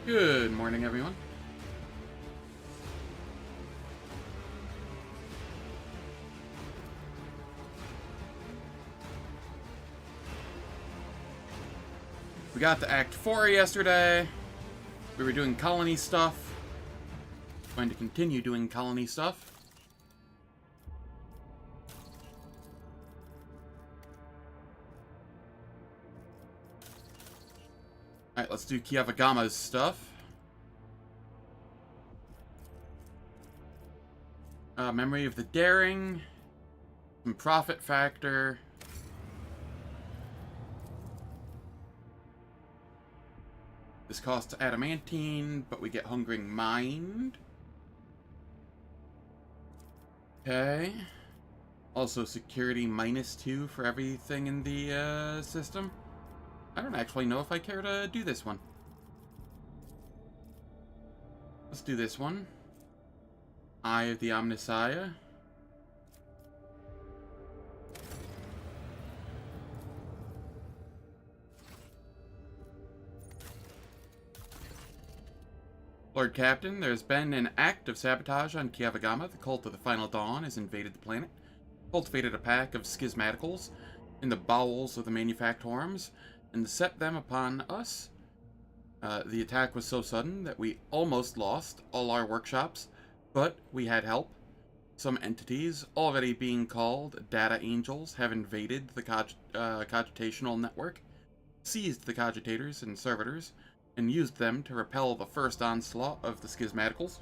Good morning, everyone. We got to Act 4 yesterday. We were doing colony stuff. Going to continue doing colony stuff. Alright, let's do Kiavagama's stuff. Memory of the Daring. Some Profit Factor. This costs Adamantine, but we get Hungering Mind. Okay. Also security -2 for everything in the system. I don't actually know if I care to do this one. Let's do this one. Eye of the Omnissiah. Lord Captain, there's been an act of sabotage on Kiavagama. The cult of the Final Dawn has invaded the planet, cultivated a pack of schismaticals in the bowels of the manufactorums, and set them upon us. The attack was so sudden that we almost lost all our workshops, but we had help. Some entities, already being called Data Angels, have invaded the cogitational network, seized the cogitators and servitors, and used them to repel the first onslaught of the schismaticals.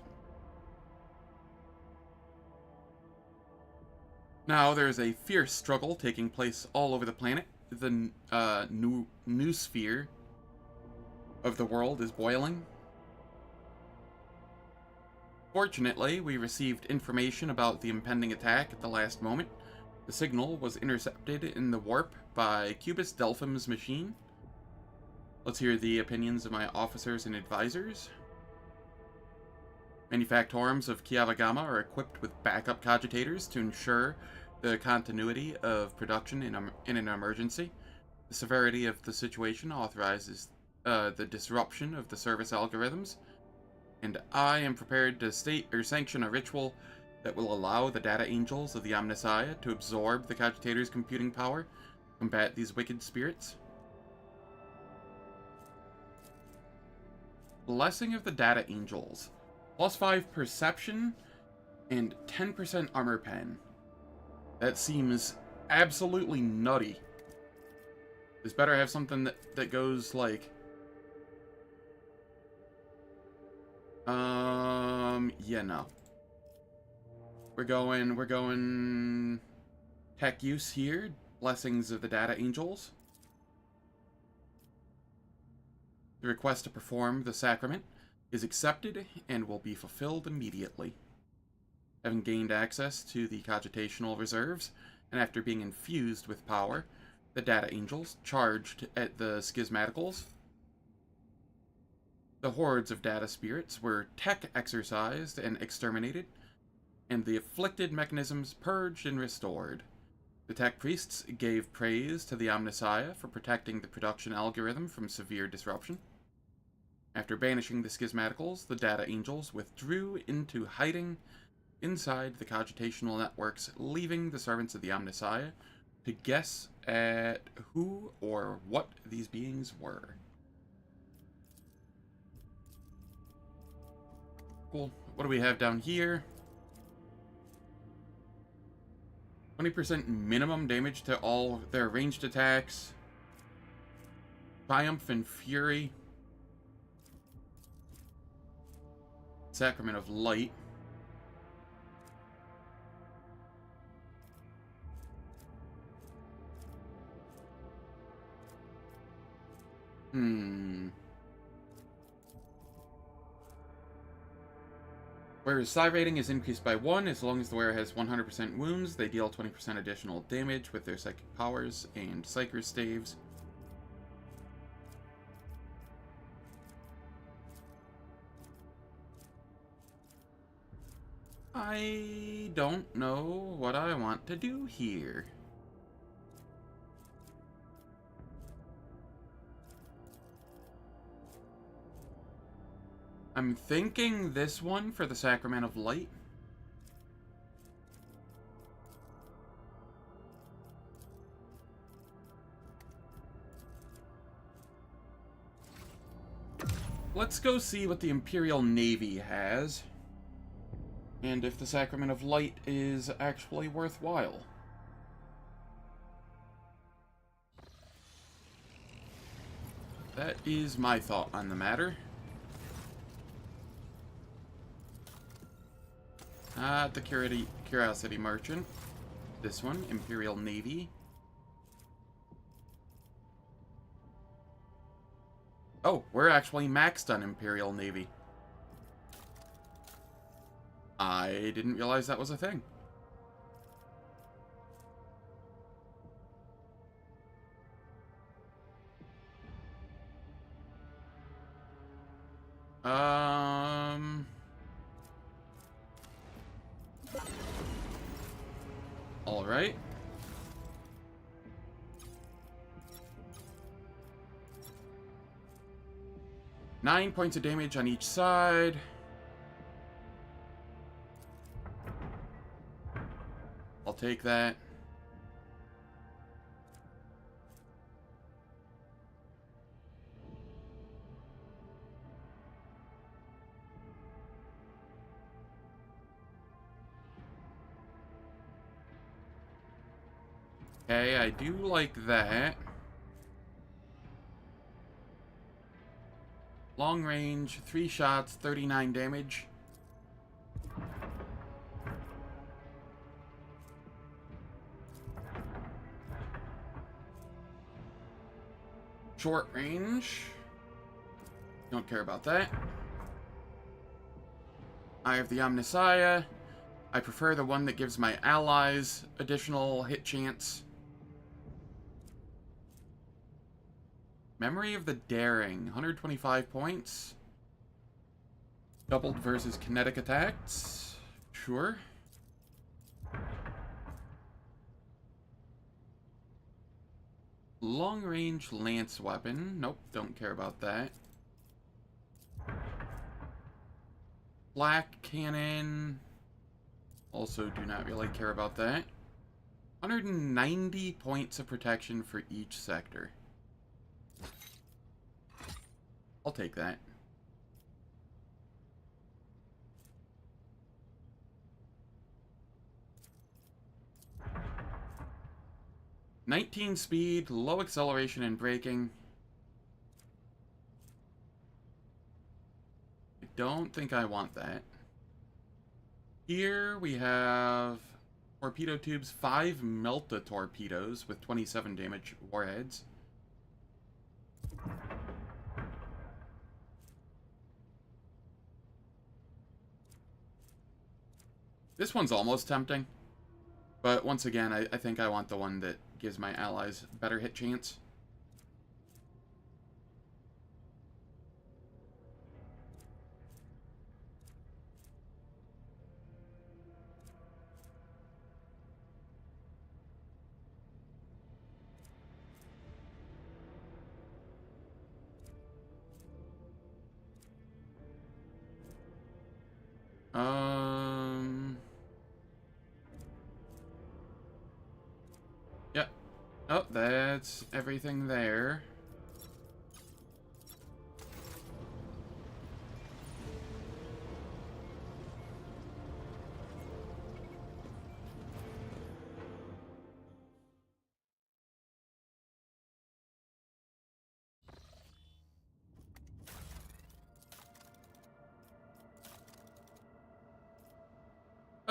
Now there is a fierce struggle taking place all over the planet. The new sphere of the world is boiling. Fortunately, we received information about the impending attack at the last moment. The signal was intercepted in the warp by Cubus Delphim's machine. Let's hear the opinions of my officers and advisors. Manufactorums of Kiavagama are equipped with backup cogitators to ensure the continuity of production in an emergency. The severity of the situation authorizes the disruption of the service algorithms, and I am prepared to state or sanction a ritual that will allow the Data Angels of the Omnissiah to absorb the cogitators' computing power, combat these wicked spirits. Blessing of the Data Angels. +5 perception and 10% armor pen. That seems absolutely nutty. This better have something that goes like... yeah, no. We're going tech use here. Blessings of the Data Angels. The request to perform the sacrament is accepted and will be fulfilled immediately. Having gained access to the cogitational reserves, and after being infused with power, the Data Angels charged at the schismaticals. The hordes of data spirits were tech exercised and exterminated, and the afflicted mechanisms purged and restored. The tech priests gave praise to the Omnissiah for protecting the production algorithm from severe disruption. After banishing the schismaticals, the Data Angels withdrew into hiding inside the cogitational networks, leaving the servants of the Omnissiah to guess at who or what these beings were. Cool. What do we have down here? 20% minimum damage to all their ranged attacks. Triumph and Fury. Sacrament of Light. Whereas psi rating is increased by 1, as long as the wearer has 100% wounds, they deal 20% additional damage with their psychic powers and psyker staves. I don't know what I want to do here. I'm thinking this one for the Sacrament of Light. Let's go see what the Imperial Navy has, and if the Sacrament of Light is actually worthwhile. That is my thought on the matter. The Curiosity Merchant. This one, Imperial Navy. Oh, we're actually maxed on Imperial Navy. I didn't realize that was a thing. All right. 9 points of damage on each side. I'll take that. Okay, I do like that. Long range, 3 shots, 39 damage. Short range. Don't care about that. Eye of the Omnissiah. I prefer the one that gives my allies additional hit chance. Memory of the Daring, 125 points. Doubled versus kinetic attacks. Sure. Long range lance weapon. Nope, don't care about that. Black cannon. Also do not really care about that. 190 points of protection for each sector. I'll take that. "19 speed, low acceleration and braking." I don't think I want that. Here we have torpedo tubes, 5 Melta torpedoes with 27 damage warheads. This one's almost tempting, but once again, I think I want the one that gives my allies better hit chance. Yep. Oh, that's everything there.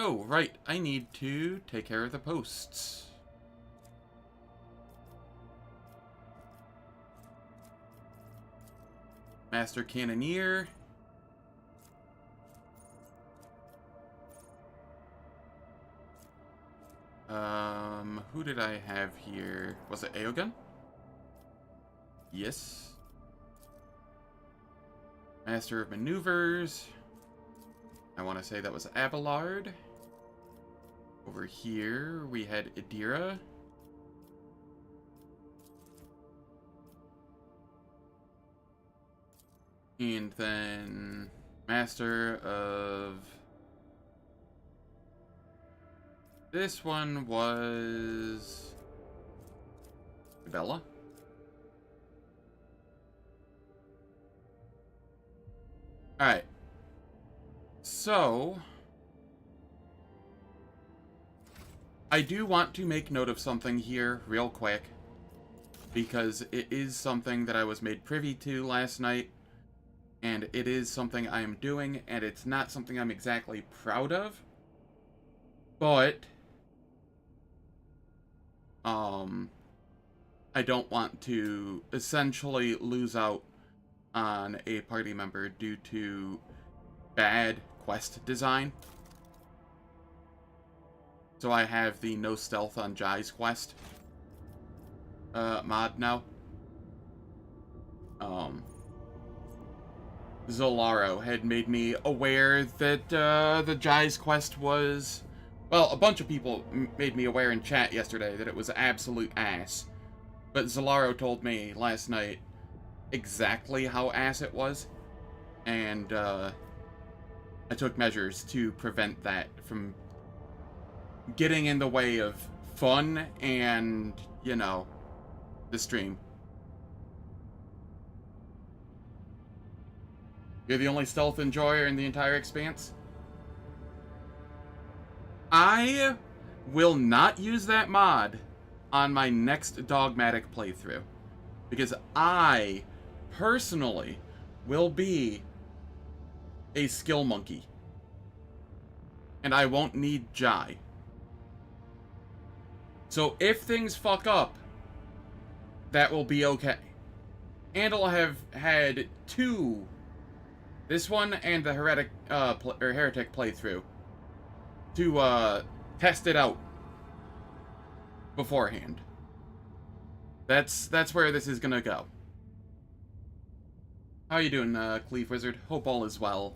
Oh, right. I need to take care of the posts. Master Cannoneer. Who did I have here? Was it Aogun? Yes. Master of Maneuvers. I want to say that was Abelard. Over here, we had Idira. And then Master of... This one was... Bella? Alright. So... I do want to make note of something here real quick, because it is something that I was made privy to last night, and it is something I am doing, and it's not something I'm exactly proud of, but I don't want to essentially lose out on a party member due to bad quest design. So I have the no stealth on Jai's quest mod now. Zolaro had made me aware that the Jai's quest was... Well, a bunch of people made me aware in chat yesterday that it was absolute ass. But Zolaro told me last night exactly how ass it was. and I took measures to prevent that from getting in the way of fun and, you know, the stream. You're the only stealth enjoyer in the entire expanse? I will not use that mod on my next dogmatic playthrough, because I personally will be a skill monkey, and I won't need Jai. So if things fuck up, that will be okay. And I'll have had two, this one and the heretic playthrough, to test it out beforehand. That's where this is gonna go. How you doing, Cleve Wizard? Hope all is well.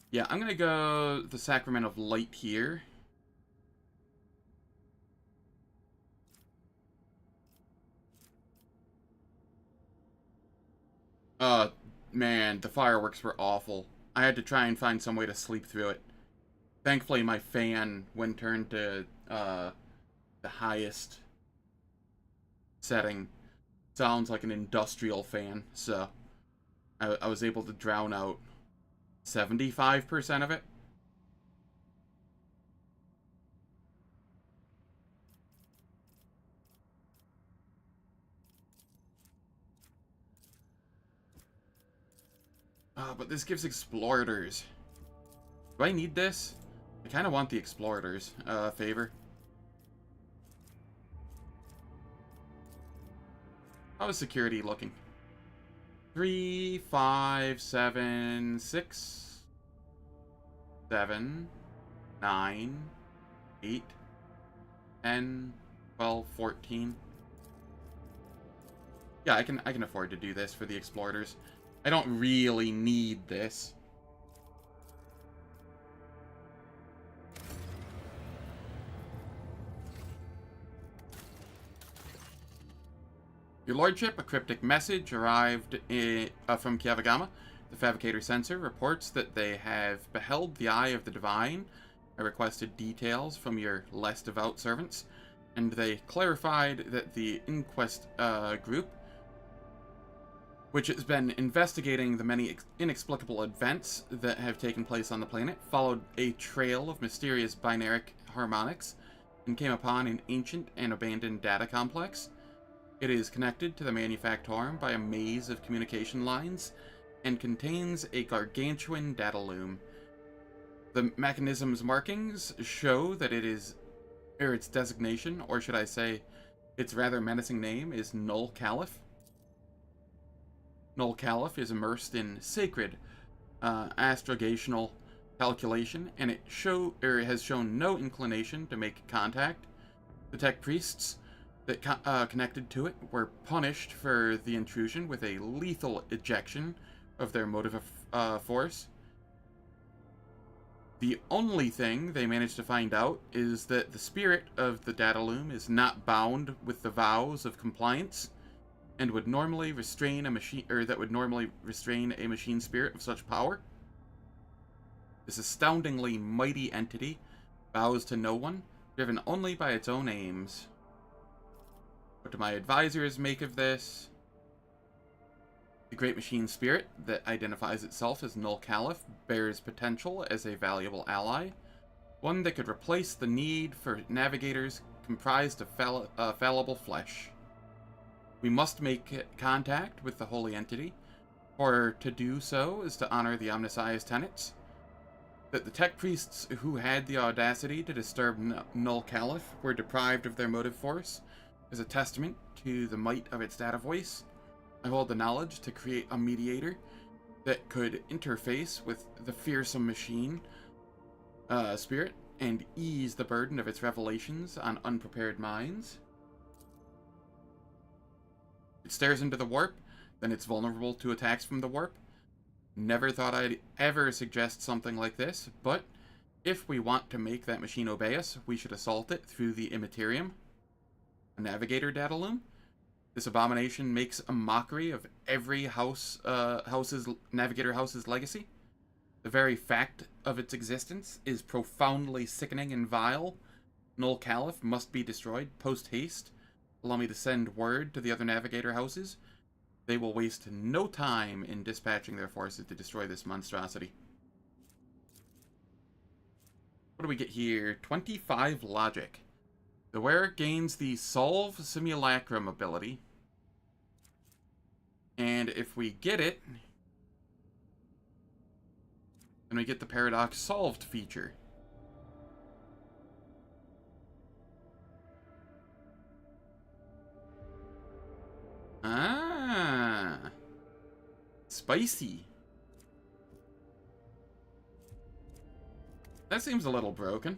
Yeah, I'm gonna go the Sacrament of Light here. Man, the fireworks were awful. I had to try and find some way to sleep through it. Thankfully, my fan, when turned to the highest setting, sounds like an industrial fan, so I was able to drown out 75% of it. But this gives explorators. Do I need this? I kind of want the explorators favor. How is security looking? 3, 5, 7, 6, 7, 9, 8, 10, 12, 14. Yeah, I can afford to do this for the explorators. I don't really need this. Your Lordship, a cryptic message arrived from Kiavagama. The Fabricator Censor reports that they have beheld the eye of the divine. I requested details from your less devout servants, and they clarified that the Inquest group, which has been investigating the many inexplicable events that have taken place on the planet, followed a trail of mysterious binaric harmonics and came upon an ancient and abandoned data complex. It is connected to the Manufactorum by a maze of communication lines and contains a gargantuan data loom. The mechanism's markings show that it is, or its designation, or should I say, its rather menacing name, is Null Caliph. Null Caliph is immersed in sacred astrogational calculation, and it has shown no inclination to make contact. The tech priests that connected to it were punished for the intrusion with a lethal ejection of their motive of force. The only thing they managed to find out is that the spirit of the data loom is not bound with the vows of compliance, and would normally restrain a machine, or that would normally restrain a machine spirit of such power. This astoundingly mighty entity bows to no one, driven only by its own aims. What do my advisors make of this? The great machine spirit that identifies itself as Null Caliph bears potential as a valuable ally, one that could replace the need for navigators comprised of fallible flesh. We must make contact with the holy entity, for to do so is to honor the Omnissiah's tenets. That the tech priests who had the audacity to disturb Null Caliph were deprived of their motive force is a testament to the might of its data voice. I hold the knowledge to create a mediator that could interface with the fearsome machine spirit and ease the burden of its revelations on unprepared minds. It stares into the warp, then it's vulnerable to attacks from the warp. Never thought I'd ever suggest something like this, but If we want to make that machine obey us, we should assault it through the Immaterium, a navigator data loom. This abomination makes a mockery of every navigator house's legacy. The very fact of its existence is profoundly sickening and vile. Null Caliph must be destroyed post-haste. Allow me to send word to the other navigator houses. They will waste no time in dispatching their forces to destroy this monstrosity. What do we get here? 25 logic. The wearer gains the Solve Simulacrum ability. And if we get it, then we get the Paradox Solved feature. Ah. Spicy. That seems a little broken.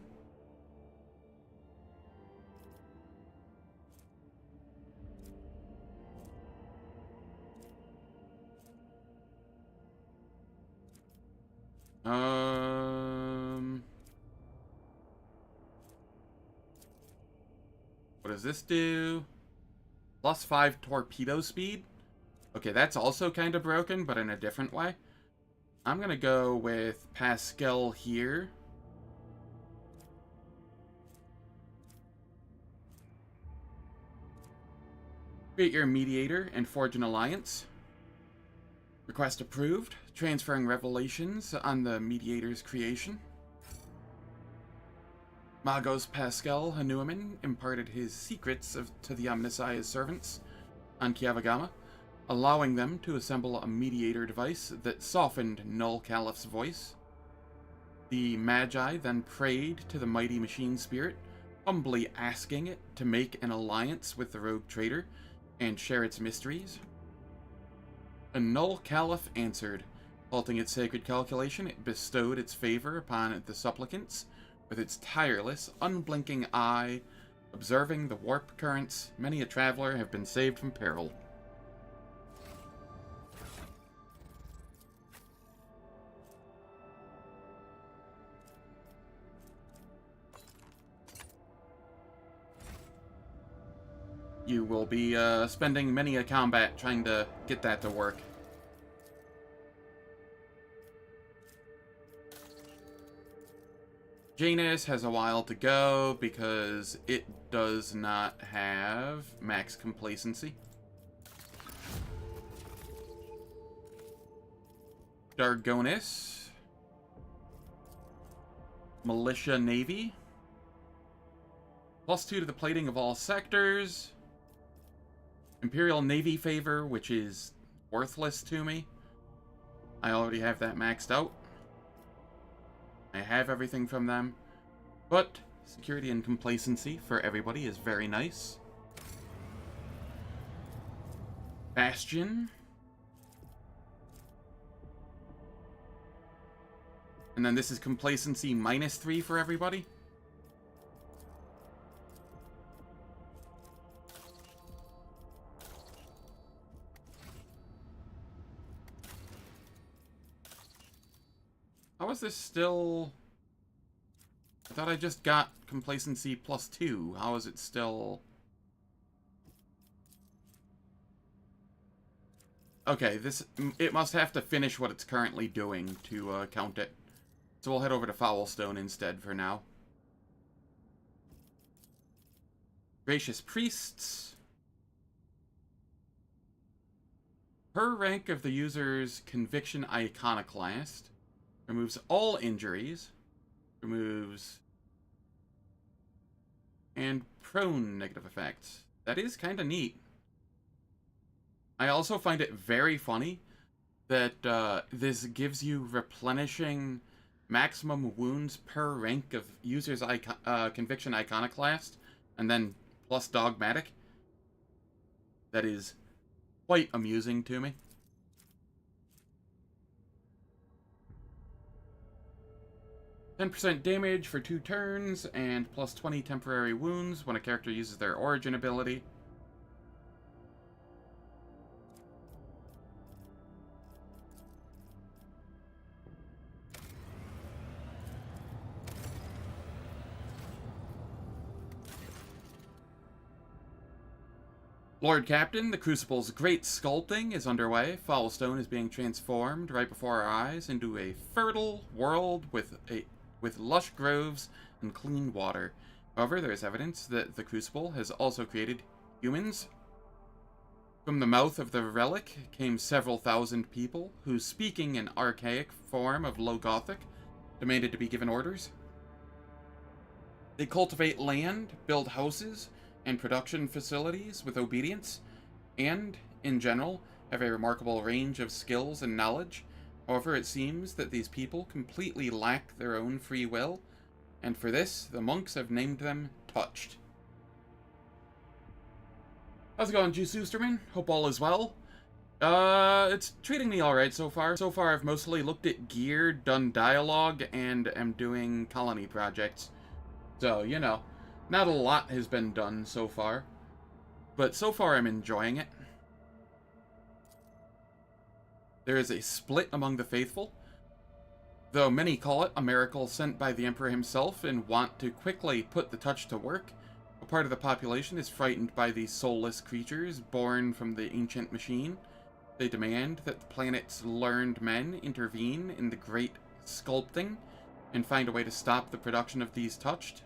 What does this do? +5 torpedo speed? Okay, that's also kind of broken, but in a different way. I'm gonna go with Pascal here. Create your mediator and forge an alliance. Request approved. Transferring revelations on the mediator's creation. Magos Pascal Hanuman imparted his secrets to the Omnissiah's servants on Kiavagama, allowing them to assemble a mediator device that softened Null Caliph's voice. The Magi then prayed to the mighty machine spirit, humbly asking it to make an alliance with the rogue traitor and share its mysteries. A Null Caliph answered. Halting its sacred calculation, it bestowed its favor upon the supplicants. With its tireless, unblinking eye, observing the warp currents, many a traveler have been saved from peril. You will be spending many a combat trying to get that to work. Janus has a while to go because it does not have max complacency. Darnkess. Militia Navy. +2 to the plating of all sectors. Imperial Navy favor, which is worthless to me. I already have that maxed out. I have everything from them, but security and complacency for everybody is very nice. Bastion. And then this is complacency -3 for everybody. How is this still... I thought I just got complacency +2. How is it still... Okay, it must have to finish what it's currently doing to count it. So we'll head over to Foulstone instead for now. Gracious Priests. Per rank of the user's Conviction Iconoclast. Removes all injuries. Removes... and prone negative effects. That is kind of neat. I also find it very funny that this gives you replenishing maximum wounds per rank of user's Conviction Iconoclast, and then plus Dogmatic. That is quite amusing to me. 10% damage for 2 turns, and plus 20 temporary wounds when a character uses their origin ability. Lord Captain, the Crucible's great sculpting is underway. Foulstone is being transformed right before our eyes into a fertile world with lush groves and clean water. However, there is evidence that the Crucible has also created humans. From the mouth of the relic came several thousand people who, speaking an archaic form of Low Gothic, demanded to be given orders. They cultivate land, build houses, and production facilities with obedience, and, in general, have a remarkable range of skills and knowledge. However, it seems that these people completely lack their own free will, and for this, the monks have named them Touched. How's it going, Juice Oosterman? Hope all is well. It's treating me alright so far. So far, I've mostly looked at gear, done dialogue, and am doing colony projects. So, you know, not a lot has been done so far. But so far, I'm enjoying it. There is a split among the faithful, though many call it a miracle sent by the Emperor himself and want to quickly put the touch to work. A part of the population is frightened by these soulless creatures born from the ancient machine. They demand that the planet's learned men intervene in the great sculpting and find a way to stop the production of these touched.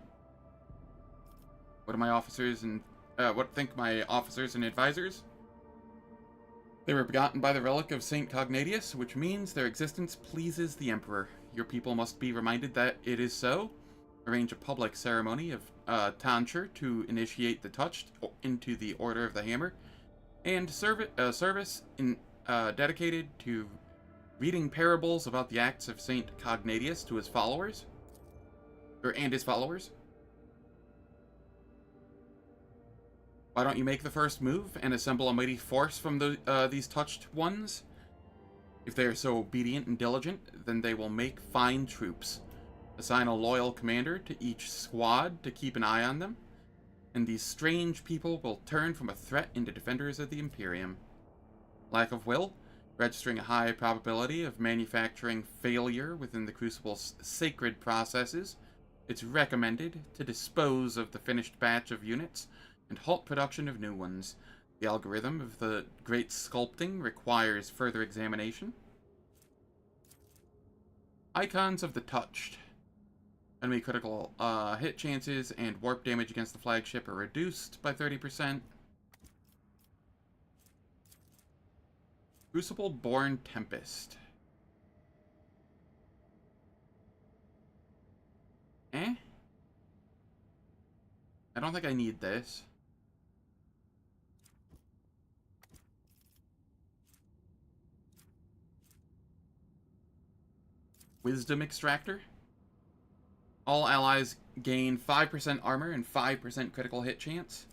What think my officers and advisors? They were begotten by the relic of Saint Cognatius, which means their existence pleases the Emperor. Your people must be reminded that it is so. Arrange a public ceremony of tonsure to initiate the touched into the Order of the Hammer, and service dedicated to reading parables about the acts of Saint Cognatius to his followers, and his followers. Why don't you make the first move and assemble a mighty force from these touched ones? If they are so obedient and diligent, then they will make fine troops. Assign a loyal commander to each squad to keep an eye on them, and these strange people will turn from a threat into defenders of the Imperium. Lack of will, registering a high probability of manufacturing failure within the Crucible's sacred processes, it's recommended to dispose of the finished batch of units and halt production of new ones. The algorithm of the great sculpting requires further examination. Icons of the Touched. Enemy critical hit chances and warp damage against the flagship are reduced by 30%. Crucible-born Tempest. I don't think I need this. Wisdom Extractor. All allies gain 5% armor and 5% critical hit chance.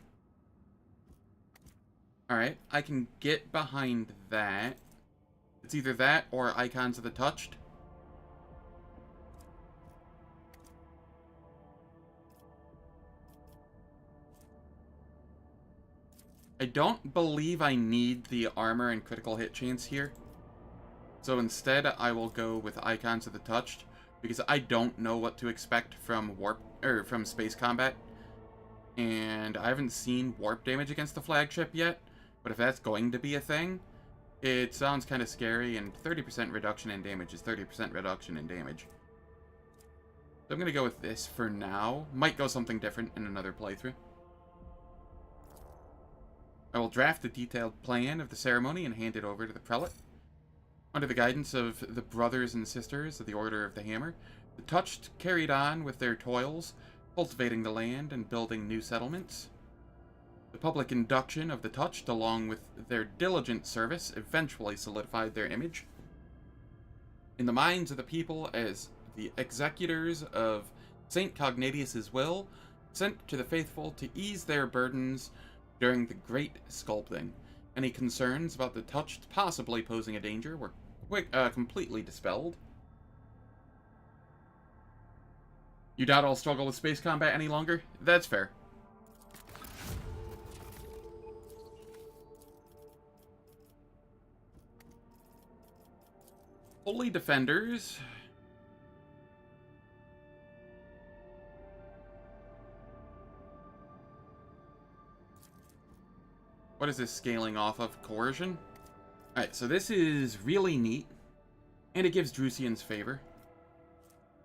Alright, I can get behind that. It's either that or Icons of the Touched. I don't believe I need the armor and critical hit chance here. So instead, I will go with Icons of the Touched, because I don't know what to expect from from space combat. And I haven't seen warp damage against the flagship yet, but if that's going to be a thing, it sounds kind of scary, and 30% reduction in damage is 30% reduction in damage. So I'm going to go with this for now. Might go something different in another playthrough. I will draft a detailed plan of the ceremony and hand it over to the prelate. Under the guidance of the brothers and sisters of the Order of the Hammer, the Touched carried on with their toils, cultivating the land and building new settlements. The public induction of the Touched, along with their diligent service, eventually solidified their image in the minds of the people as the executors of Saint Cognatius's will, sent to the faithful to ease their burdens during the great sculpting. Any concerns about the Touched possibly posing a danger were completely dispelled. You doubt I'll struggle with space combat any longer? That's fair. Holy Defenders. What is this scaling off of? Coercion? Alright, so this is really neat. And it gives Drusian's favor.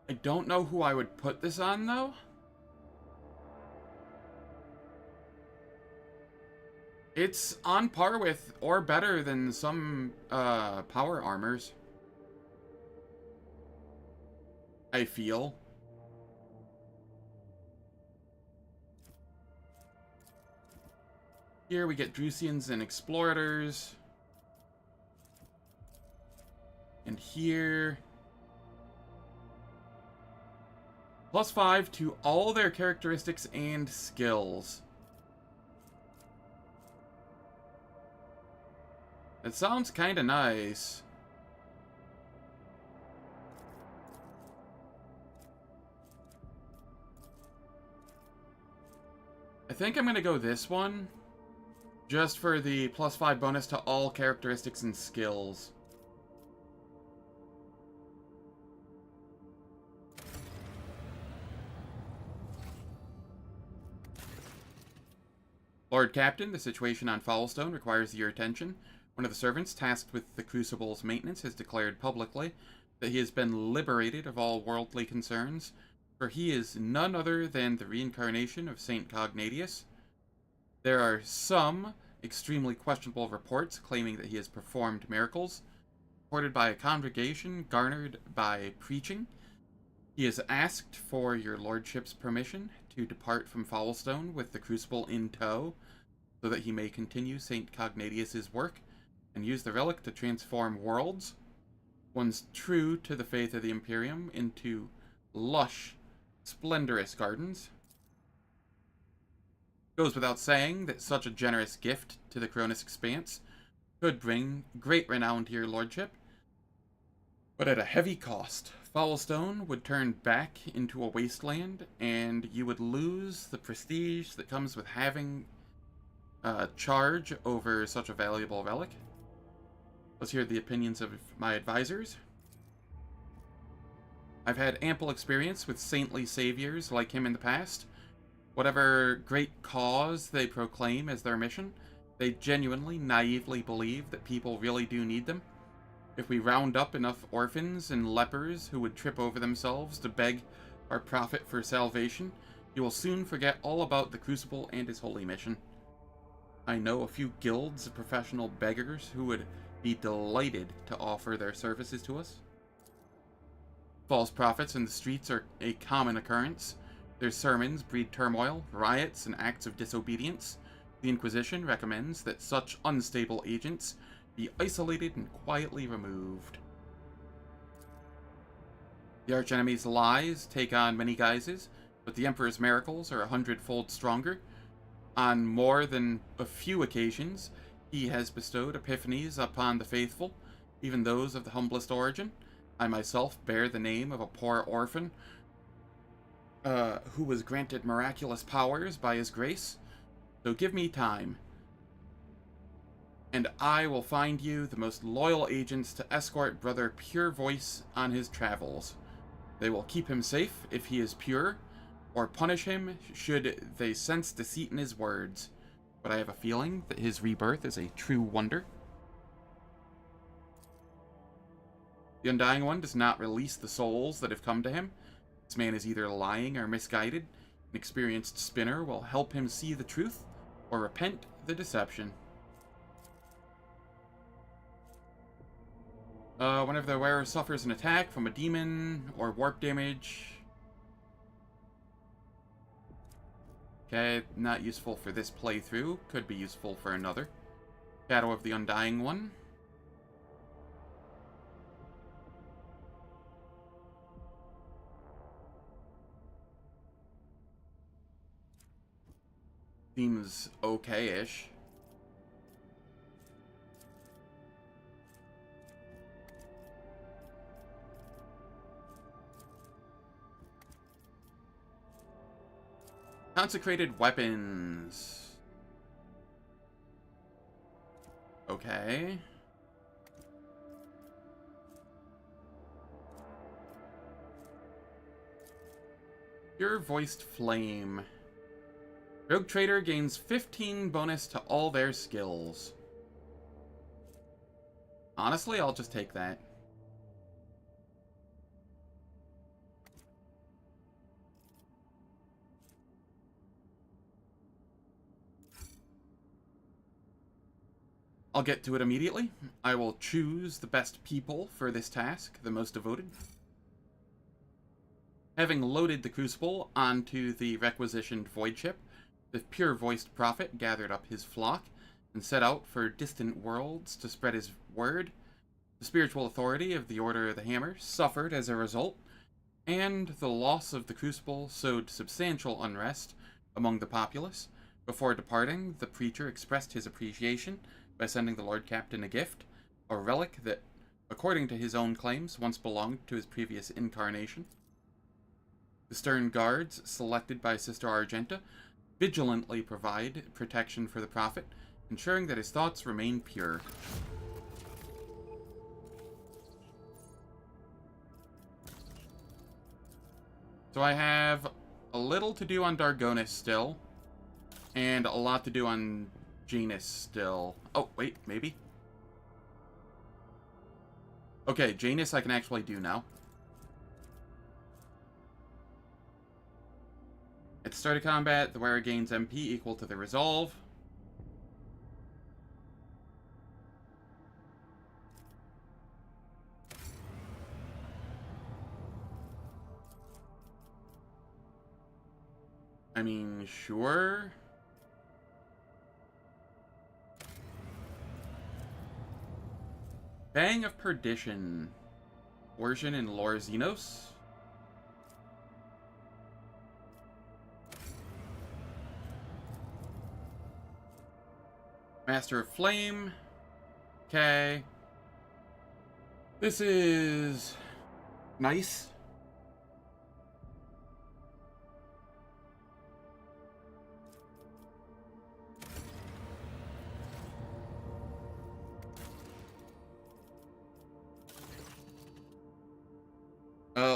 I don't know who I would put this on, though. It's on par with, or better than, some power armors. I feel. Here we get Drusians and Explorators. And here... +5 to all their characteristics and skills. It sounds kind of nice. I think I'm going to go this one. Just for the +5 bonus to all characteristics and skills. Lord Captain, the situation on Foulstone requires your attention. One of the servants tasked with the Crucible's maintenance has declared publicly that he has been liberated of all worldly concerns, for he is none other than the reincarnation of Saint Cognatius. There are some extremely questionable reports claiming that he has performed miracles, reported by a congregation garnered by preaching. He has asked for your lordship's permission to depart from Foulstone with the Crucible in tow, so that he may continue Saint Cognatius's work and use the relic to transform worlds, ones true to the faith of the Imperium, into lush, splendorous gardens. Goes without saying that such a generous gift to the Cronus Expanse could bring great renown to your lordship, but at a heavy cost. Foulstone would turn back into a wasteland, and you would lose the prestige that comes with having charge over such a valuable relic. Let's hear the opinions of my advisors. I've had ample experience with saintly saviors like him in the past. Whatever great cause they proclaim as their mission, they genuinely, naively believe that people really do need them. If we round up enough orphans and lepers who would trip over themselves to beg our prophet for salvation, you will soon forget all about the Crucible and his holy mission. I know a few guilds of professional beggars who would be delighted to offer their services to us. False prophets in the streets are a common occurrence. Their sermons breed turmoil, riots, and acts of disobedience. The Inquisition recommends that such unstable agents be isolated and quietly removed. The archenemy's lies take on many guises, but the Emperor's miracles are 100-fold stronger. On more than a few occasions, he has bestowed epiphanies upon the faithful, even those of the humblest origin. I myself bear the name of a poor orphan who was granted miraculous powers by his grace. So give me time, and I will find you the most loyal agents to escort Brother Pure Voice on his travels. They will keep him safe if he is pure, or punish him should they sense deceit in his words. But I have a feeling that his rebirth is a true wonder. The Undying One does not release the souls that have come to him. This man is either lying or misguided. An experienced spinner will help him see the truth, or repent the deception. Whenever the wearer suffers an attack from a demon or warp damage... Okay, not useful for this playthrough. Could be useful for another. Shadow of the Undying One. Seems okay-ish. Consecrated weapons. Okay. Pure voiced flame. Rogue Trader gains 15 bonus to all their skills. Honestly, I'll just take that. I'll get to it immediately. I will choose the best people for this task, the most devoted. Having loaded the Crucible onto the requisitioned void ship, the pure-voiced prophet gathered up his flock and set out for distant worlds to spread his word. The spiritual authority of the Order of the Hammer suffered as a result, and the loss of the Crucible sowed substantial unrest among the populace. Before departing, the preacher expressed his appreciation by sending the Lord Captain a gift, a relic that, according to his own claims, once belonged to his previous incarnation. The stern guards, selected by Sister Argenta, vigilantly provide protection for the prophet, ensuring that his thoughts remain pure. So I have a little to do on Darnkess still, and a lot to do on Janus still. Oh, wait, maybe? Okay, Janus I can actually do now. At the start of combat, the wearer gains MP equal to the resolve. I mean, sure. Bang of Perdition. Coercion in Lore Xenos. Master of Flame. Okay. This is nice.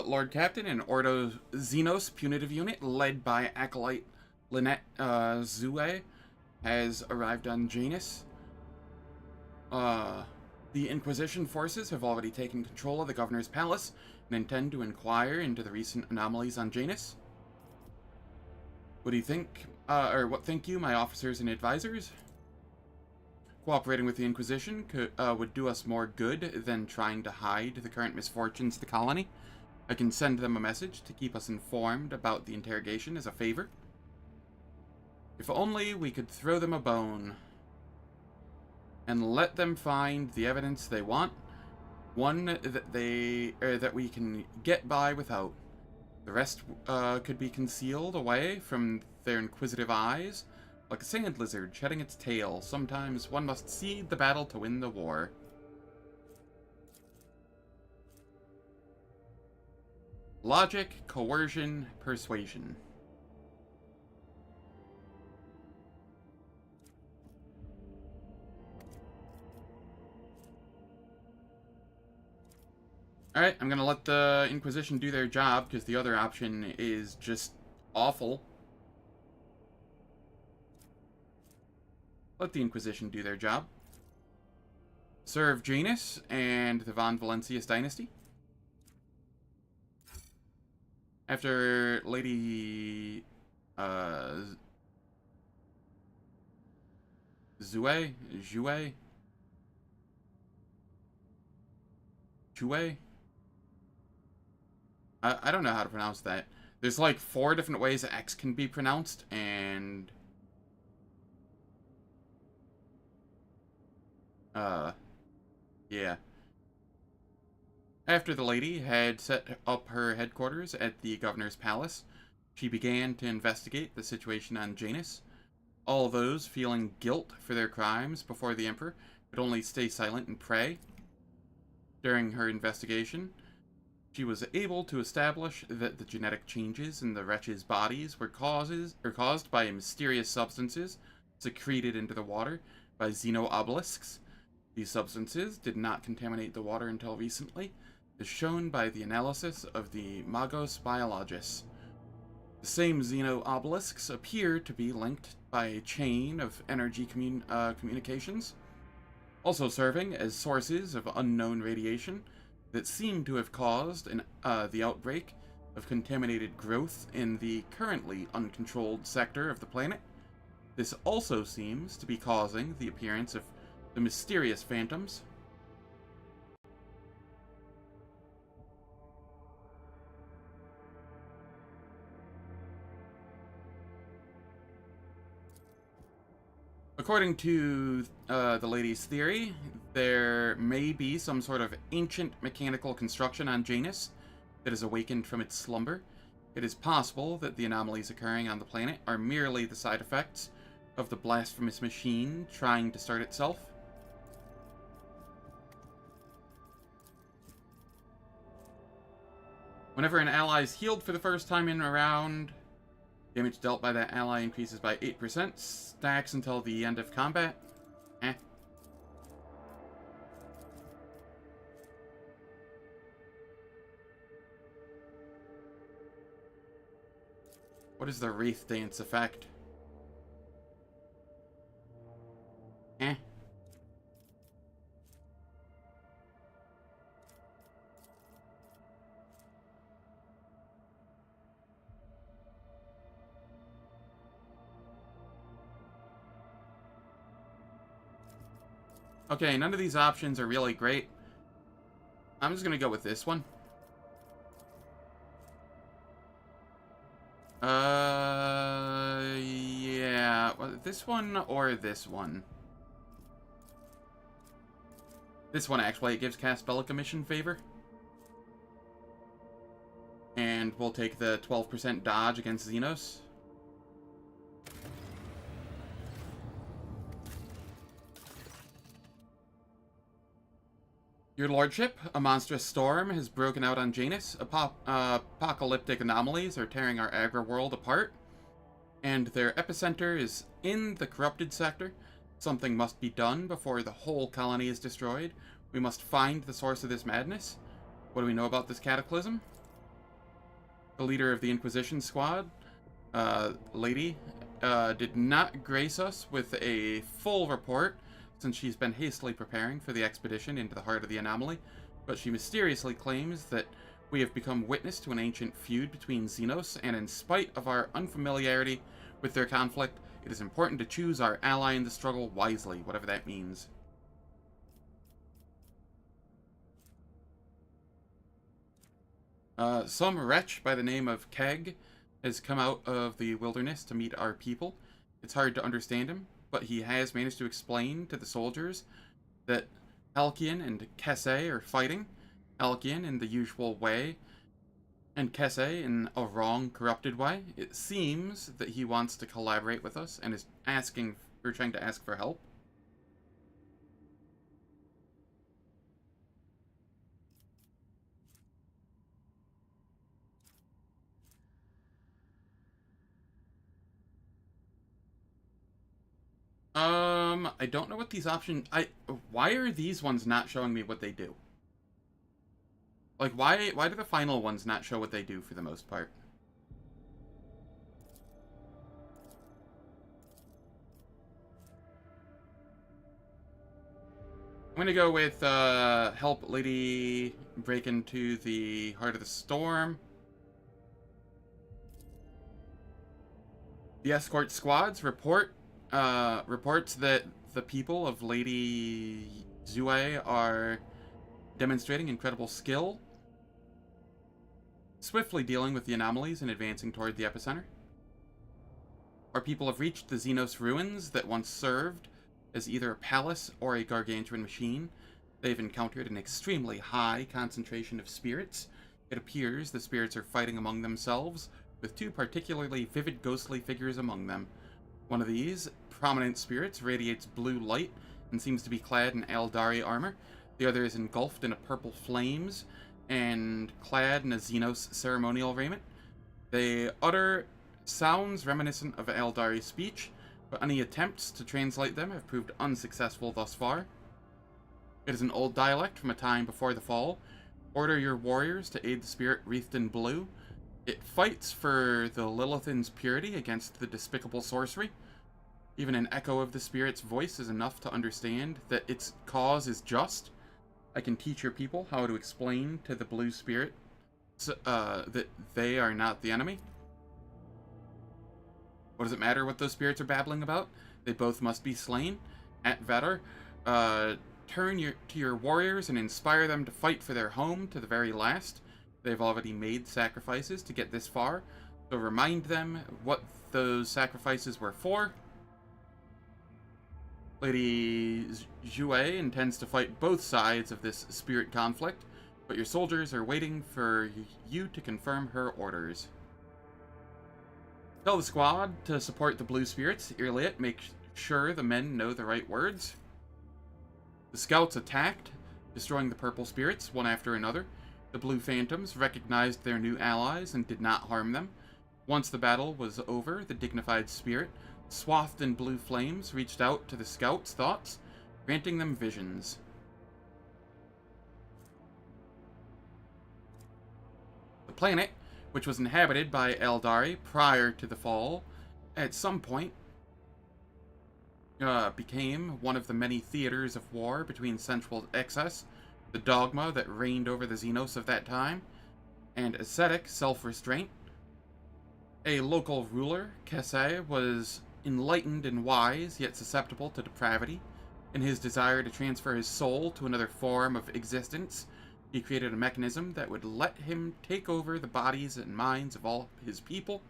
Lord Captain, an Ordo Xenos punitive unit led by Acolyte Lynette Zue has arrived on Janus. The Inquisition forces have already taken control of the Governor's Palace and intend to inquire into the recent anomalies on Janus. What do you think, what think you, my officers and advisors? Cooperating with the Inquisition would do us more good than trying to hide the current misfortunes of the colony. I can send them a message to keep us informed about the interrogation as a favor. If only we could throw them a bone and let them find the evidence they want, one that we can get by without. The rest could be concealed away from their inquisitive eyes, like a sand lizard shedding its tail. Sometimes one must cede the battle to win the war. Logic, coercion, persuasion. Alright, I'm gonna let the Inquisition do their job, because the other option is just awful. Let the Inquisition do their job. Serve Janus and the Von Valencius dynasty. After Lady Zue? I don't know how to pronounce that. There's like 4 different ways X can be pronounced, and yeah. After the lady had set up her headquarters at the Governor's Palace, she began to investigate the situation on Janus. All those feeling guilt for their crimes before the Emperor could only stay silent and pray. During her investigation, she was able to establish that the genetic changes in the wretches' bodies were caused by mysterious substances secreted into the water by xeno-obelisks. These substances did not contaminate the water until recently, as shown by the analysis of the Magos Biologis. The same Xeno obelisks appear to be linked by a chain of energy communications, also serving as sources of unknown radiation that seem to have caused the outbreak of contaminated growth in the currently uncontrolled sector of the planet. This also seems to be causing the appearance of the mysterious phantoms. According to the lady's theory, there may be some sort of ancient mechanical construction on Janus that is awakened from its slumber. It is possible that the anomalies occurring on the planet are merely the side effects of the blasphemous machine trying to start itself. Whenever an ally is healed for the first time in a round, damage dealt by that ally increases by 8%, stacks until the end of combat. What is the Wraith Dance effect? Okay, none of these options are really great. I'm just gonna go with this one. Yeah, well, this one or this one? This one, actually. It gives cast Bellica mission favor. And we'll take the 12% dodge against Xenos. Your lordship, a monstrous storm has broken out on Janus. Apocalyptic anomalies are tearing our agri-world apart, and their epicenter is in the corrupted sector. Something must be done before the whole colony is destroyed. We must find the source of this madness. What do we know about this cataclysm? The leader of the Inquisition squad, lady, did not grace us with a full report, since she's been hastily preparing for the expedition into the heart of the anomaly, but she mysteriously claims that we have become witness to an ancient feud between Xenos, and in spite of our unfamiliarity with their conflict, it is important to choose our ally in the struggle wisely, whatever that means. Some wretch by the name of Keg has come out of the wilderness to meet our people. It's hard to understand him, but he has managed to explain to the soldiers that Halcyon and Kesse are fighting. Halcyon in the usual way, and Kesse in a wrong, corrupted way. It seems that he wants to collaborate with us and is trying to ask for help. I don't know what these options... Why are these ones not showing me what they do? Like, why do the final ones not show what they do for the most part? I'm gonna go with, help lady break into the heart of the storm. The escort squads reports that the people of Lady Zue are demonstrating incredible skill, swiftly dealing with the anomalies and advancing toward the epicenter. Our people have reached the Xenos ruins that once served as either a palace or a gargantuan machine. They've encountered an extremely high concentration of spirits. It appears the spirits are fighting among themselves, with two particularly vivid ghostly figures among them. One of these prominent spirits radiates blue light and seems to be clad in Eldari armor. The other is engulfed in a purple flames and clad in a Xenos ceremonial raiment. They utter sounds reminiscent of Eldari speech, but any attempts to translate them have proved unsuccessful thus far. It is an old dialect from a time before the fall. Order your warriors to aid the spirit wreathed in blue. It fights for the Lilithan's purity against the despicable sorcery. Even an echo of the spirit's voice is enough to understand that its cause is just. I can teach your people how to explain to the blue spirit that they are not the enemy. What does it matter what those spirits are babbling about? They both must be slain. At Vedar, turn to your warriors and inspire them to fight for their home to the very last. They've already made sacrifices to get this far, so remind them what those sacrifices were for. Lady Zhue intends to fight both sides of this spirit conflict, but your soldiers are waiting for you to confirm her orders. Tell the squad to support the blue spirits. Irliet, make sure the men know the right words. The scouts attacked, destroying the purple spirits one after another. The blue phantoms recognized their new allies and did not harm them. Once the battle was over, the dignified spirit, swathed in blue flames, reached out to the scouts' thoughts, granting them visions. The planet, which was inhabited by Eldari prior to the fall, at some point became one of the many theaters of war between sensual excess, the dogma that reigned over the Xenos of that time, and ascetic self-restraint. A local ruler, Kese, was enlightened and wise, yet susceptible to depravity. In his desire to transfer his soul to another form of existence, he created a mechanism that would let him take over the bodies and minds of all his people.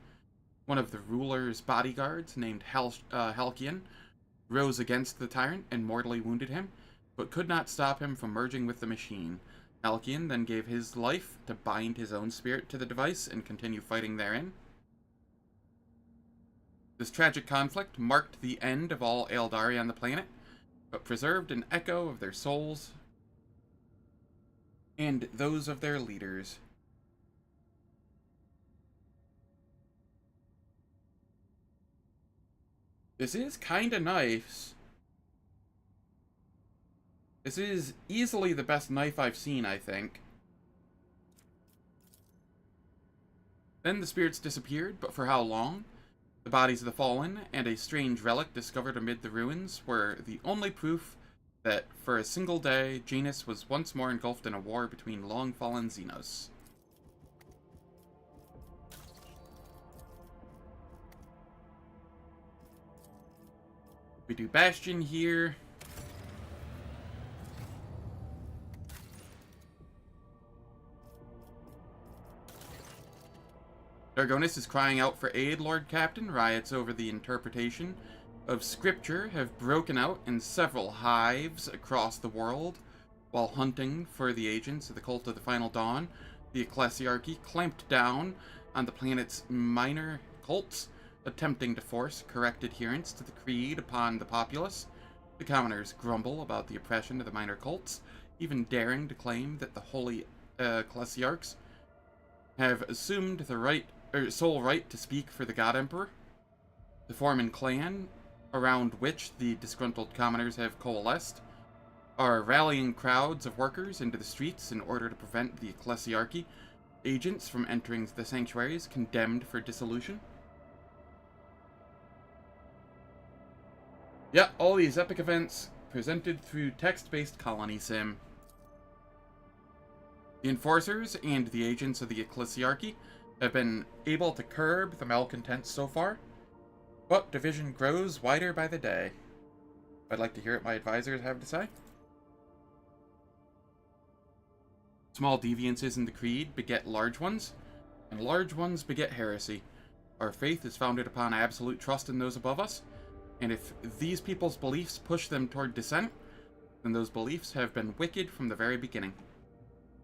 One of the ruler's bodyguards, named Halkian, rose against the tyrant and mortally wounded him, but could not stop him from merging with the machine. Halkian then gave his life to bind his own spirit to the device and continue fighting therein. This tragic conflict marked the end of all Eldari on the planet, but preserved an echo of their souls and those of their leaders. This is kinda nice. This is easily the best knife I've seen, I think. Then the spirits disappeared, but for how long? The bodies of the fallen, and a strange relic discovered amid the ruins, were the only proof that, for a single day, Janus was once more engulfed in a war between long-fallen Xenos. We do Bastion here. Dargonus is crying out for aid, Lord Captain. Riots over the interpretation of scripture have broken out in several hives across the world. While hunting for the agents of the Cult of the Final Dawn, the Ecclesiarchy clamped down on the planet's minor cults, attempting to force correct adherence to the creed upon the populace. The commoners grumble about the oppression of the minor cults, even daring to claim that the holy Ecclesiarchs have assumed the sole right to speak for the God Emperor. The Foreman clan, around which the disgruntled commoners have coalesced, are rallying crowds of workers into the streets in order to prevent the Ecclesiarchy agents from entering the sanctuaries condemned for dissolution. Yeah, all these epic events presented through text-based colony sim. The enforcers and the agents of the Ecclesiarchy have been able to curb the malcontents so far, but division grows wider by the day. I'd like to hear what my advisors have to say. Small deviances in the creed beget large ones, and large ones beget heresy. Our faith is founded upon absolute trust in those above us, and if these people's beliefs push them toward dissent, then those beliefs have been wicked from the very beginning.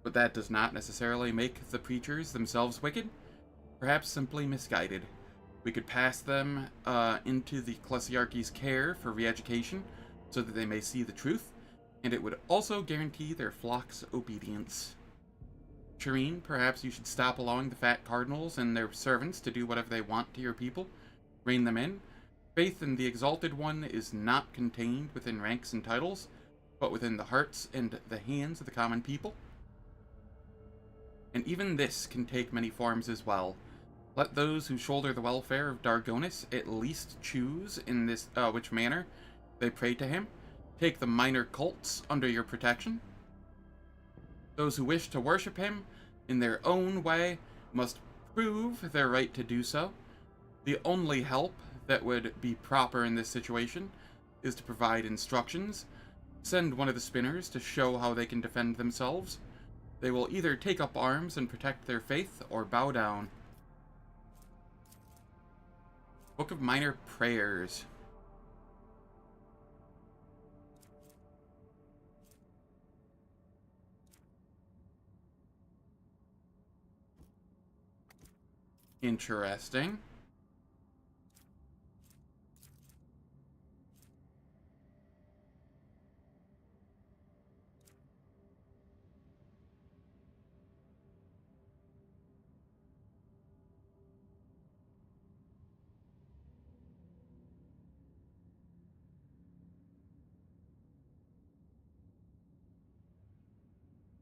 But that does not necessarily make the preachers themselves wicked, perhaps simply misguided. We could pass them into the Ecclesiarchy's care for re-education so that they may see the truth, and it would also guarantee their flock's obedience. Shireen, perhaps you should stop allowing the fat cardinals and their servants to do whatever they want to your people. Rein them in. Faith in the Exalted One is not contained within ranks and titles, but within the hearts and the hands of the common people. And even this can take many forms as well. Let those who shoulder the welfare of Dargonus at least choose in this which manner they pray to him. Take the minor cults under your protection. Those who wish to worship him in their own way must prove their right to do so. The only help that would be proper in this situation is to provide instructions. Send one of the spinners to show how they can defend themselves. They will either take up arms and protect their faith or bow down. Book of Minor Prayers. Interesting.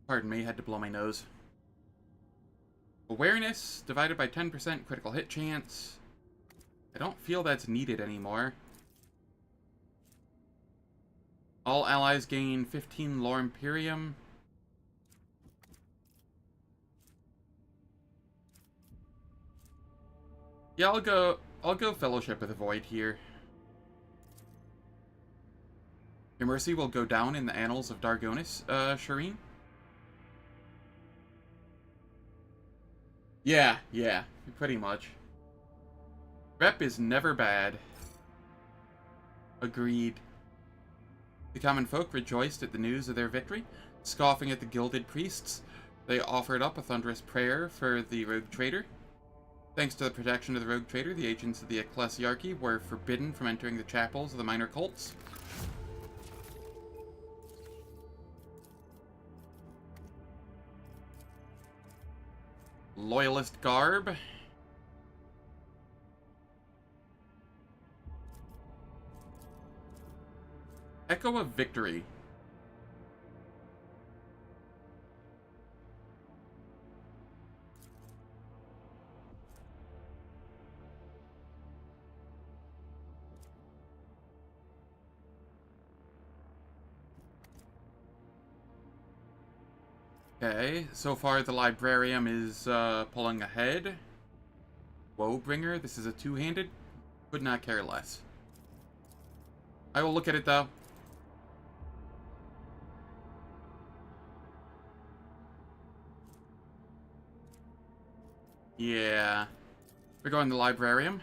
Pardon me, had to blow my nose. Awareness divided by 10% critical hit chance. I don't feel that's needed anymore. All allies gain 15 lore imperium. Yeah, I'll go Fellowship of the Void here. Your mercy will go down in the annals of Dargonus, Shireen. Yeah, pretty much. Rep is never bad. Agreed. The common folk rejoiced at the news of their victory. Scoffing at the gilded priests, they offered up a thunderous prayer for the rogue trader. Thanks to the protection of the rogue trader, the agents of the ecclesiarchy were forbidden from entering the chapels of the minor cults. Loyalist garb. Echo of Victory. Okay, so far the Librarium is pulling ahead. Woebringer, this is a two-handed. Could not care less. I will look at it though. Yeah. We're going to the Librarium.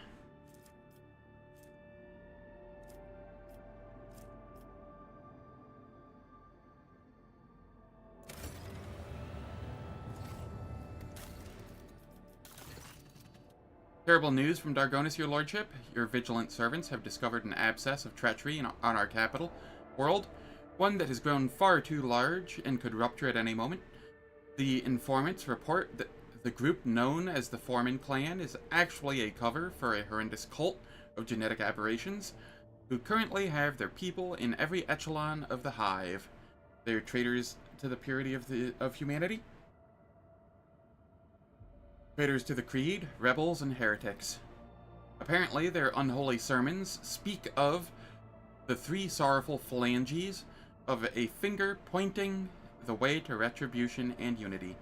Terrible news from Dargonus, your lordship. Your vigilant servants have discovered an abscess of treachery on our capital world, one that has grown far too large and could rupture at any moment. The informants report that the group known as the Foreman Clan is actually a cover for a horrendous cult of genetic aberrations, who currently have their people in every echelon of the hive. They are traitors to the purity of humanity. Traitors to the creed, rebels, and heretics. Apparently, their unholy sermons speak of the three sorrowful phalanges of a finger pointing the way to retribution and unity.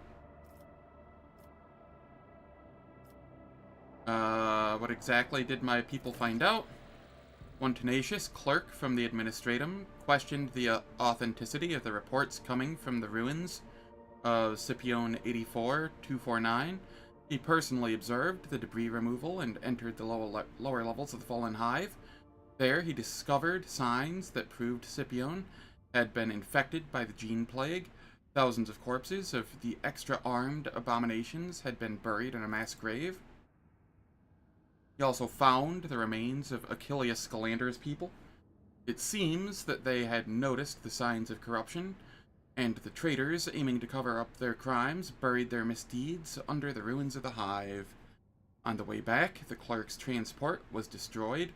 What exactly did my people find out? One tenacious clerk from the administratum questioned the authenticity of the reports coming from the ruins of Scipione 84-249. He personally observed the debris removal and entered the lower levels of the fallen hive. There, he discovered signs that proved Scipione had been infected by the gene plague. Thousands of corpses of the extra-armed abominations had been buried in a mass grave. He also found the remains of Achilles Scalander's people. It seems that they had noticed the signs of corruption, and the traitors, aiming to cover up their crimes, buried their misdeeds under the ruins of the hive. On the way back, the clerk's transport was destroyed,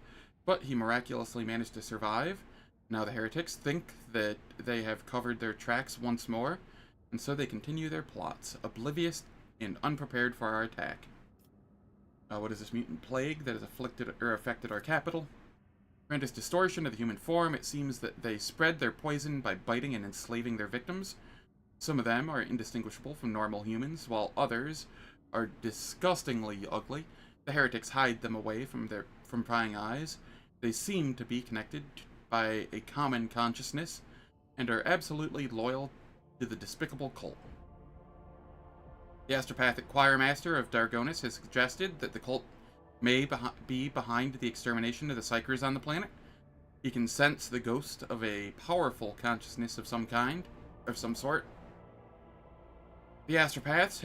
but he miraculously managed to survive. Now the heretics think that they have covered their tracks once more, and so they continue their plots, oblivious and unprepared for our attack. What is this mutant plague that has affected our capital? Tremendous distortion of the human form. It seems that they spread their poison by biting and enslaving their victims. Some of them are indistinguishable from normal humans, while others are disgustingly ugly. The heretics hide them away from prying eyes. They seem to be connected by a common consciousness and are absolutely loyal to the despicable cult. The astropathic choirmaster of Darnkess has suggested that the cult may be behind the extermination of the Psychers on the planet. He can sense the ghost of a powerful consciousness of some kind, of some sort. The astropaths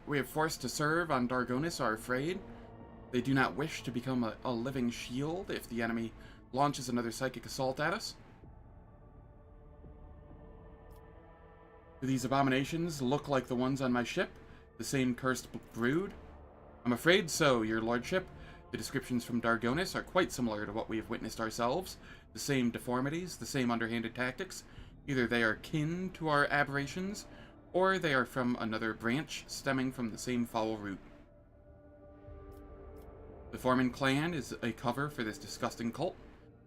we have forced to serve on Darnkess are afraid. They do not wish to become a living shield if the enemy launches another psychic assault at us. Do these abominations look like the ones on my ship? The same cursed brood? I'm afraid so, your lordship. The descriptions from Darnkess are quite similar to what we have witnessed ourselves. The same deformities, the same underhanded tactics. Either they are kin to our aberrations, or they are from another branch stemming from the same foul root. The Foreman clan is a cover for this disgusting cult.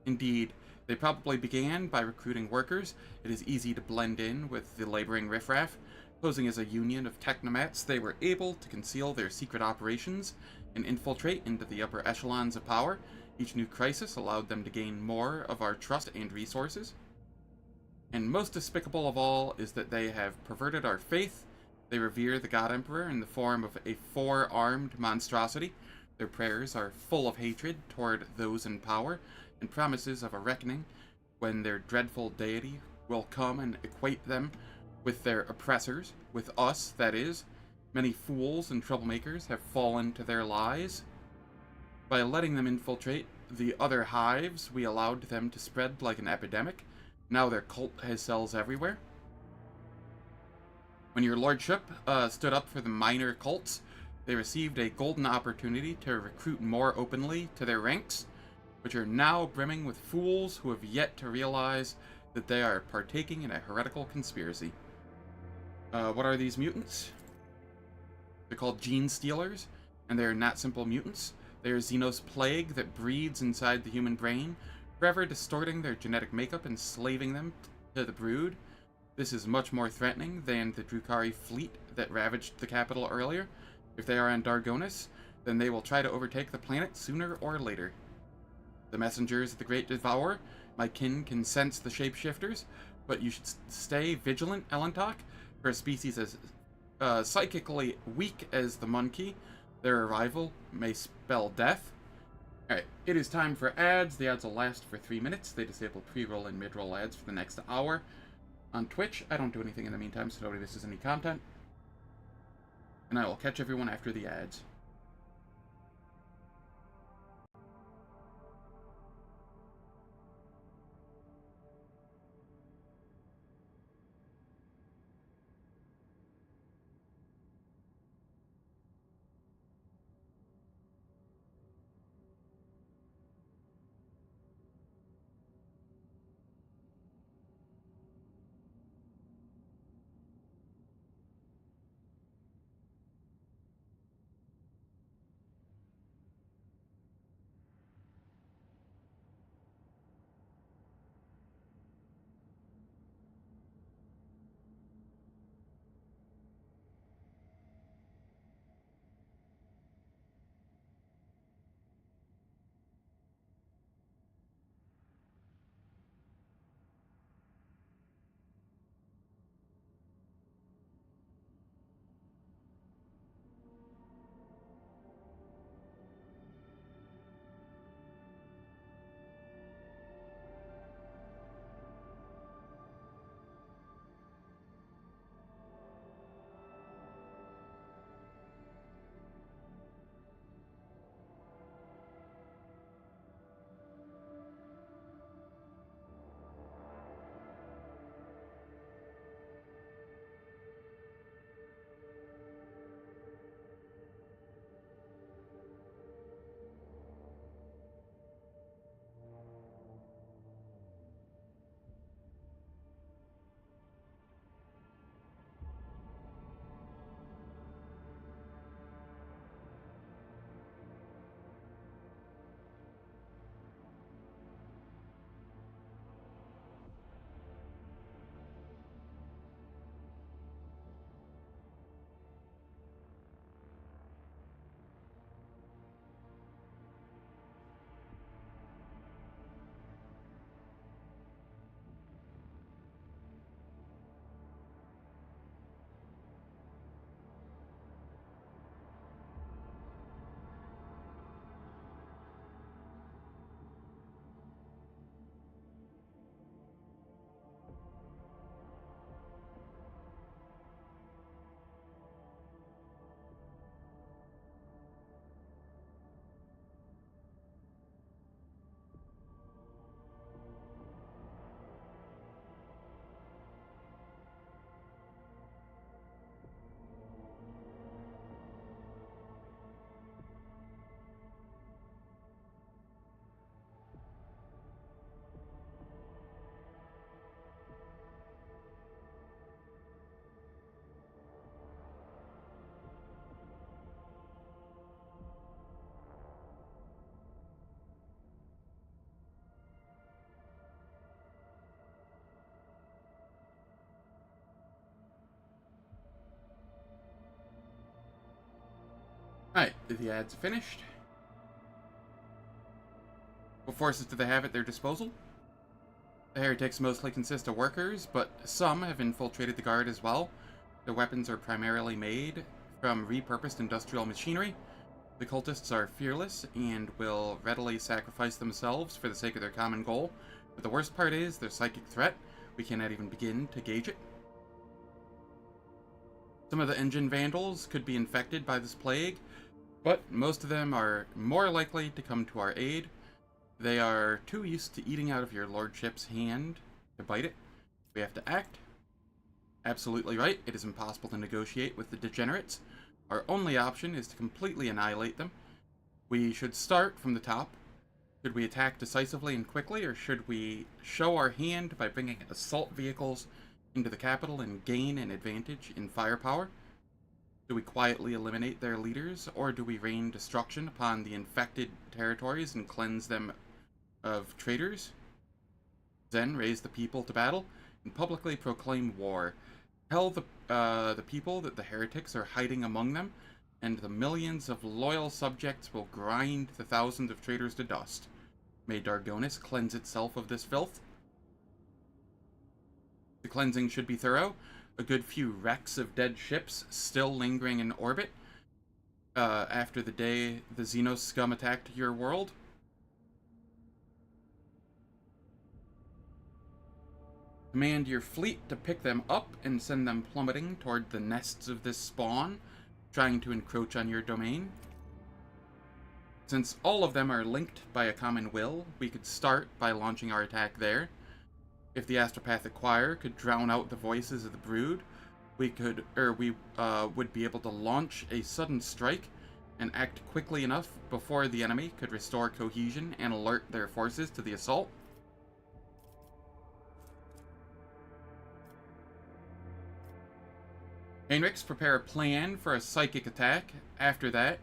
Indeed, they probably began by recruiting workers. It is easy to blend in with the laboring riffraff. Posing as a union of technomats, they were able to conceal their secret operations and infiltrate into the upper echelons of power. Each new crisis allowed them to gain more of our trust and resources. And most despicable of all is that they have perverted our faith. They revere the God Emperor in the form of a four-armed monstrosity. Their prayers are full of hatred toward those in power, and promises of a reckoning when their dreadful deity will come and equate them with their oppressors, with us, that is. Many fools and troublemakers have fallen to their lies. By letting them infiltrate the other hives, we allowed them to spread like an epidemic. Now their cult has cells everywhere. When your lordship stood up for the minor cults, they received a golden opportunity to recruit more openly to their ranks, which are now brimming with fools who have yet to realize that they are partaking in a heretical conspiracy. What are these mutants? They're called gene stealers, and they are not simple mutants. They are Xenos plague that breeds inside the human brain, forever distorting their genetic makeup and slaving them to the brood. This is much more threatening than the Drukhari fleet that ravaged the capital earlier. If they are on Darnkess, then they will try to overtake the planet sooner or later. The messengers of the Great Devourer, my kin can sense the shapeshifters, but you should stay vigilant, Elentok. For a species as psychically weak as the monkey, their arrival may spell death. Alright, it is time for ads. The ads will last for 3 minutes. They disable pre-roll and mid-roll ads for the next hour. On Twitch, I don't do anything in the meantime, so nobody misses any content. And I will catch everyone after the ads. Alright, the ads are finished. What forces do they have at their disposal? The heretics mostly consist of workers, but some have infiltrated the guard as well. Their weapons are primarily made from repurposed industrial machinery. The cultists are fearless and will readily sacrifice themselves for the sake of their common goal. But the worst part is their psychic threat. We cannot even begin to gauge it. Some of the engine vandals could be infected by this plague, but most of them are more likely to come to our aid. They are too used to eating out of your lordship's hand to bite it. We have to act. Absolutely right, it is impossible to negotiate with the degenerates. Our only option is to completely annihilate them. We should start from the top. Should we attack decisively and quickly, or should we show our hand by bringing assault vehicles into the capital and gain an advantage in firepower? Do we quietly eliminate their leaders, or do we rain destruction upon the infected territories and cleanse them of traitors? Then raise the people to battle and publicly proclaim war. Tell the people that the heretics are hiding among them, and the millions of loyal subjects will grind the thousands of traitors to dust. May Darnkess cleanse itself of this filth. The cleansing should be thorough. A good few wrecks of dead ships still lingering in orbit after the day the Xenos scum attacked your world. Command your fleet to pick them up and send them plummeting toward the nests of this spawn, trying to encroach on your domain. Since all of them are linked by a common will, we could start by launching our attack there. If the astropathic choir could drown out the voices of the brood, we would be able to launch a sudden strike and act quickly enough before the enemy could restore cohesion and alert their forces to the assault. Heinrichs, prepare a plan for a psychic attack. After that,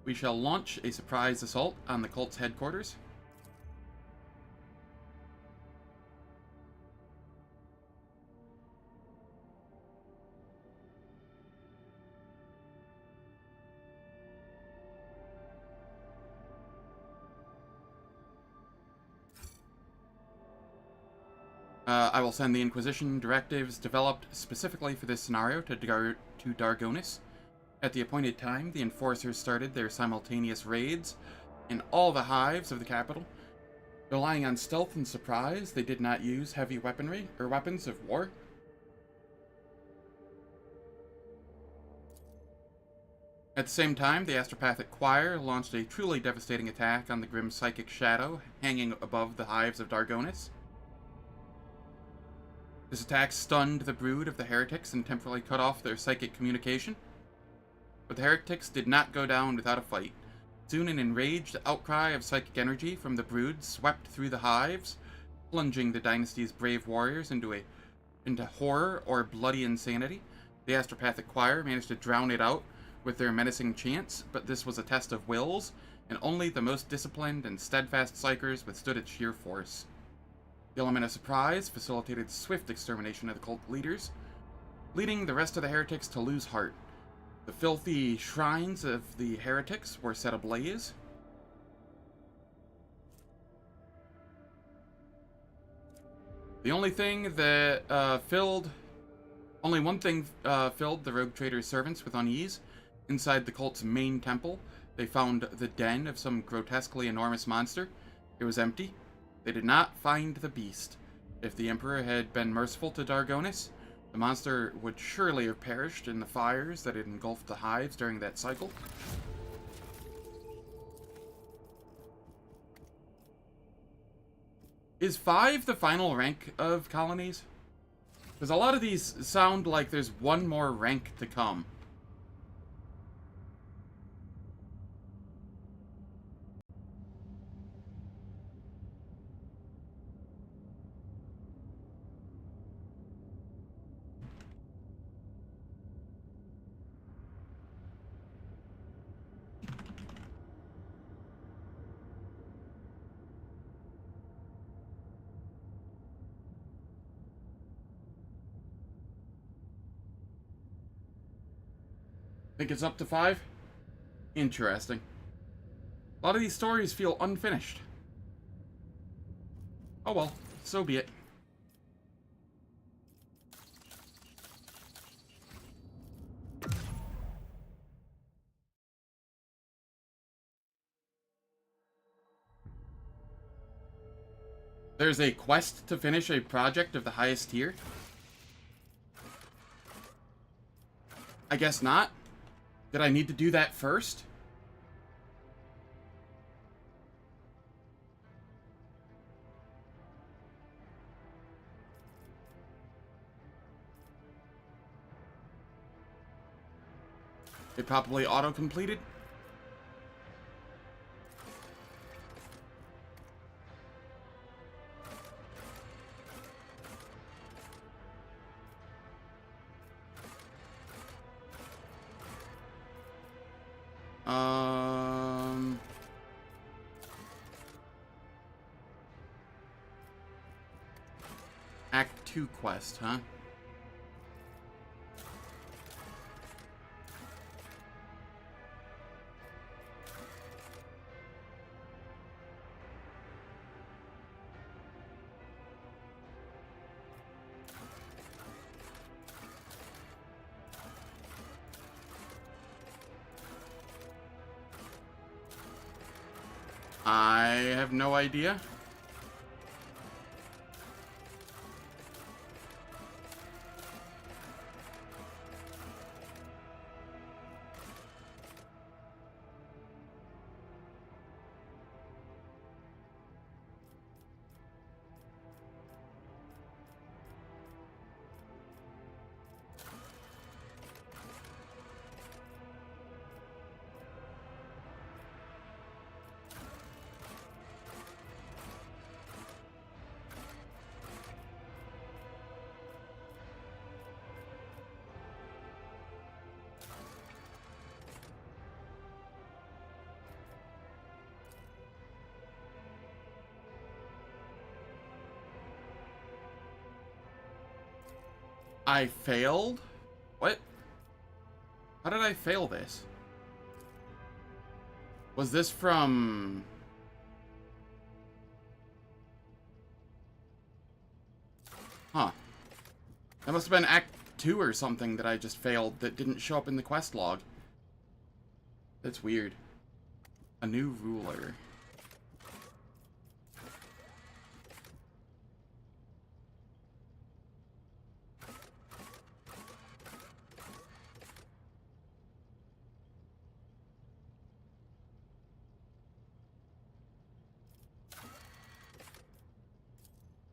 we shall launch a surprise assault on the cult's headquarters. I will send the Inquisition directives developed specifically for this scenario to Darnkess. At the appointed time, the Enforcers started their simultaneous raids in all the hives of the capital. Relying on stealth and surprise, they did not use heavy weaponry or weapons of war. At the same time, the astropathic choir launched a truly devastating attack on the grim psychic shadow hanging above the hives of Darnkess. This attack stunned the brood of the heretics and temporarily cut off their psychic communication. But the heretics did not go down without a fight. Soon an enraged outcry of psychic energy from the brood swept through the hives, plunging the dynasty's brave warriors into horror or bloody insanity. The astropathic choir managed to drown it out with their menacing chants, but this was a test of wills, and only the most disciplined and steadfast psychers withstood its sheer force. The element of surprise facilitated swift extermination of the cult leaders, leading the rest of the heretics to lose heart. The filthy shrines of the heretics were set ablaze. The only thing that only one thing filled the rogue trader's servants with unease. Inside the cult's main temple, they found the den of some grotesquely enormous monster. It was empty. They did not find the beast. If the Emperor had been merciful to Darnkess, the monster would surely have perished in the fires that had engulfed the hives during that cycle. Is 5 the final rank of colonies? Because a lot of these sound like there's one more rank to come. Think it's up to 5? Interesting. A lot of these stories feel unfinished. Oh well, so be it. There's a quest to finish a project of the highest tier? I guess not. Did I need to do that first? It probably auto-completed? Act 2 quest, huh? I have no idea. I failed? What? How did I fail this? Was this from... Huh. That must have been Act 2 or something that I just failed that didn't show up in the quest log. That's weird. A new ruler.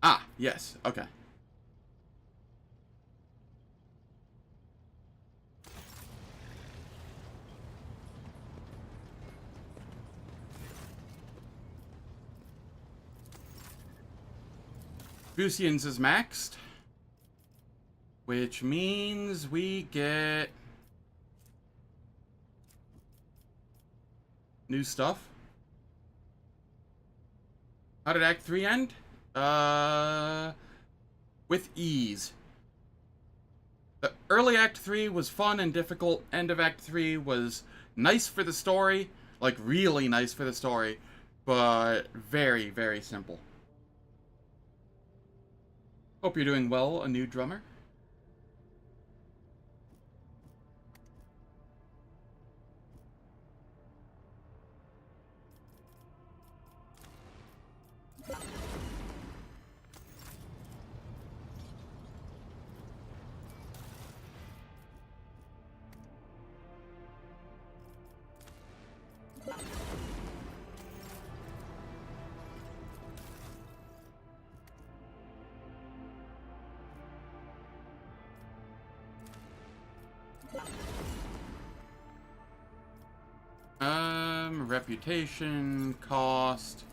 Ah, yes, okay. Busian's is maxed, which means we get new stuff. How did Act 3 end? With ease. The early Act 3 was fun and difficult. End of Act 3 was nice for the story, like really nice for the story, but very, very simple. Hope you're doing well, a new drummer. Reputation, cost.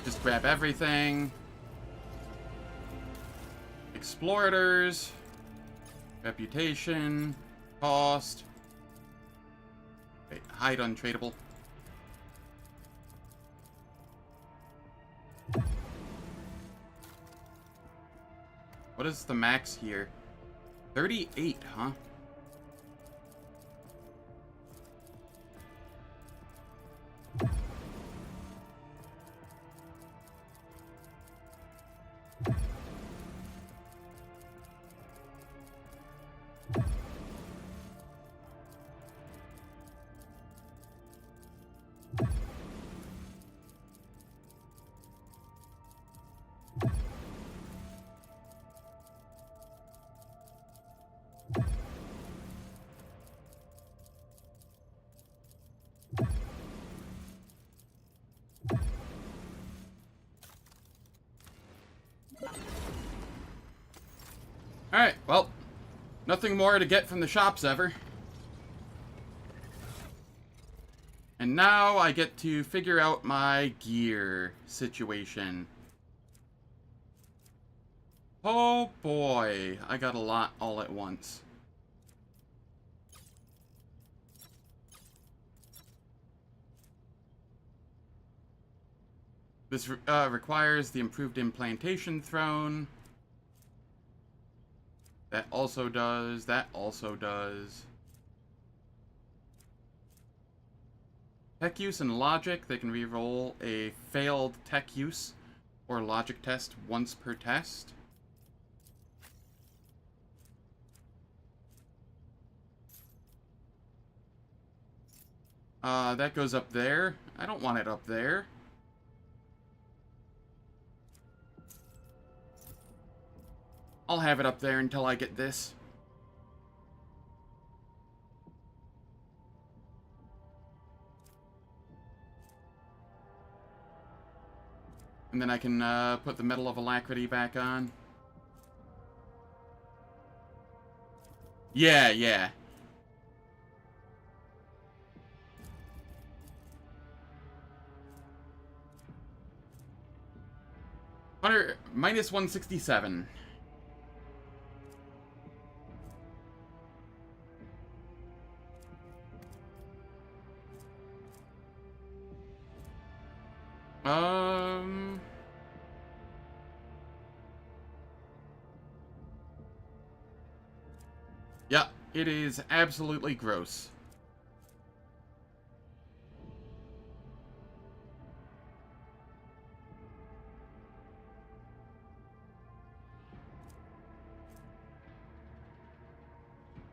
Just grab everything. Explorators. Reputation, cost. Wait, hide untradeable. What is the max here? 38, huh? Alright, well, nothing more to get from the shops ever. And now I get to figure out my gear situation. Oh boy, I got a lot all at once. This requires the improved implantation throne. That also does. That also does. Tech use and logic. They can reroll a failed tech use or logic test once per test. That goes up there. I don't want it up there. I'll have it up there until I get this. And then I can put the Medal of Alacrity back on. Yeah, yeah. Minus 167. Yeah, it is absolutely gross.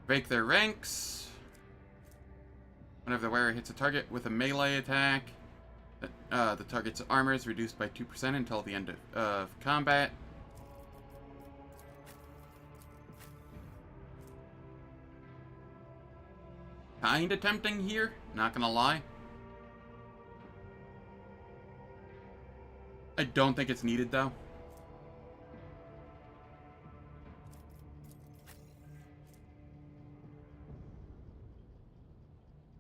Break their ranks. Whenever the wearer hits a target with a melee attack, the target's armor is reduced by 2% until the end of combat. Kinda tempting here, not gonna lie. I don't think it's needed though.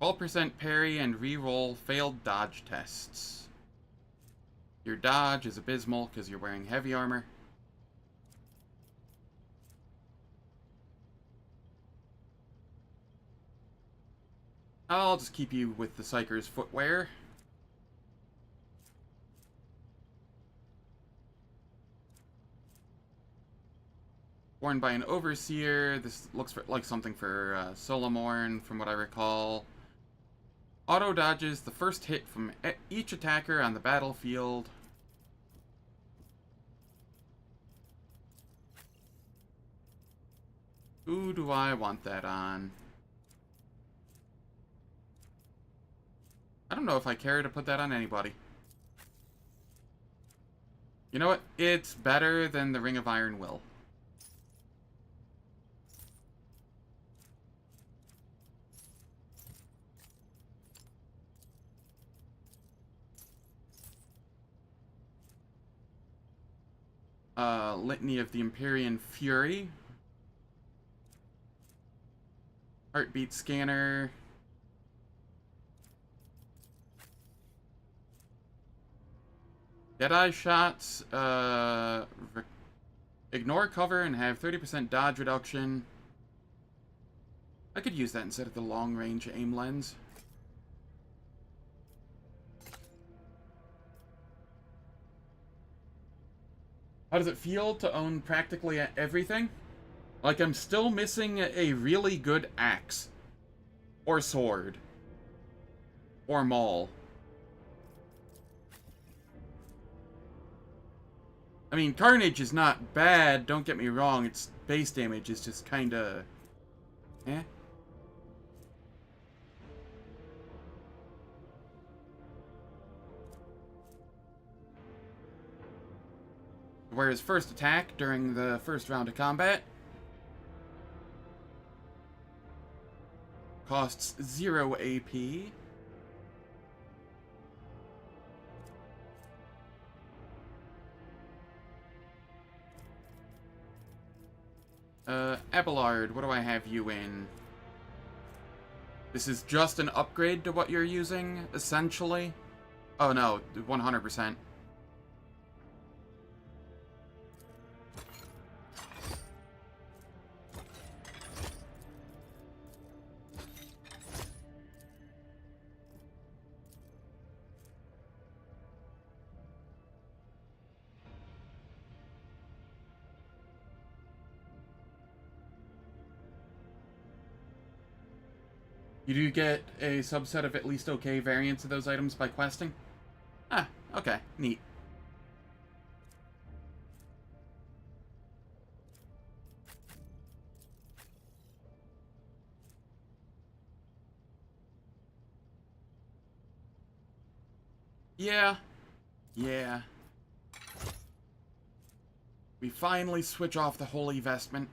%, parry and reroll failed dodge tests. Your dodge is abysmal because you're wearing heavy armor. I'll just keep you with the Psyker's footwear. Worn by an Overseer. This looks like something for Solomorn, from what I recall. Auto dodges the first hit from each attacker on the battlefield. Who do I want that on? I don't know if I care to put that on anybody. You know what? It's better than the Ring of Iron Will. Litany of the Empyrean Fury. Heartbeat scanner. Deadeye shots. Ignore cover and have 30% dodge reduction. I could use that instead of the long-range aim lens. How does it feel to own practically everything? Like I'm still missing a really good axe. Or sword. Or maul. I mean, Carnage is not bad, don't get me wrong. Its base damage is just kinda... eh? Whereas first attack during the first round of combat costs 0 AP. Abelard, what do I have you in? This is just an upgrade to what you're using, essentially? Oh no, 100%. You do get a subset of at least okay variants of those items by questing? Ah, okay, neat. Yeah. Yeah. We finally switch off the holy vestment.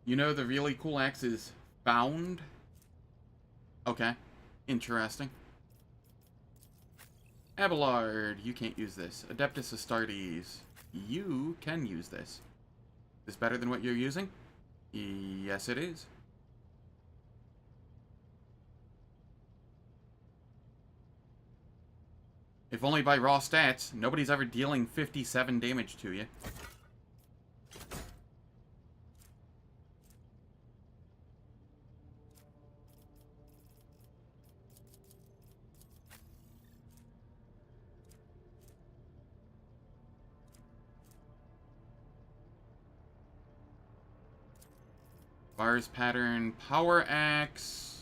You know the really cool axe is bound? Okay. Interesting. Abelard, you can't use this. Adeptus Astartes, you can use this. Is this better than what you're using? Yes, it is. If only by raw stats, nobody's ever dealing 57 damage to you. Bars pattern, power axe.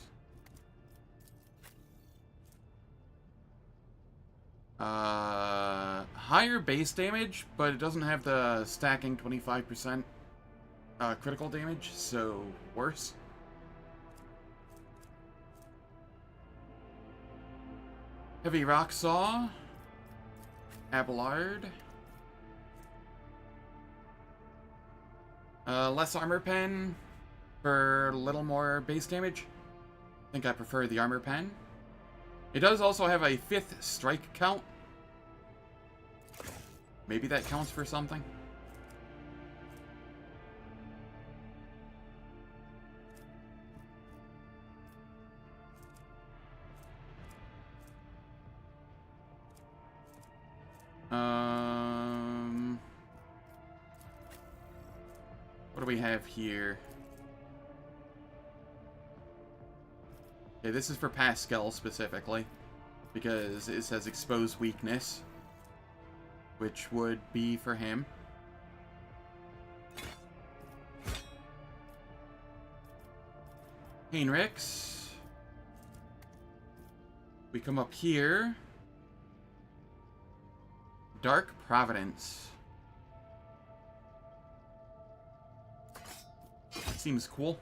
Higher base damage, but it doesn't have the stacking 25% critical damage, so worse. Heavy rock saw. Abelard. Less armor pen for a little more base damage. I think I prefer the armor pen. It does also have a 5th strike count. Maybe that counts for something. What do we have here? Okay, this is for Pascal specifically, because it says expose weakness, which would be for him. Heinrichs. We come up here. Dark Providence. Seems cool.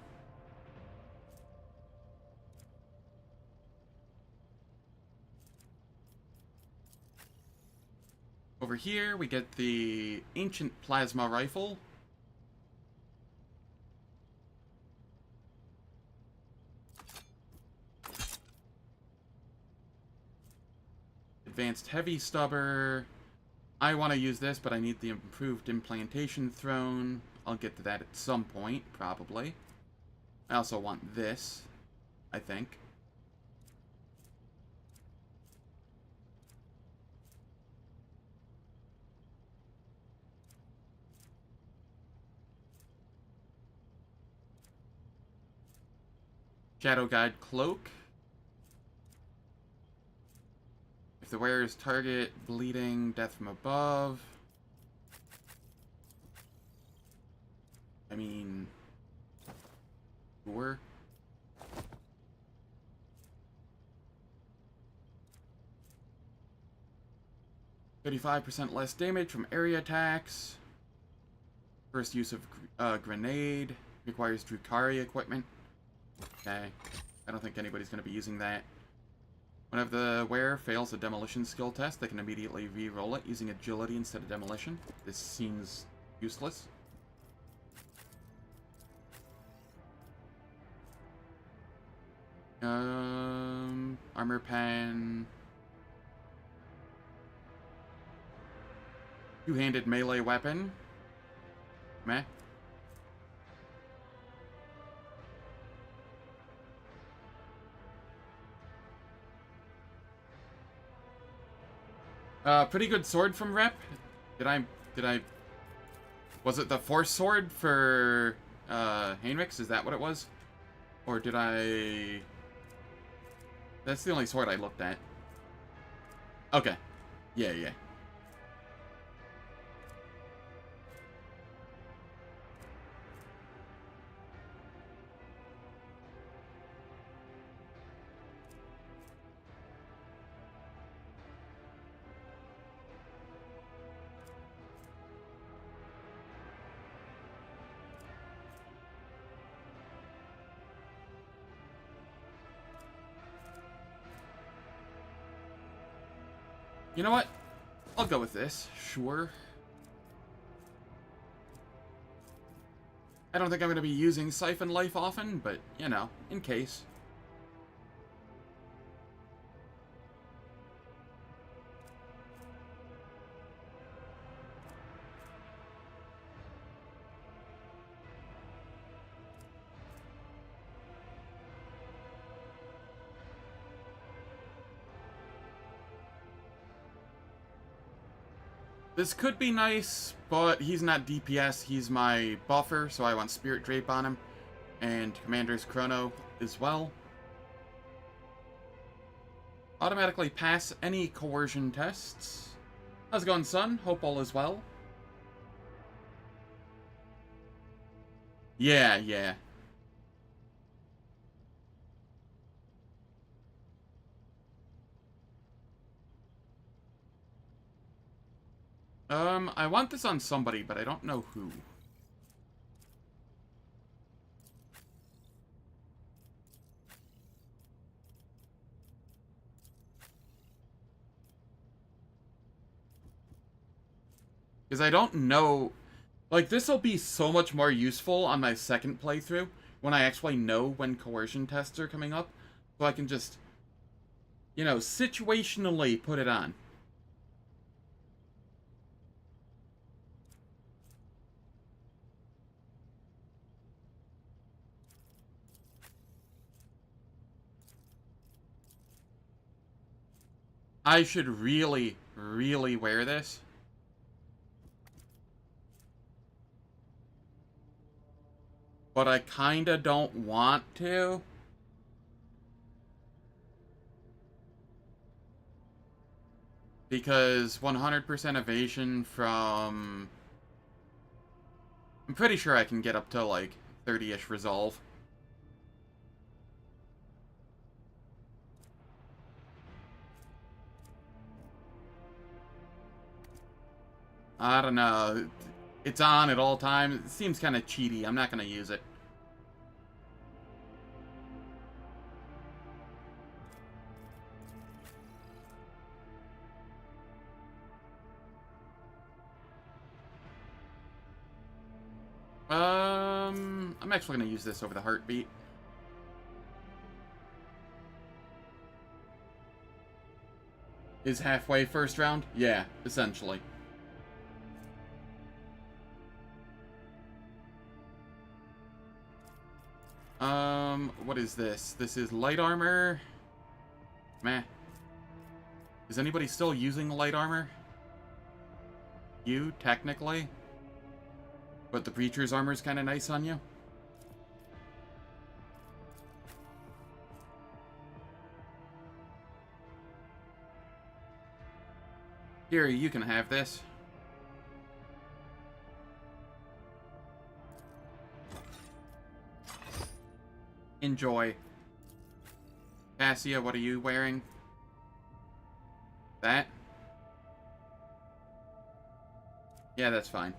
Over here, we get the Ancient Plasma Rifle. Advanced Heavy Stubber. I want to use this, but I need the improved implantation throne. I'll get to that at some point, probably. I also want this, I think. Shadow Guide Cloak. If the wearer's target bleeding, death from above. I mean, sure. %35 less damage from area attacks. First use of grenade. Requires Drukhari equipment. Okay. I don't think anybody's going to be using that. Whenever the wearer fails a demolition skill test, they can immediately re-roll it using agility instead of demolition. This seems useless. Armor pen. Two-handed melee weapon. Meh. Pretty good sword from Rep. Did I... Was it the Force Sword for, Heinrichs? Is that what it was? Or did I... That's the only sword I looked at. Okay. Yeah, yeah. You know what? I'll go with this. Sure. I don't think I'm going to be using Siphon Life often, but, you know, in case. This could be nice, but he's not DPS, he's my buffer, so I want Spirit Drape on him. And Commander's Chrono as well. Automatically pass any coercion tests. How's it going, son? Hope all is well. Yeah, yeah. I want this on somebody, but I don't know who. Because I don't know... Like, this will be so much more useful on my second playthrough, when I actually know when coercion tests are coming up, so I can just, you know, situationally put it on. I should really, really wear this. But I kinda don't want to. Because 100% evasion from... I'm pretty sure I can get up to, like, 30-ish resolve. I don't know. It's on at all times. It seems kind of cheaty. I'm not going to use it. I'm actually going to use this over the heartbeat. Is halfway first round? Yeah, essentially. What is this? This is light armor. Meh. Is anybody still using light armor? You, technically. But the Preacher's armor is kind of nice on you. Here, you can have this. Enjoy. Cassia, what are you wearing? That? Yeah, that's fine.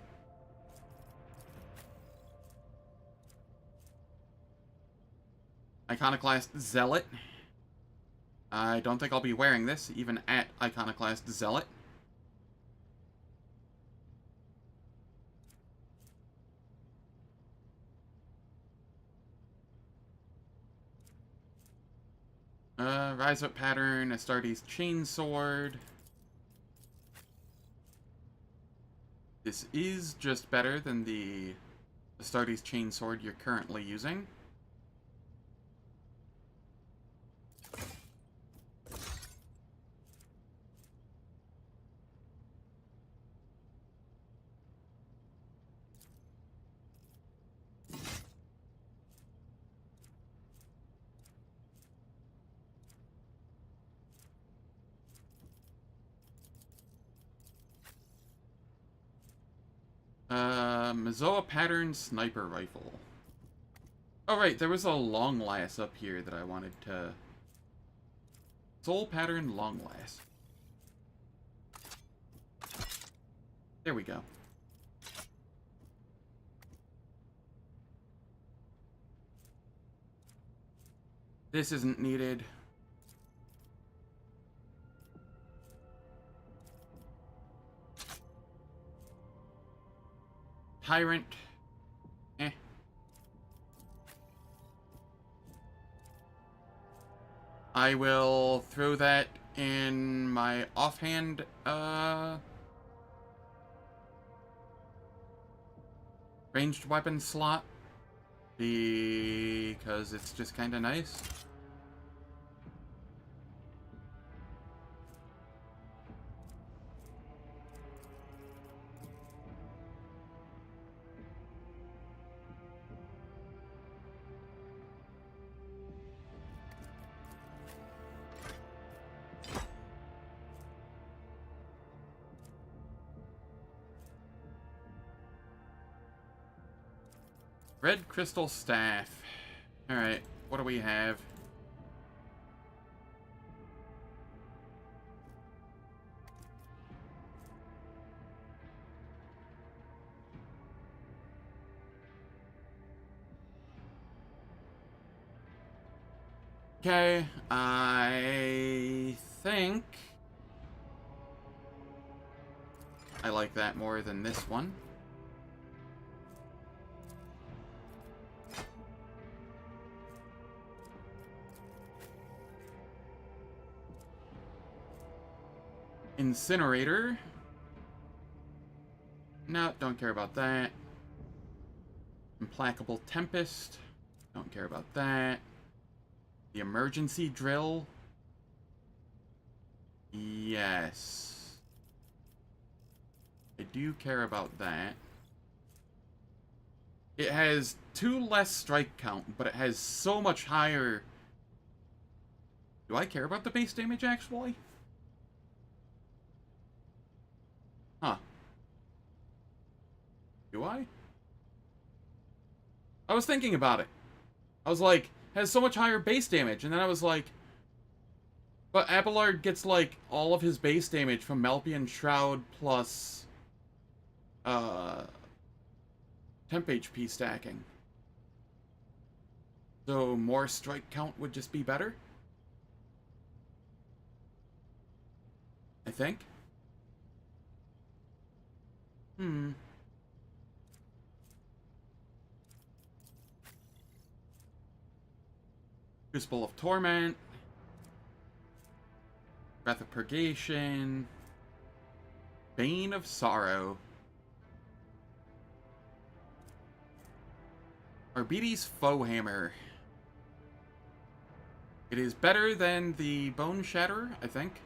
Iconoclast Zealot. I don't think I'll be wearing this, even at Iconoclast Zealot. Rise Up Pattern, Astartes Chainsword. This is just better than the Astartes Chainsword you're currently using. Mazoa Pattern Sniper Rifle. Oh right, there was a long lass up here that I wanted to... Soul Pattern Long Lass. There we go. This isn't needed. Tyrant. Eh. I will throw that in my offhand, ranged weapon slot. Because it's just kind of nice. Red Crystal Staff. Alright, what do we have? Okay, I think I like that more than this one. Incinerator. No, don't care about that. Implacable Tempest. Don't care about that. The Emergency Drill. Yes. I do care about that. It has 2 less strike count, but it has so much higher... Do I care about the base damage, actually? Huh. Do I? I was thinking about it. I was like, has so much higher base damage, and then I was like, but Abelard gets, like, all of his base damage from Malpian Shroud plus, temp HP stacking. So more strike count would just be better? I think. Crucible of Torment. Breath of Purgation. Bane of Sorrow. Arbites Foe Hammer. It is better than the Bone Shatterer, I think.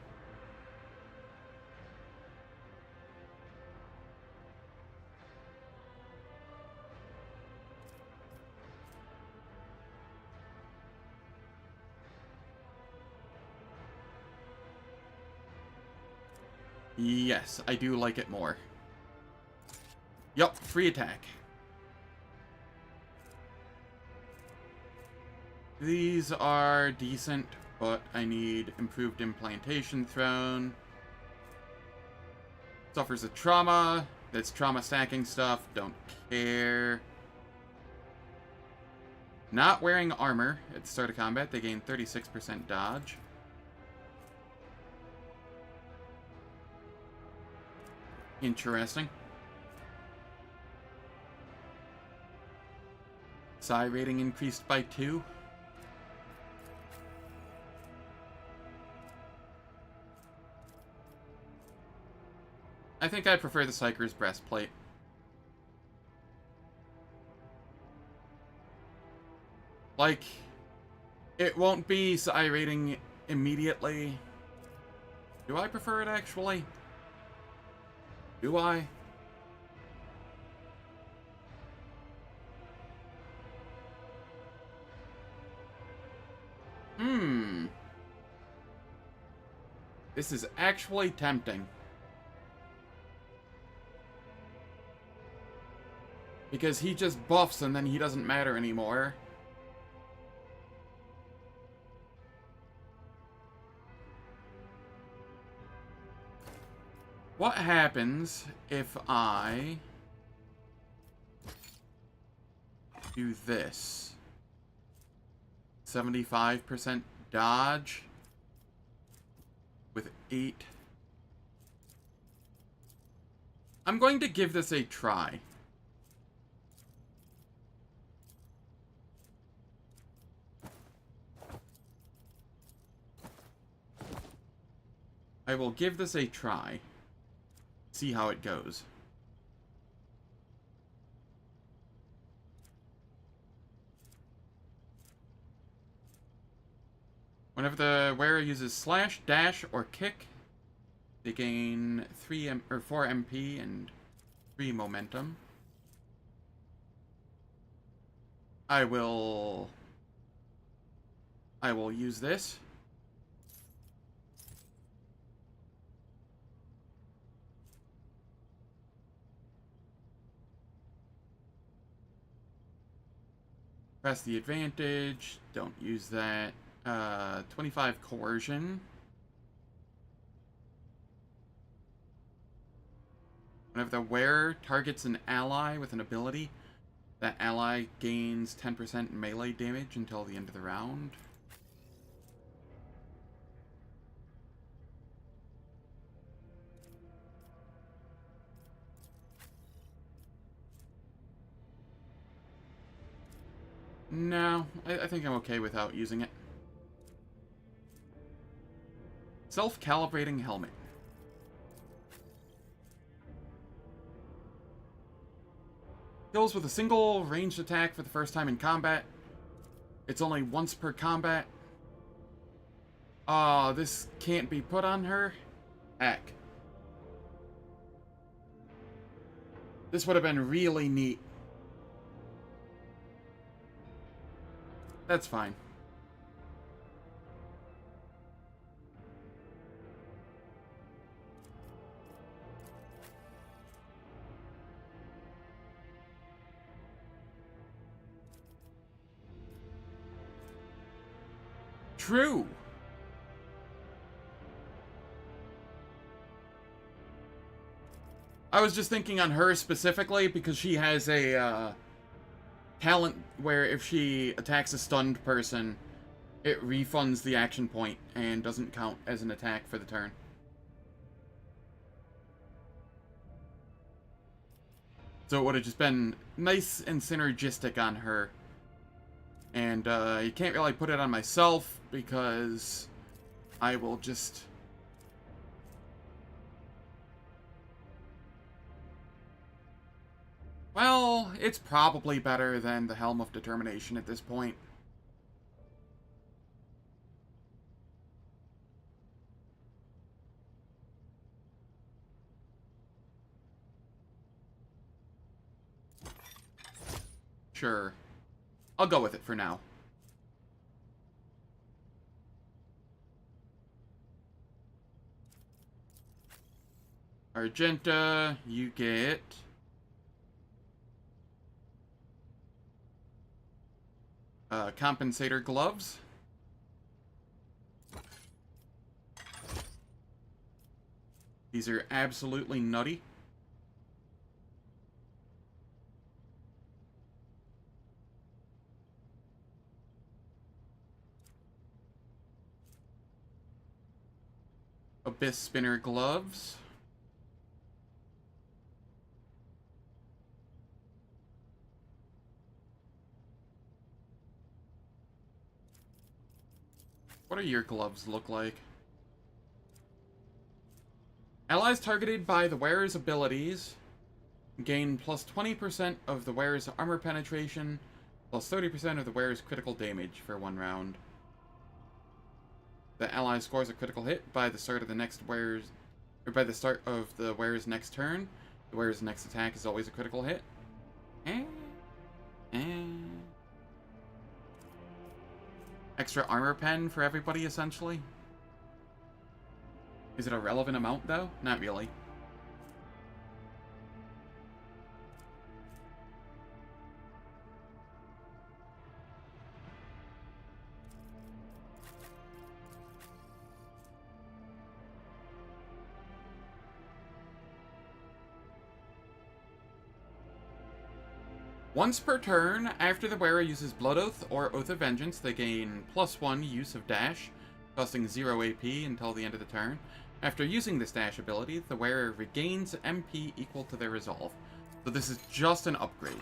Yes, I do like it more. Yup, free attack. These are decent, but I need improved implantation thrown. Suffers a trauma. That's trauma stacking stuff. Don't care. Not wearing armor at the start of combat. They gain 36% dodge. Interesting. Psi rating increased by 2. I think I prefer the Psyker's breastplate. Like, it won't be Psi rating immediately. Do I prefer it, actually? Do I? This is actually tempting. Because he just buffs and then he doesn't matter anymore. What happens if I do this? 75% dodge with 8. I'm going to give this a try. I will give this a try. See how it goes. Whenever the wearer uses slash, dash, or kick, they gain 4 MP and 3 momentum. I will use this. Press the advantage. Don't use that. 25 coercion. Whenever the wearer targets an ally with an ability, that ally gains 10% melee damage until the end of the round. No, I think I'm okay without using it. Self-calibrating helmet. Kills with a single ranged attack for the first time in combat. It's only once per combat. This can't be put on her? Heck. This would have been really neat. That's fine. True. I was just thinking on her specifically because she has a talent where if she attacks a stunned person, it refunds the action point and doesn't count as an attack for the turn. So it would have just been nice and synergistic on her. And you can't really put it on myself because I will just... Well, it's probably better than the Helm of Determination at this point. Sure. I'll go with it for now. Argenta, you get compensator gloves. These are absolutely nutty. Abyss spinner gloves. What do your gloves look like? Allies targeted by the wearer's abilities gain plus 20% of the wearer's armor penetration, plus 30% of the wearer's critical damage for 1 round. The ally scores a critical hit by the start of the next wearer's, or by the start of the wearer's next turn. The wearer's next attack is always a critical hit. Extra armor pen for everybody, essentially. Is it a relevant amount, though? Not really. Once per turn, after the wearer uses Blood Oath or Oath of Vengeance, they gain +1 use of Dash, costing 0 AP until the end of the turn. After using this Dash ability, the wearer regains MP equal to their resolve. So this is just an upgrade.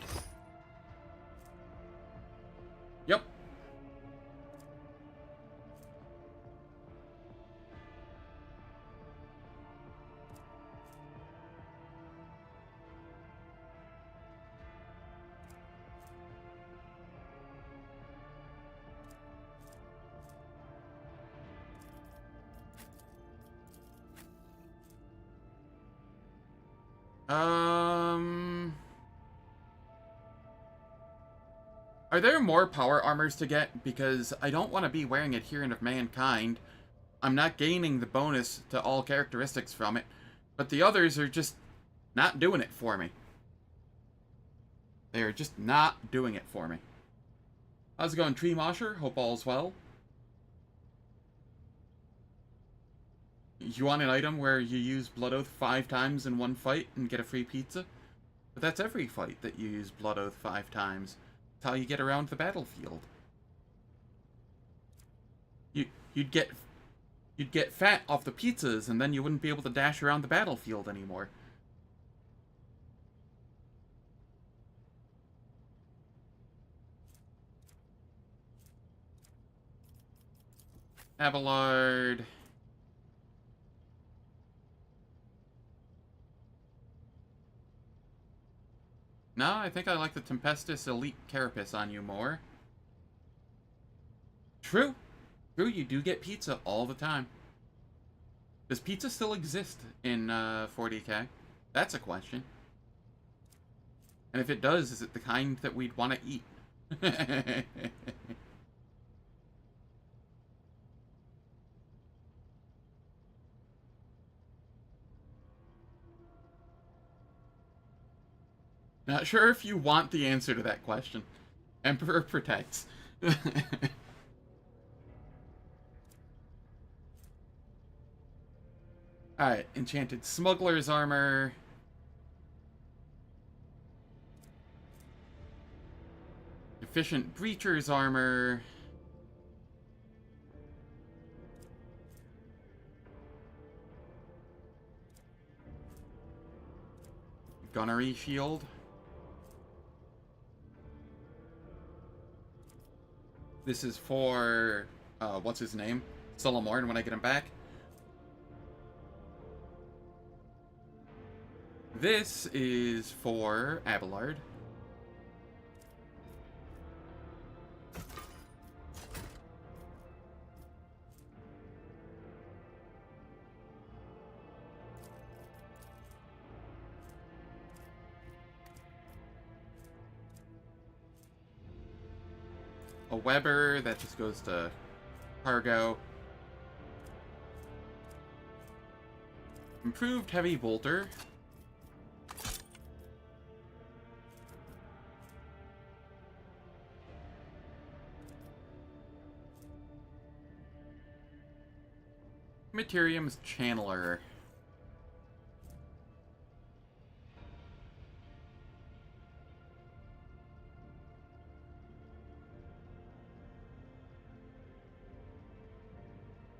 Yep. Are there more power armors to get? Because I don't want to be wearing Adherent of Mankind. I'm not gaining the bonus to all characteristics from it, but the others are just not doing it for me. They are just not doing it for me. How's it going, Tree Mosher? Hope all's well. You want an item where you use Blood Oath 5 times in one fight and get a free pizza? But that's every fight that you use Blood Oath 5 times. That's how you get around the battlefield. You'd get fat off the pizzas, and then you wouldn't be able to dash around the battlefield anymore. Abelard. No, I think I like the Tempestus Elite Carapace on you more. True. True, you do get pizza all the time. Does pizza still exist in 40k? That's a question. And if it does, is it the kind that we'd want to eat? Not sure if you want the answer to that question. Emperor protects. Alright, Enchanted Smuggler's Armor. Efficient Breacher's Armor. Gunnery Shield. This is for, what's his name? Solomorn when I get him back. This is for Abelard. A Weber, that just goes to cargo. Improved heavy bolter. Materium's channeler.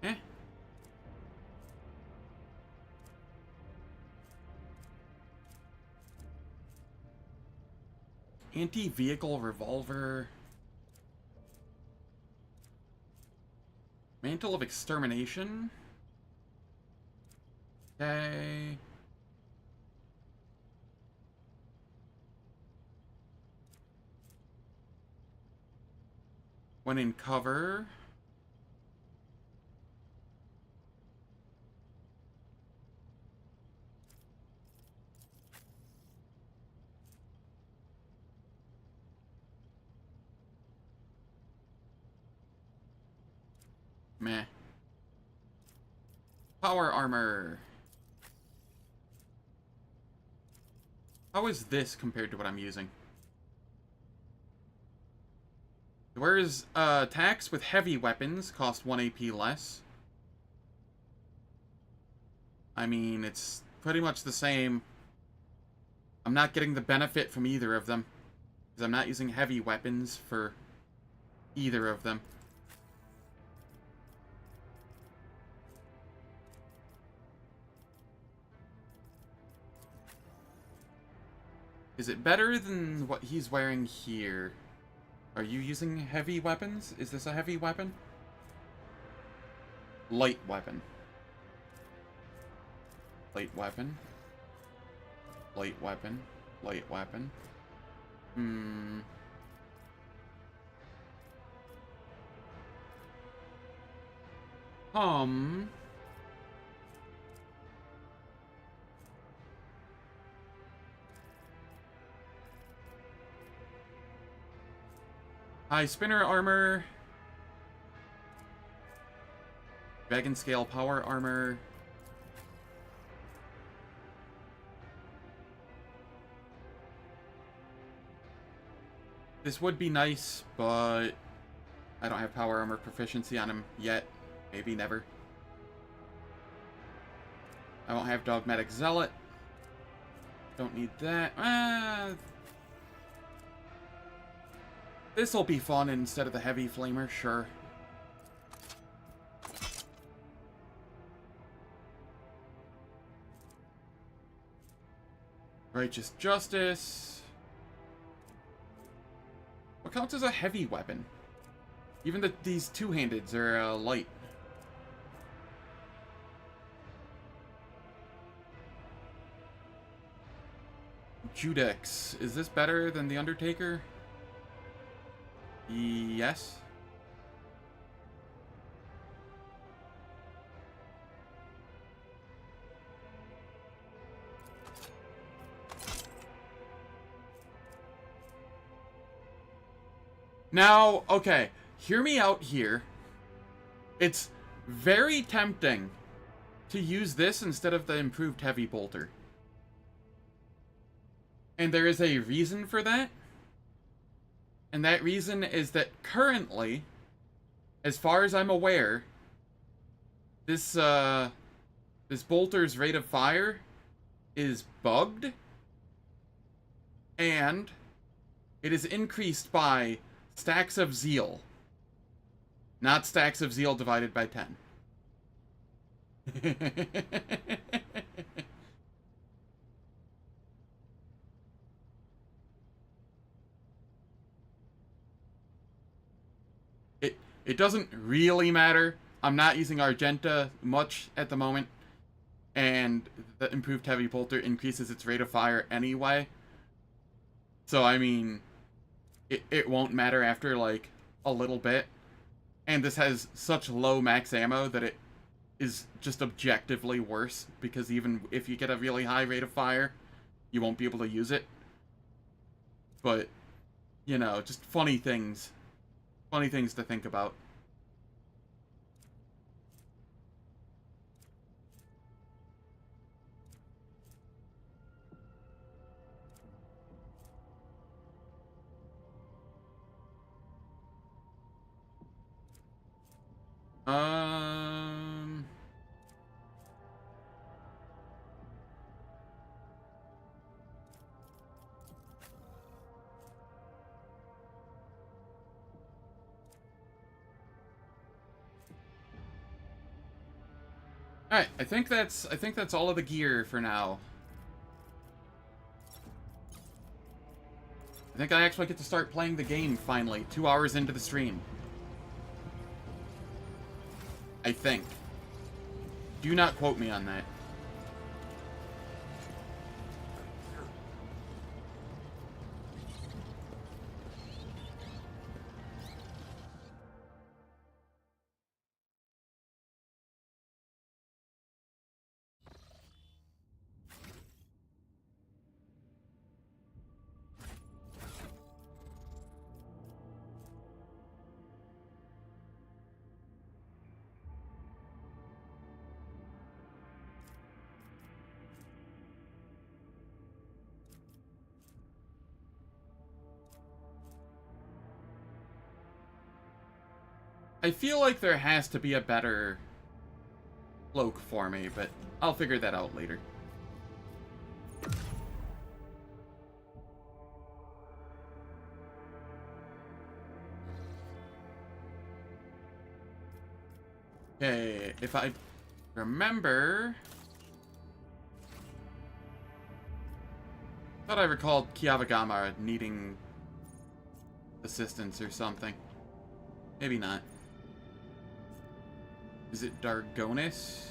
Eh. Anti-vehicle revolver. Mantle of extermination. Okay. When in cover. Meh. Power armor. How is this compared to what I'm using? Whereas attacks with heavy weapons cost 1 AP less. I mean, it's pretty much the same. I'm not getting the benefit from either of them, because I'm not using heavy weapons for either of them. Is it better than what he's wearing here? Are you using heavy weapons? Is this a heavy weapon? Light weapon. Light weapon. Light weapon. Light weapon. High spinner armor. Dragon scale power armor. This would be nice, but I don't have power armor proficiency on him yet. Maybe never. I won't have dogmatic zealot. Don't need that. This'll be fun instead of the heavy flamer, sure. Righteous Justice. What counts as a heavy weapon? Even these two-handeds are light. Judex. Is this better than the Undertaker? Yes. Now, okay, hear me out here. It's very tempting to use this instead of the improved heavy bolter. And there is a reason for that. And that reason is that currently, as far as I'm aware, this bolter's rate of fire is bugged. And it is increased by stacks of zeal. Not stacks of zeal divided by 10. It doesn't really matter. I'm not using Argenta much at the moment. And the improved heavy bolter increases its rate of fire anyway. So, I mean, it won't matter after, like, a little bit. And this has such low max ammo that it is just objectively worse. Because even if you get a really high rate of fire, you won't be able to use it. But, you know, just funny things. Funny things to think about. Um... Alright, I think that's all of the gear for now. I think I actually get to start playing the game finally, 2 hours into the stream. I think. Do not quote me on that. I feel like there has to be a better cloak for me, but I'll figure that out later. Okay, if I remember... I thought I recalled Kiavagama needing assistance or something. Maybe not. Is it Darnkess?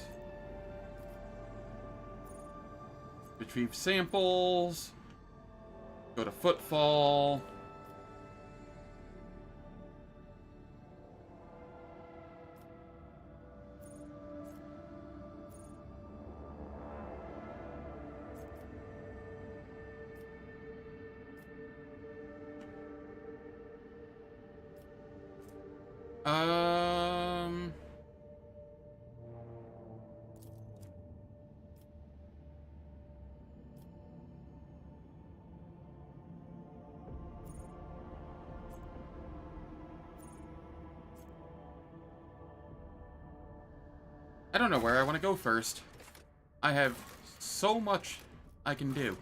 Retrieve samples. Go to Footfall. I don't know where I want to go first. I have so much I can do.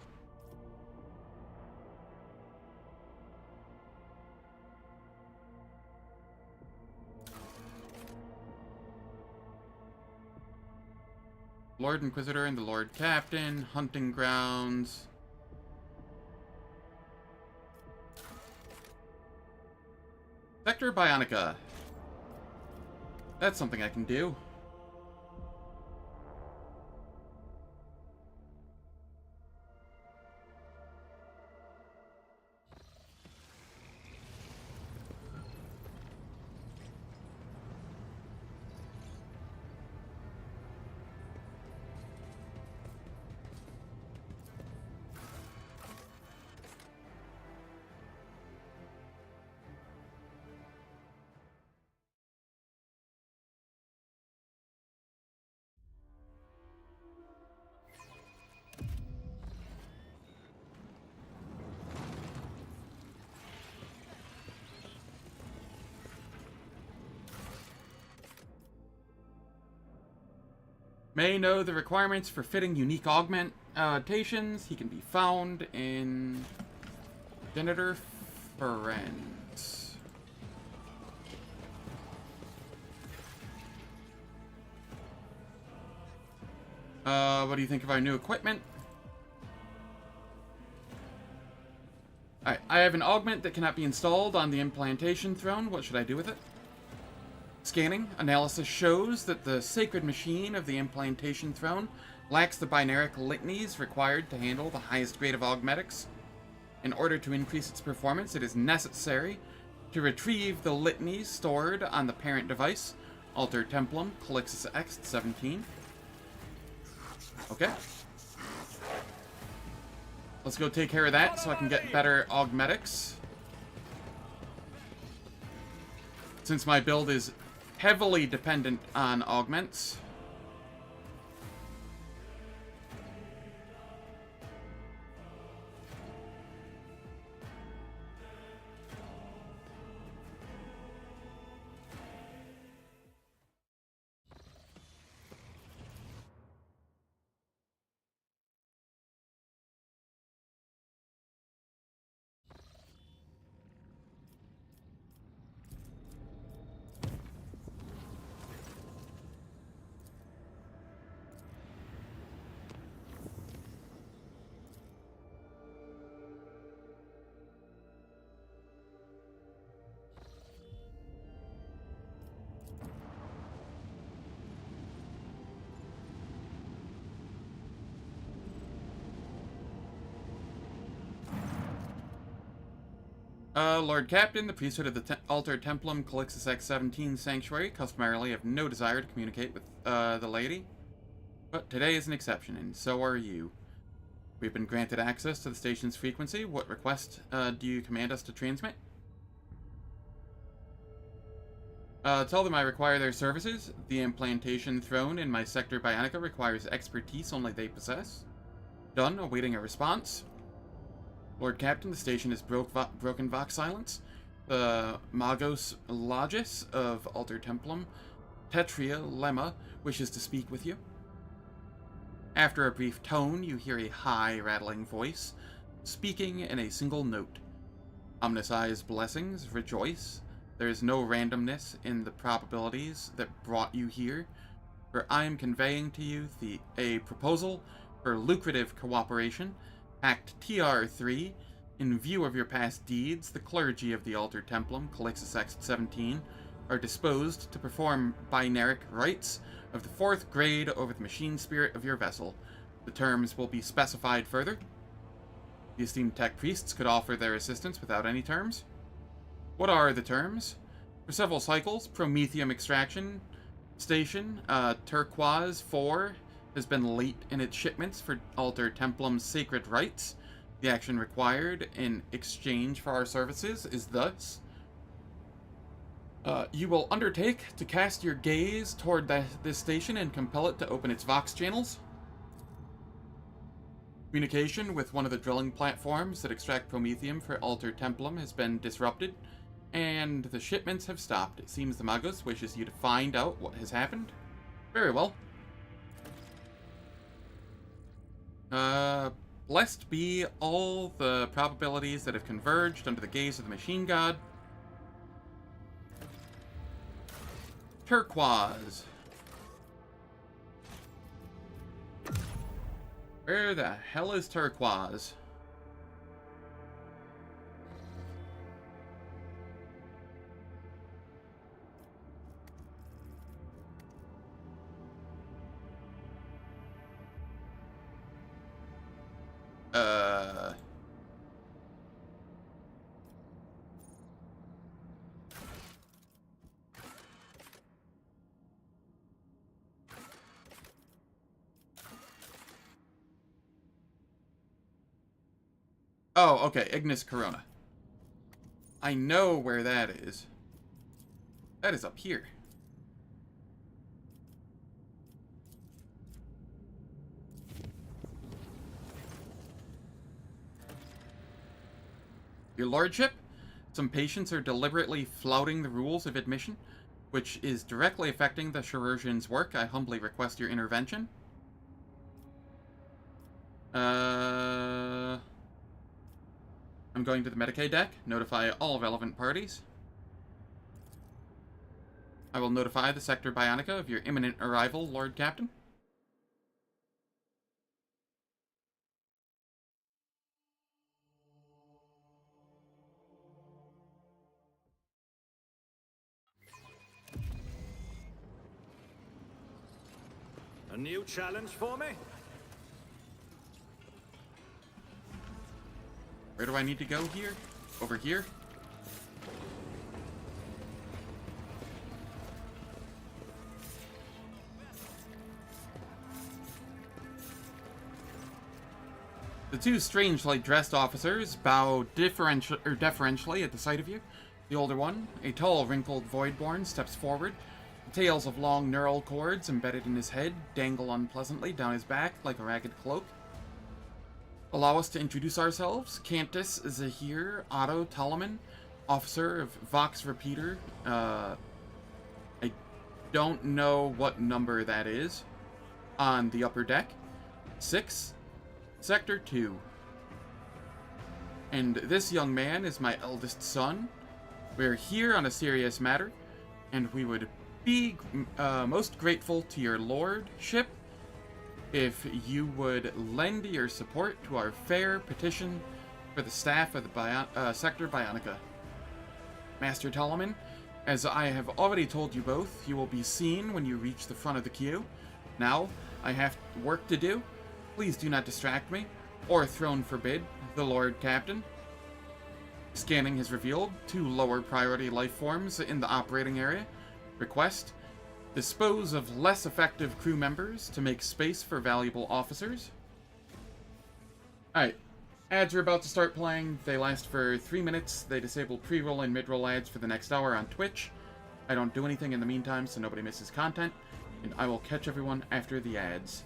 Lord Inquisitor and the Lord Captain, Hunting Grounds. Sector Bionica. That's something I can do. May know the requirements for fitting unique augmentations. He can be found in Janitor Friends. What do you think of our new equipment? Alright, I have an augment that cannot be installed on the implantation throne. What should I do with it? Scanning analysis shows that the sacred machine of the implantation throne lacks the binaric litanies required to handle the highest grade of augmetics. In order to increase its performance, it is necessary to retrieve the litanies stored on the parent device, Alter Templum Calixus X17. Okay. Let's go take care of that so I can get better augmetics. Since my build is heavily dependent on augments. Lord Captain, the priesthood of the Altar Templum Calixtus X-17 Sanctuary customarily have no desire to communicate with, the lady. But today is an exception, and so are you. We've been granted access to the station's frequency. What request, do you command us to transmit? Tell them I require their services. The implantation throne in my sector Bionica requires expertise only they possess. Done, awaiting a response. Lord Captain, the station is broken Vox silence. The Magos Logis of Alter Templum, Tetria Lemma, wishes to speak with you. After a brief tone, you hear a high, rattling voice, speaking in a single note. Omnisci's blessings, rejoice. There is no randomness in the probabilities that brought you here, for I am conveying to you a proposal for lucrative cooperation. Act TR3, in view of your past deeds, the clergy of the Altar Templum, Calixtus X-17, are disposed to perform binaric rites of the 4th grade over the machine spirit of your vessel. The terms will be specified further. The esteemed tech priests could offer their assistance without any terms. What are the terms? For several cycles, Promethium extraction station, Turquoise 4, has been late in its shipments for Altar Templum's sacred rites. The action required in exchange for our services is thus: you will undertake to cast your gaze toward this station and compel it to open its Vox channels. Communication with one of the drilling platforms that extract Promethium for Altar Templum has been disrupted, and the shipments have stopped. It seems the Magos wishes you to find out what has happened. Very well. Blessed be all the probabilities that have converged under the gaze of the machine god. Turquoise. Where the hell is Turquoise? Oh, okay, Ignis Corona. I know where that is. That is up here. Your lordship, some patients are deliberately flouting the rules of admission, which is directly affecting the chirurgeon's work. I humbly request your intervention. I'm going to the Medicaid deck. Notify all relevant parties. I will notify the Sector Bionica of your imminent arrival, Lord Captain. A new challenge for me? Where do I need to go here? Over here? The two strangely dressed officers bow deferentially at the sight of you. The older one, a tall, wrinkled voidborn, steps forward. The tails of long neural cords embedded in his head dangle unpleasantly down his back like a ragged cloak. Allow us to introduce ourselves. Cantus Zahir Otto Talaman, officer of Vox Repeater. I don't know what number that is. On the upper deck. 6, Sector 2. And this young man is my eldest son. We're here on a serious matter, and we would be most grateful to your lordship if you would lend your support to our fair petition for the staff of the Sector Bionica. Master Talaman, as I have already told you both, you will be seen when you reach the front of the queue. Now, I have work to do. Please do not distract me, or throne forbid, the Lord Captain. Scanning has revealed 2 lower priority life forms in the operating area. Request: dispose of less effective crew members to make space for valuable officers. Alright, ads are about to start playing. They last for 3 minutes. They disable pre-roll and mid-roll ads for the next hour on Twitch. I don't do anything in the meantime so nobody misses content, and I will catch everyone after the ads.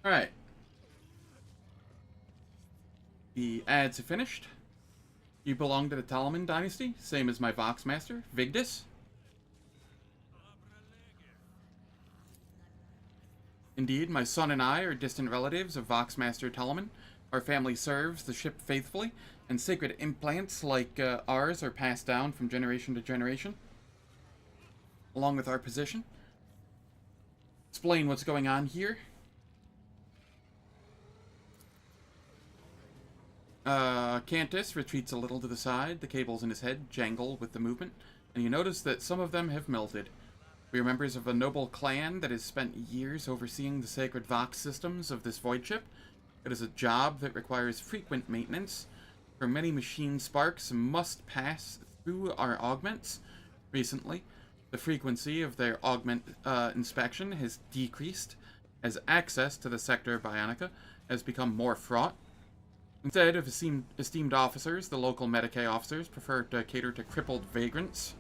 Alright. The ads have finished. You belong to the Talaman dynasty, same as my Vox Master, Vigdis. Indeed, my son and I are distant relatives of Vox Master Talaman. Our family serves the ship faithfully, and sacred implants like ours are passed down from generation to generation. Along with our position. Explain what's going on here. Cantus retreats a little to the side. The cables in his head jangle with the movement, and you notice that some of them have melted. We are members of a noble clan that has spent years overseeing the sacred Vox systems of this void ship. It is a job that requires frequent maintenance, for many machine sparks must pass through our augments. Recently, the frequency of their augment inspection has decreased, as access to the Sector Bionica has become more fraught. Instead of esteemed officers, the local Medicae officers prefer to cater to crippled vagrants.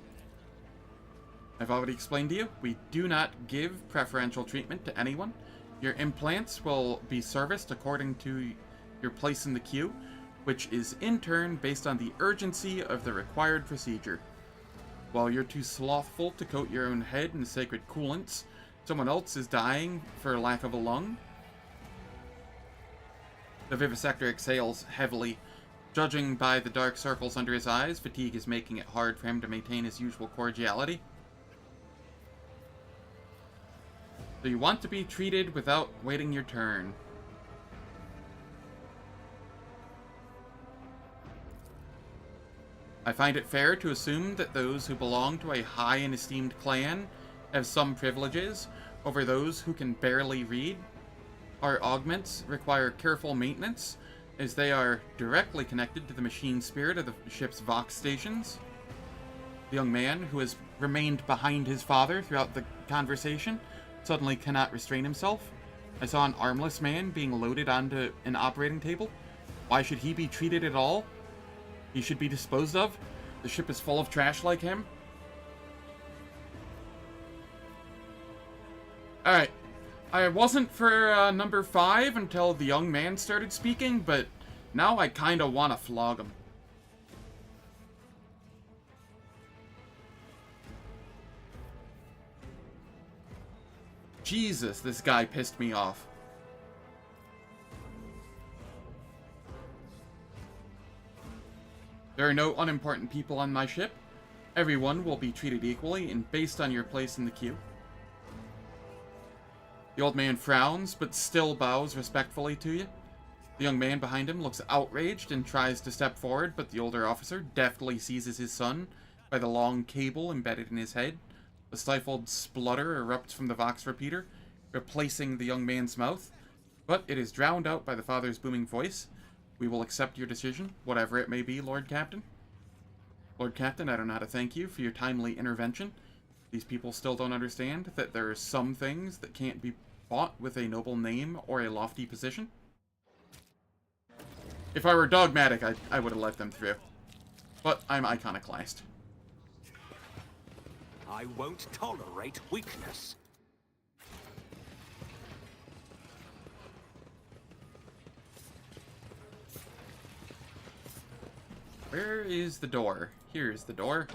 I've already explained to you, we do not give preferential treatment to anyone. Your implants will be serviced according to your place in the queue, which is in turn based on the urgency of the required procedure. While you're too slothful to coat your own head in sacred coolants, someone else is dying for lack of a lung. The vivisector exhales heavily. Judging by the dark circles under his eyes, fatigue is making it hard for him to maintain his usual cordiality. So you want to be treated without waiting your turn. I find it fair to assume that those who belong to a high and esteemed clan have some privileges over those who can barely read. Our augments require careful maintenance, as they are directly connected to the machine spirit of the ship's Vox stations. The young man, who has remained behind his father throughout the conversation, suddenly cannot restrain himself. I saw an armless man being loaded onto an operating table. Why should he be treated at all? He should be disposed of? The ship is full of trash like him? Alright. I wasn't for number 5 until the young man started speaking, but now I kinda wanna flog him. Jesus, this guy pissed me off. There are no unimportant people on my ship. Everyone will be treated equally and based on your place in the queue. The old man frowns, but still bows respectfully to you. The young man behind him looks outraged and tries to step forward, but the older officer deftly seizes his son by the long cable embedded in his head. A stifled splutter erupts from the Vox repeater, replacing the young man's mouth, but it is drowned out by the father's booming voice. We will accept your decision, whatever it may be, Lord Captain. Lord Captain, I don't know how to thank you for your timely intervention. These people still don't understand that there are some things that can't be bought with a noble name or a lofty position. If I were dogmatic, I would have let them through. But I'm iconoclast. I won't tolerate weakness. Where is the door? Here's the door.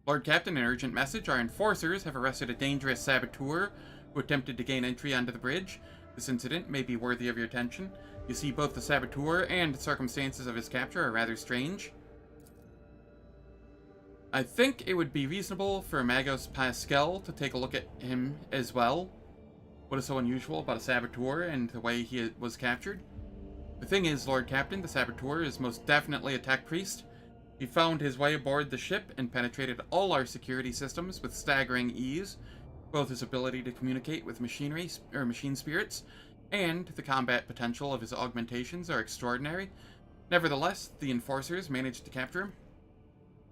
Lord Captain, an urgent message. Our enforcers have arrested a dangerous saboteur who attempted to gain entry onto the bridge. This incident may be worthy of your attention. You see, both the saboteur and the circumstances of his capture are rather strange. I think it would be reasonable for Magos Pascal to take a look at him as well. What is so unusual about a saboteur and the way he was captured? The thing is, Lord Captain, the saboteur is most definitely a tech priest. He found his way aboard the ship and penetrated all our security systems with staggering ease. Both his ability to communicate with machine spirits and the combat potential of his augmentations are extraordinary. Nevertheless, the enforcers managed to capture him.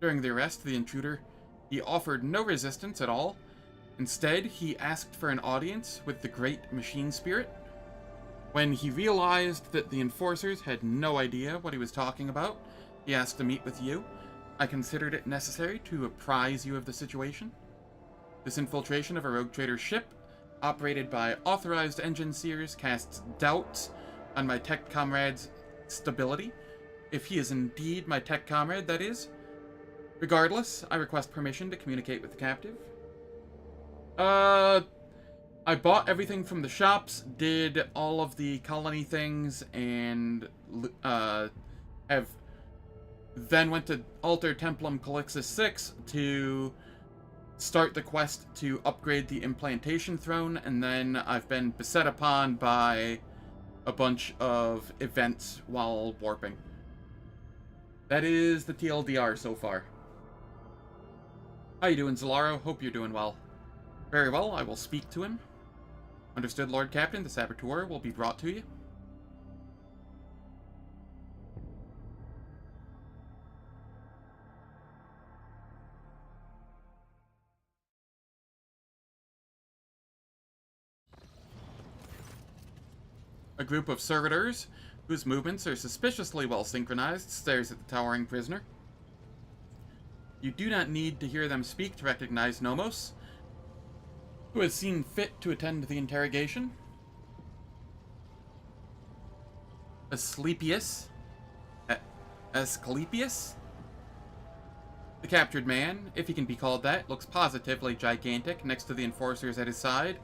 During the arrest of the intruder, he offered no resistance at all. Instead, he asked for an audience with the great machine spirit. When he realized that the enforcers had no idea what he was talking about, he asked to meet with you. I considered it necessary to apprise you of the situation. This infiltration of a rogue trader ship, operated by authorized engine seers, casts doubts on my tech comrade's stability. If he is indeed my tech comrade, that is. Regardless, I request permission to communicate with the captive. I bought everything from the shops, did all of the colony things, and then went to Alter Templum Calixis 6 to start the quest to upgrade the implantation throne, and then I've been beset upon by a bunch of events while warping. That is the TLDR so far. How you doing, Zalaro? Hope you're doing well. Very well, I will speak to him. Understood, Lord Captain. The saboteur will be brought to you. A group of servitors, whose movements are suspiciously well synchronized, stares at the towering prisoner. You do not need to hear them speak to recognize Nomos, who has seen fit to attend the interrogation. Asclepius? Asclepius? The captured man, if he can be called that, looks positively gigantic next to the enforcers at his side.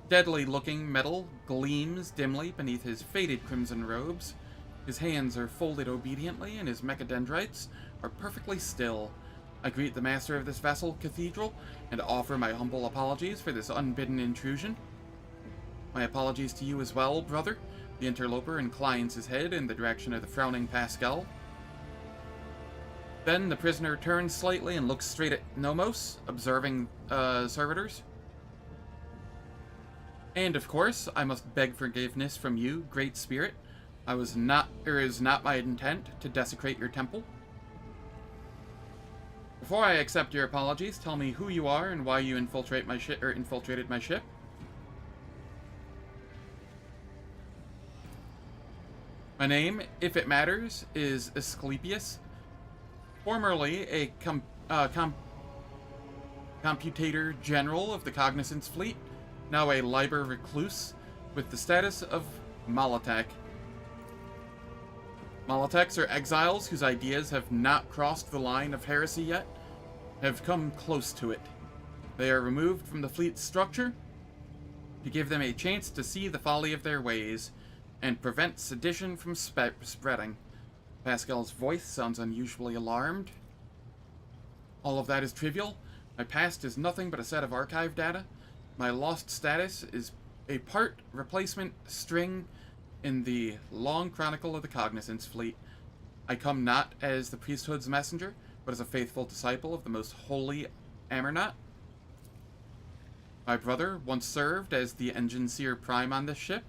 Deadly-looking metal gleams dimly beneath his faded crimson robes. His hands are folded obediently, and his mechadendrites are perfectly still. I greet the master of this vessel cathedral, and offer my humble apologies for this unbidden intrusion. My apologies to you as well, brother. The interloper inclines his head in the direction of the frowning Pascal. Then the prisoner turns slightly and looks straight at Nomos, observing servitors. And of course, I must beg forgiveness from you, Great Spirit. It is not my intent to desecrate your temple. Before I accept your apologies, tell me who you are and why you infiltrated my ship. My name, if it matters, is Asclepius. Formerly a computator general of the Cognizance Fleet, now a Liber recluse with the status of Militant. Militants are exiles whose ideas have not crossed the line of heresy yet, have come close to it. They are removed from the fleet's structure to give them a chance to see the folly of their ways and prevent sedition from spreading. Pascal's voice sounds unusually alarmed. All of that is trivial. My past is nothing but a set of archive data. My lost status is a part replacement string in the long chronicle of the Cognizance Fleet. I come not as the priesthood's messenger, but as a faithful disciple of the most holy Amernot. My brother once served as the engine seer prime on this ship.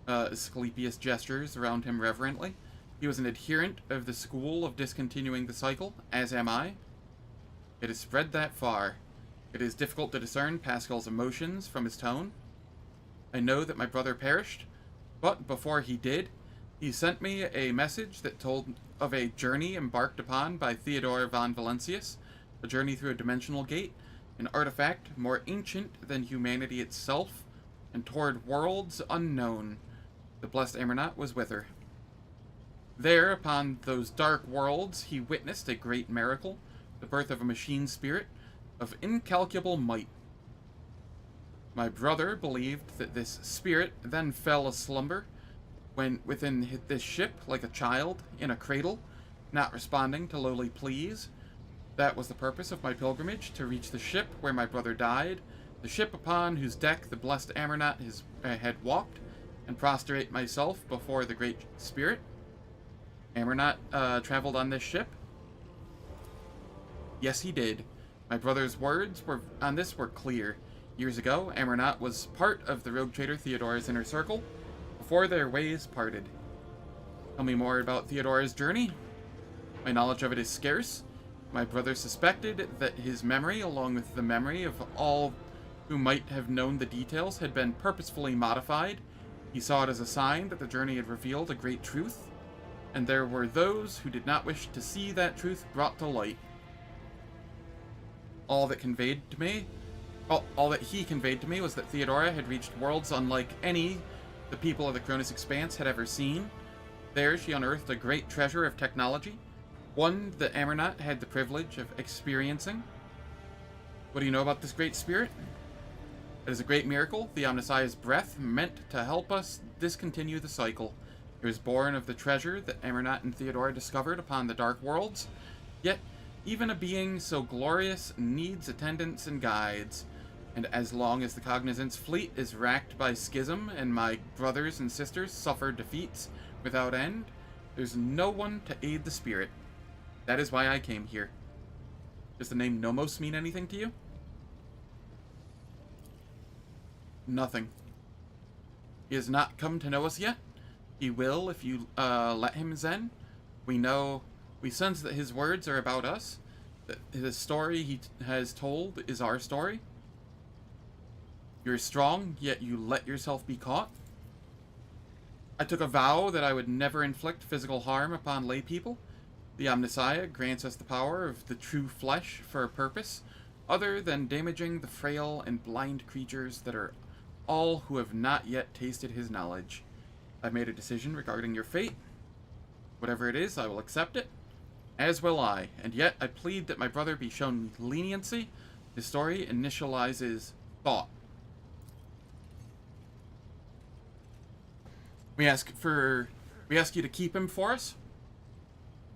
Asclepius gestures around him reverently. He was an adherent of the school of discontinuing the cycle, as am I. It has spread that far. It is difficult to discern Pascal's emotions from his tone. I know that my brother perished, but before he did, he sent me a message that told of a journey embarked upon by Theodore von Valentius, a journey through a dimensional gate, an artifact more ancient than humanity itself, and toward worlds unknown. The blessed Amernot was with her. There, upon those dark worlds, he witnessed a great miracle, the birth of a machine spirit of incalculable might. My brother believed that this spirit then fell aslumber when within this ship like a child in a cradle, not responding to lowly pleas. That was the purpose of my pilgrimage, to reach the ship where my brother died, the ship upon whose deck the blessed Amernot had walked, and prostrate myself before the Great Spirit. Amernot traveled on this ship? Yes, he did. My brother's words on this were clear. Years ago, Amernot was part of the rogue trader Theodore's inner circle, before their ways parted. Tell me more about Theodore's journey. My knowledge of it is scarce. My brother suspected that his memory, along with the memory of all who might have known the details, had been purposefully modified. He saw it as a sign that the journey had revealed a great truth, and there were those who did not wish to see that truth brought to light. All that he conveyed to me was that Theodora had reached worlds unlike any the people of the Cronus Expanse had ever seen. There she unearthed a great treasure of technology, one that Amernot had the privilege of experiencing. What do you know about this great spirit? It is a great miracle, the Omnissiah's breath meant to help us discontinue the cycle. It was born of the treasure that Amernot and Theodora discovered upon the Dark Worlds. Yet, even a being so glorious needs attendants and guides. And as long as the Cognizance Fleet is racked by schism and my brothers and sisters suffer defeats without end, there's no one to aid the spirit. That is why I came here. Does the name Nomos mean anything to you? Nothing. He has not come to know us yet. He will if you let him, Zen. We sense that his words are about us, that the story he has told is our story. You're strong, yet you let yourself be caught. I took a vow that I would never inflict physical harm upon lay people. The Omnissiah grants us the power of the true flesh for a purpose, other than damaging the frail and blind creatures that are all who have not yet tasted his knowledge. I've made a decision regarding your fate. Whatever it is, I will accept it, as will I, and yet I plead that my brother be shown leniency. His story initializes thought. We ask you to keep him for us.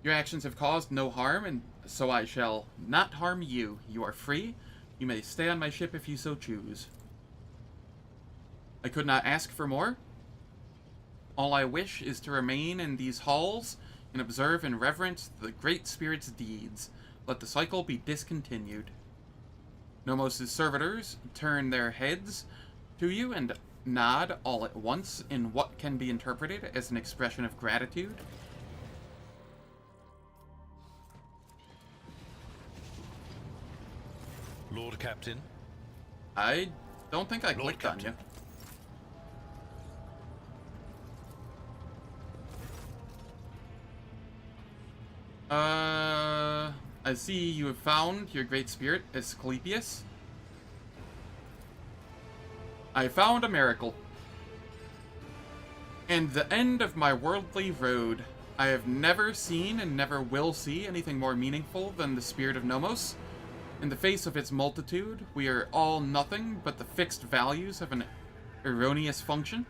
Your actions have caused no harm, and so I shall not harm you. You are free. You may stay on my ship if you so choose. I could not ask for more. All I wish is to remain in these halls and observe and reverence the Great Spirit's deeds. Let the cycle be discontinued. Nomos' servitors turn their heads to you and nod all at once in what can be interpreted as an expression of gratitude. Lord Captain. I don't think I clicked on you. I see you have found your great spirit, Asclepius. I found a miracle. And the end of my worldly road. I have never seen and never will see anything more meaningful than the spirit of Nomos. In the face of its multitude, we are all nothing but the fixed values of an erroneous function.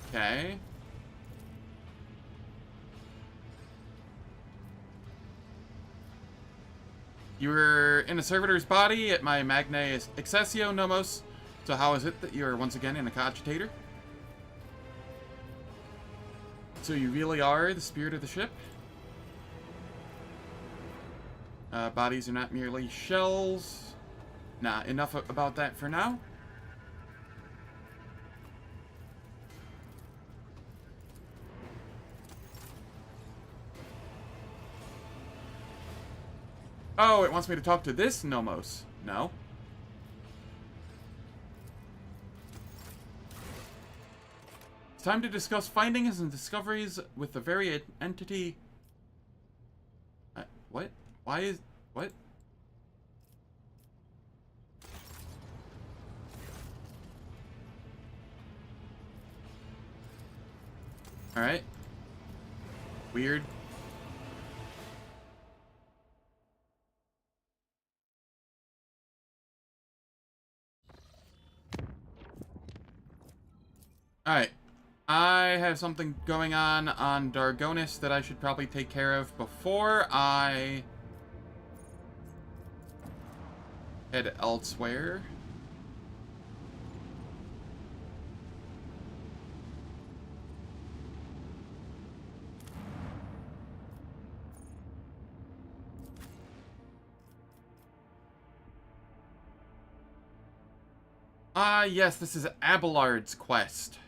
Okay. You were in a servitor's body at my Magna Accessio, Nomos. So how is it that you are once again in a cogitator? So you really are the spirit of the ship? Bodies are not merely shells. Nah, enough about that for now. Oh, it wants me to talk to this Nomos. No. It's time to discuss findings and discoveries with the very entity... what? Why is... what? Alright. Weird. Alright. I have something going on Darnkess that I should probably take care of before I head elsewhere. Yes, this is Abelard's quest.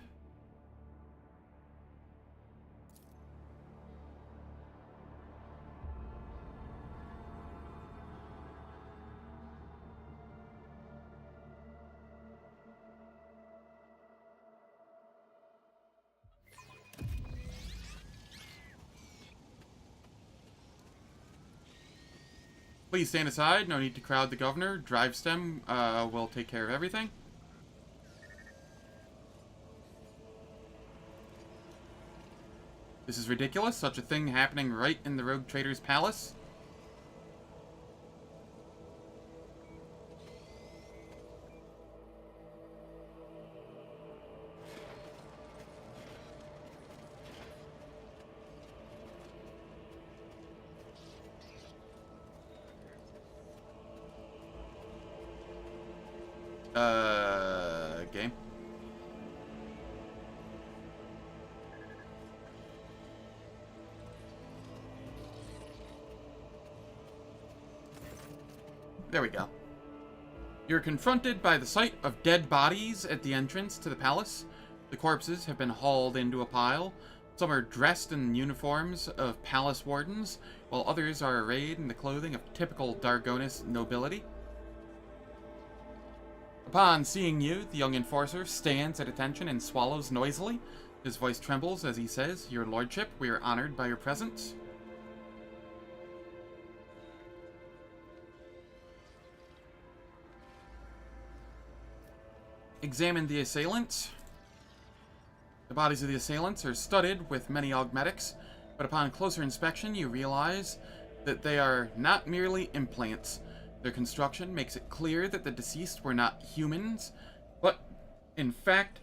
Please stand aside. No need to crowd the governor. Drive stem will take care of everything. This is ridiculous. Such a thing happening right in the Rogue Trader's palace. Game. There we go. You're confronted by the sight of dead bodies at the entrance to the palace. The corpses have been hauled into a pile. Some are dressed in uniforms of palace wardens, while others are arrayed in the clothing of typical Dargonus nobility. Upon seeing you, the young enforcer stands at attention and swallows noisily. His voice trembles as he says, "Your lordship, we are honored by your presence." Examine the assailants. The bodies of the assailants are studded with many augmetics, but upon closer inspection you realize that they are not merely implants. Their construction makes it clear that the deceased were not humans, but, in fact,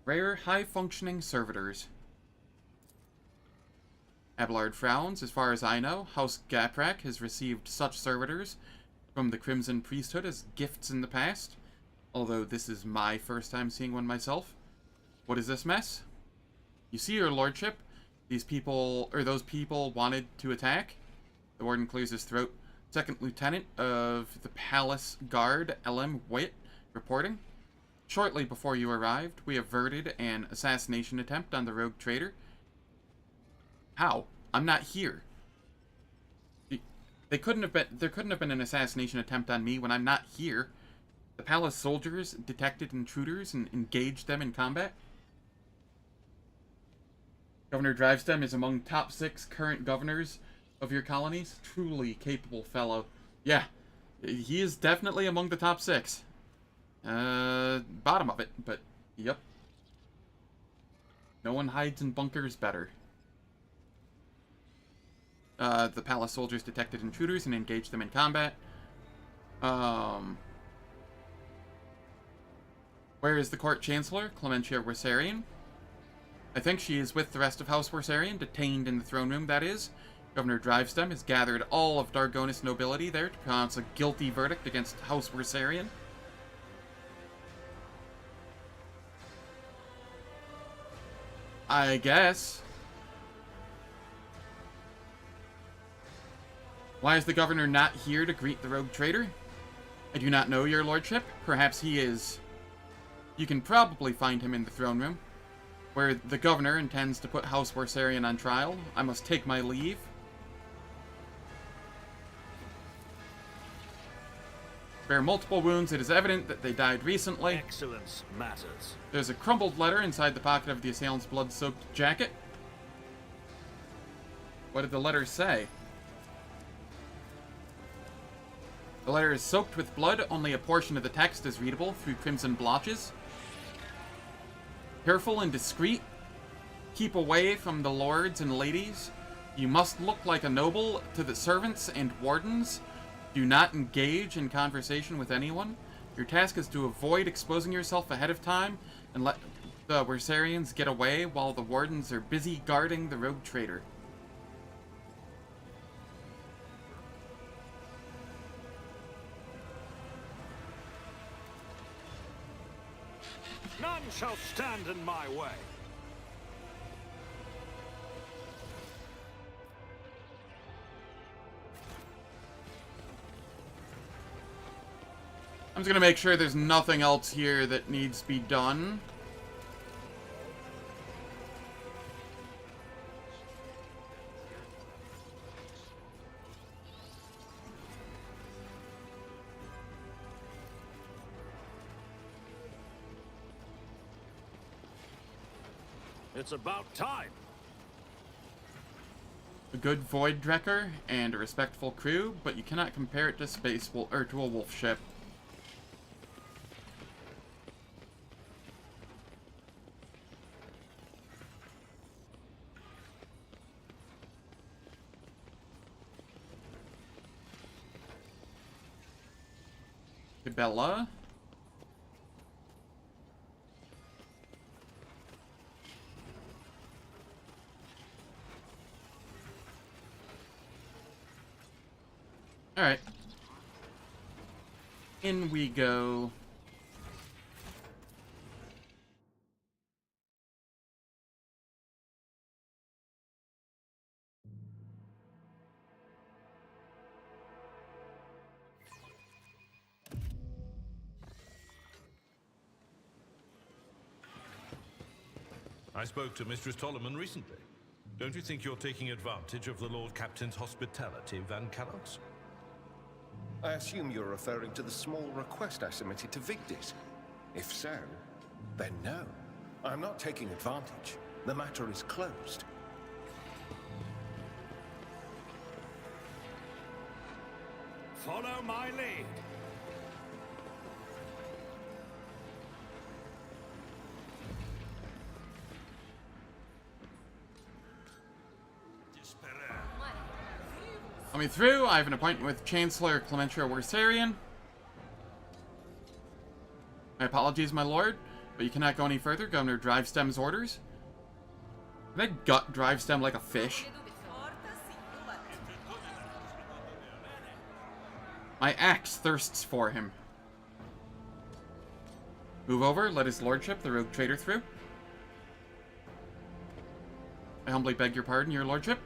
rare, high-functioning servitors. Abelard frowns. As far as I know, House Gaprak has received such servitors from the Crimson Priesthood as gifts in the past, although this is my first time seeing one myself. What is this mess? You see, your lordship, those people wanted to attack. The warden clears his throat. Second Lieutenant of the Palace Guard, L.M. Witt, reporting. Shortly before you arrived, we averted an assassination attempt on the rogue traitor. How? I'm not here. There couldn't have been an assassination attempt on me when I'm not here. The palace soldiers detected intruders and engaged them in combat. Governor Drivestem is among top 6 current governors of your colonies. Truly capable fellow. Yeah, he is definitely among the top 6. Bottom of it, but yep. No one hides in bunkers better. The palace soldiers detected intruders and engaged them in combat. Where is the court chancellor, Clementia Wersarian? I think she is with the rest of House Wersarian, detained in the throne room, that is. Governor Drivestem has gathered all of Dargonus nobility there to pronounce a guilty verdict against House Wersarian. I guess. Why is the governor not here to greet the rogue traitor? I do not know, your lordship. Perhaps he is. You can probably find him in the throne room, where the governor intends to put House Wersarian on trial. I must take my leave. Bear multiple wounds. It is evident that they died recently. Excellence matters. There's a crumbled letter inside the pocket of the assailant's blood-soaked jacket. What did the letter say? The letter is soaked with blood. Only a portion of the text is readable through crimson blotches. Careful and discreet. Keep away from the lords and ladies. You must look like a noble to the servants and wardens. Do not engage in conversation with anyone. Your task is to avoid exposing yourself ahead of time and let the Wersarians get away while the wardens are busy guarding the rogue traitor. None shall stand in my way. I'm just gonna make sure there's nothing else here that needs to be done. It's about time. A good void drekker and a respectful crew, but you cannot compare it to to a wolf ship. Bella. Alright. In we go. I spoke to Mistress Tolleman recently. Don't you think you're taking advantage of the Lord Captain's hospitality, Van Callox? I assume you're referring to the small request I submitted to Vigdis. If so, then no. I'm not taking advantage. The matter is closed. Follow my lead. Coming through, I have an appointment with Chancellor Clementia Worsarian. My apologies, my lord, but you cannot go any further. Governor Drivestem's orders. Can I gut Drivestem like a fish? My axe thirsts for him. Move over, let his lordship, the rogue trader, through. I humbly beg your pardon, your lordship.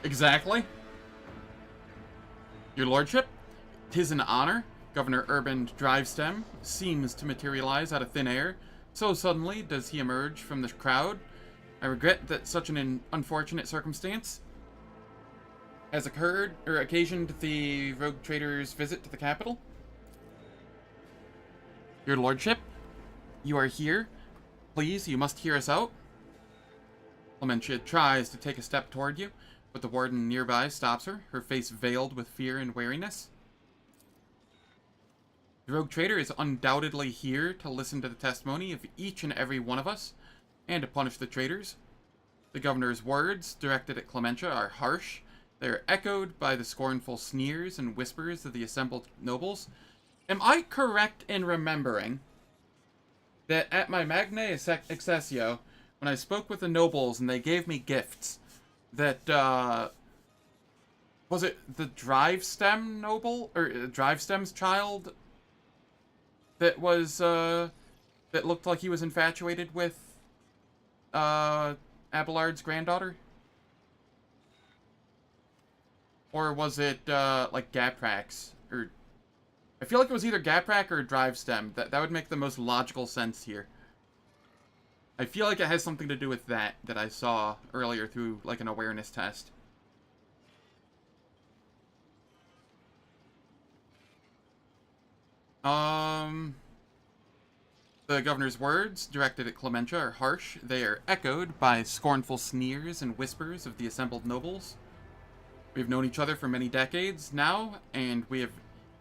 Exactly. Your lordship, 'tis an honor. Governor Urban Drivestem seems to materialize out of thin air. So suddenly does he emerge from the crowd. I regret that such an unfortunate circumstance has occurred, or occasioned the rogue trader's visit to the capital. Your lordship, you are here. Please, you must hear us out. Clementia tries to take a step toward you, but the warden nearby stops her, her face veiled with fear and wariness. The rogue trader is undoubtedly here to listen to the testimony of each and every one of us, and to punish the traitors. The governor's words, directed at Clementia, are harsh. They are echoed by the scornful sneers and whispers of the assembled nobles. Am I correct in remembering that at my Magna Accessio, when I spoke with the nobles and they gave me gifts, that, was it the Drivestem noble, or Drivestem's child, that was, that looked like he was infatuated with, Abelard's granddaughter? Or was it, like, Gaprax? Or, I feel like it was either Gaprak or Drivestem. That would make the most logical sense here. I feel like it has something to do with that I saw earlier through, like, an awareness test. The governor's words, directed at Clementia, are harsh. They are echoed by scornful sneers and whispers of the assembled nobles. We've known each other for many decades now, and we have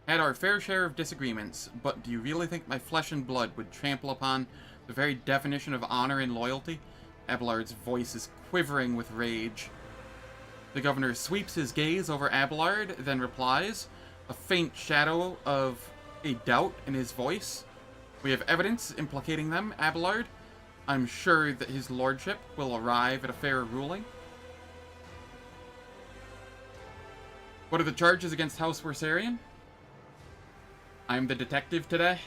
had our fair share of disagreements, but do you really think my flesh and blood would trample upon the very definition of honor and loyalty? Abelard's voice is quivering with rage. The governor sweeps his gaze over Abelard, then replies, a faint shadow of a doubt in his voice. We have evidence implicating them, Abelard. I'm sure that his lordship will arrive at a fair ruling. What are the charges against House Worsarian? I'm the detective today.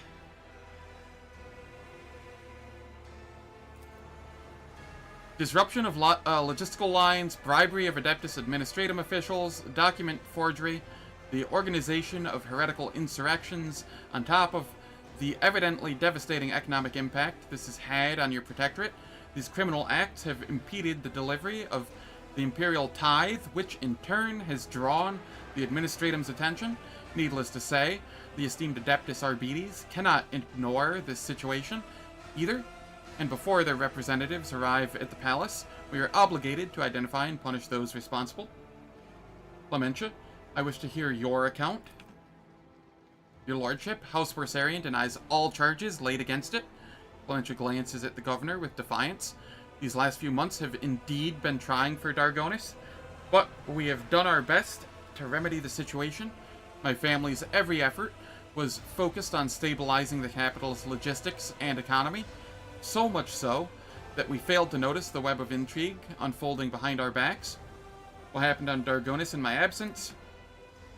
Disruption of logistical lines, bribery of Adeptus Administratum officials, document forgery, the organization of heretical insurrections, on top of the evidently devastating economic impact this has had on your protectorate. These criminal acts have impeded the delivery of the imperial tithe, which in turn has drawn the Administratum's attention. Needless to say, the esteemed Adeptus Arbites cannot ignore this situation either, and before their representatives arrive at the palace, we are obligated to identify and punish those responsible. Clementia, I wish to hear your account. Your lordship, House Worsarian denies all charges laid against it. Clementia glances at the governor with defiance. These last few months have indeed been trying for Dargonis, but we have done our best to remedy the situation. My family's every effort was focused on stabilizing the capital's logistics and economy, so much so that we failed to notice the web of intrigue unfolding behind our backs. What happened on Dargonis in my absence?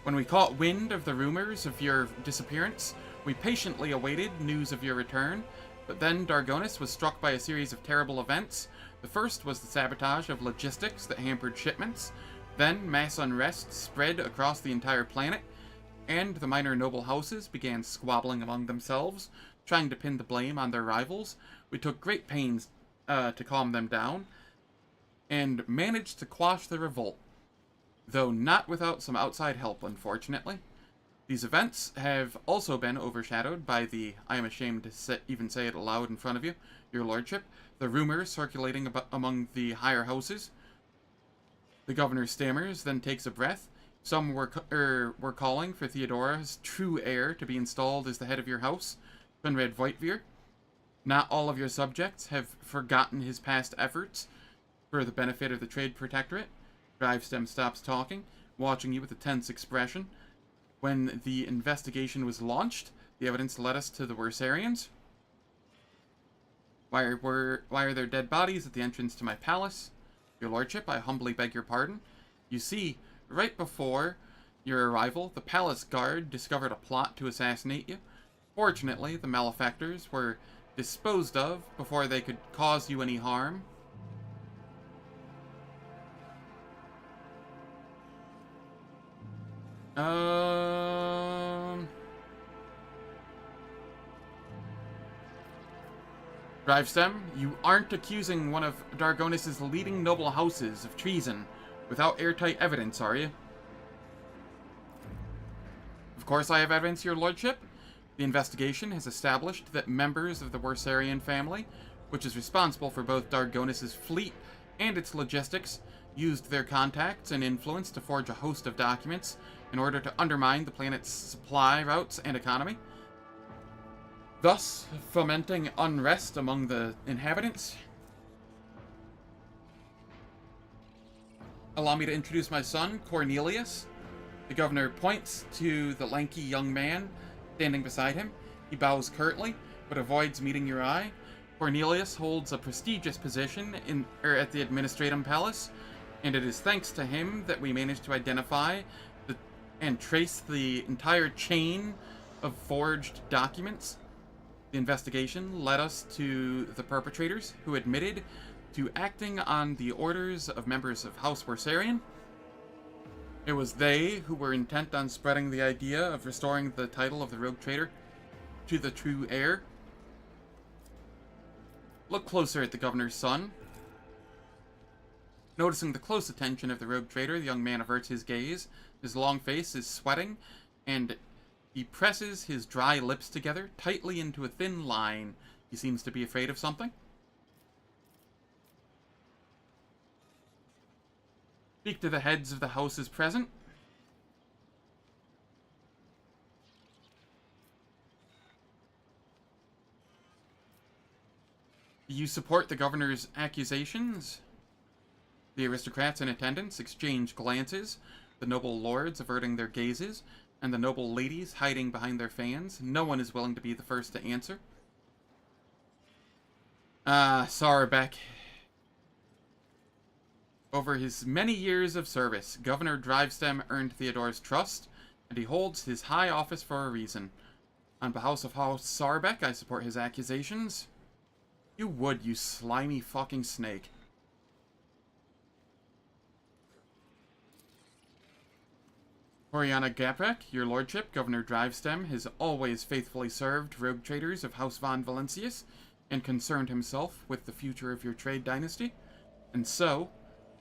When we caught wind of the rumors of your disappearance, we patiently awaited news of your return, but then Dargonis was struck by a series of terrible events. The first was the sabotage of logistics that hampered shipments. Then mass unrest spread across the entire planet, and the minor noble houses began squabbling among themselves, trying to pin the blame on their rivals. We took great pains to calm them down, and managed to quash the revolt, though not without some outside help, unfortunately. These events have also been overshadowed by the, I am ashamed to even say it aloud in front of you, your lordship, the rumors circulating among the higher houses. The governor stammers, then takes a breath. Some were calling for Theodora's true heir to be installed as the head of your house, Conrad Voigtveer. Not all of your subjects have forgotten his past efforts for the benefit of the Trade Protectorate. Drivestem stops talking, watching you with a tense expression. When the investigation was launched, the evidence led us to the Worsarians. Why are there dead bodies at the entrance to my palace? Your lordship, I humbly beg your pardon. You see, right before your arrival, the palace guard discovered a plot to assassinate you. Fortunately, the malefactors were disposed of before they could cause you any harm. Drivestem, you aren't accusing one of Dargonis' leading noble houses of treason without airtight evidence, are you? Of course I have evidence, your lordship. The investigation has established that members of the Worsarian family, which is responsible for both Dargonis' fleet and its logistics, used their contacts and influence to forge a host of documents in order to undermine the planet's supply routes and economy, thus fomenting unrest among the inhabitants. Allow me to introduce my son, Cornelius. The governor points to the lanky young man standing beside him. He bows curtly, but avoids meeting your eye. Cornelius holds a prestigious position at the Administratum Palace, and it is thanks to him that we managed to identify and trace the entire chain of forged documents. The investigation led us to the perpetrators, who admitted to acting on the orders of members of House Worsarian. It was they who were intent on spreading the idea of restoring the title of the rogue trader to the true heir. Look closer at the governor's son. Noticing the close attention of the rogue trader, the young man averts his gaze. His long face is sweating, and he presses his dry lips together tightly into a thin line. He seems to be afraid of something. Speak to the heads of the houses present. Do you support the governor's accusations? The aristocrats in attendance exchange glances, the noble lords averting their gazes, and the noble ladies hiding behind their fans. No one is willing to be the first to answer. Sarbeck. Over his many years of service, Governor Drivestem earned Theodore's trust, and he holds his high office for a reason. On behalf of House Sarbeck, I support his accusations. You would, you slimy fucking snake. Oriana Gaprek, your lordship, Governor Drivestem has always faithfully served rogue traders of House von Valancius and concerned himself with the future of your trade dynasty. And so,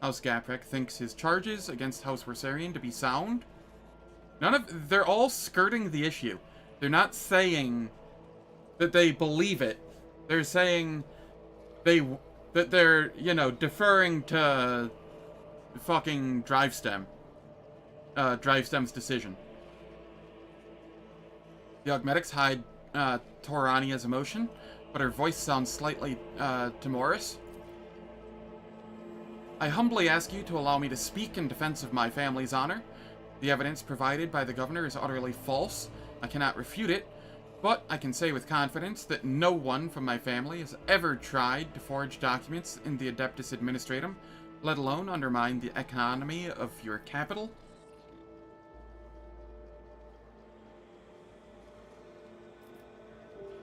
House Gaprek thinks his charges against House Worsarian to be sound. They're all skirting the issue. They're not saying that they believe it. They're saying that they're, deferring to fucking Drivestem. Drivestem's decision. The Augmetics hide Torania's emotion, but her voice sounds slightly timorous. I humbly ask you to allow me to speak in defense of my family's honor. The evidence provided by the governor is utterly false. I cannot refute it, but I can say with confidence that no one from my family has ever tried to forge documents in the Adeptus Administratum, let alone undermine the economy of your capital.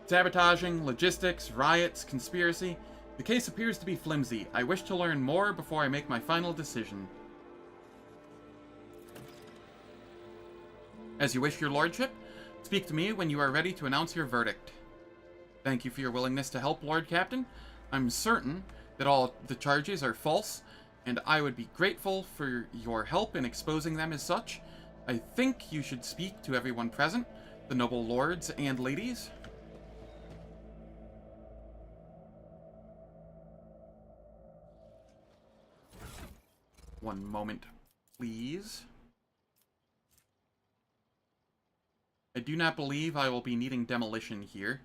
Sabotaging, logistics, riots, conspiracy. The case appears to be flimsy. I wish to learn more before I make my final decision. As you wish, your lordship. Speak to me when you are ready to announce your verdict. Thank you for your willingness to help, Lord Captain. I'm certain that all the charges are false, and I would be grateful for your help in exposing them as such. I think you should speak to everyone present, the noble lords and ladies. One moment, please. I do not believe I will be needing demolition here.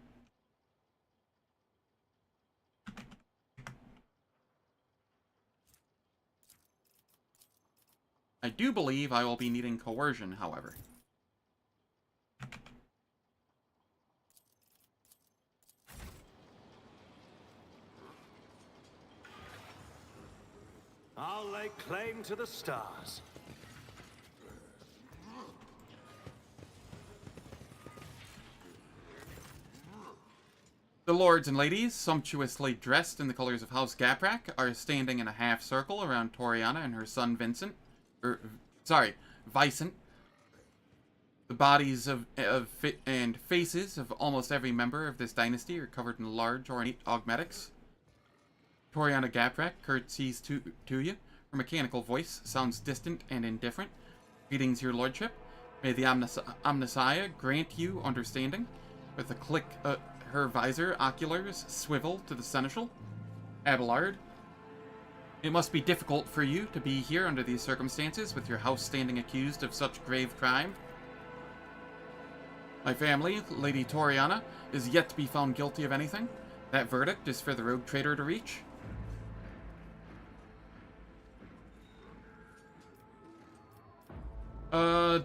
I do believe I will be needing coercion, however. I'll lay claim to the stars. The lords and ladies, sumptuously dressed in the colors of House Gaprak, are standing in a half circle around Toriana and her son Vicent. The bodies and faces of almost every member of this dynasty are covered in large ornate augmetics. Toriana Gaprak curtsies to you. Her mechanical voice sounds distant and indifferent. Greetings, your lordship. May the Omnissiah grant you understanding. With a click, her visor oculars swivel to the seneschal. Abelard. It must be difficult for you to be here under these circumstances, with your house standing accused of such grave crime. My family, Lady Toriana, is yet to be found guilty of anything. That verdict is for the rogue trader to reach.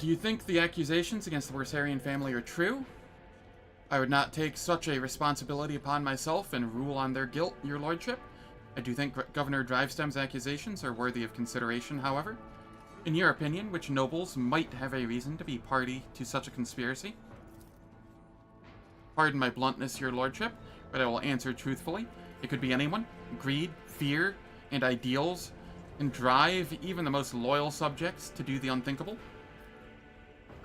Do you think the accusations against the Worsarian family are true? I would not take such a responsibility upon myself and rule on their guilt, your lordship. I do think Governor Drivestem's accusations are worthy of consideration, however. In your opinion, which nobles might have a reason to be party to such a conspiracy? Pardon my bluntness, your lordship, but I will answer truthfully. It could be anyone. Greed, fear, and ideals can drive even the most loyal subjects to do the unthinkable.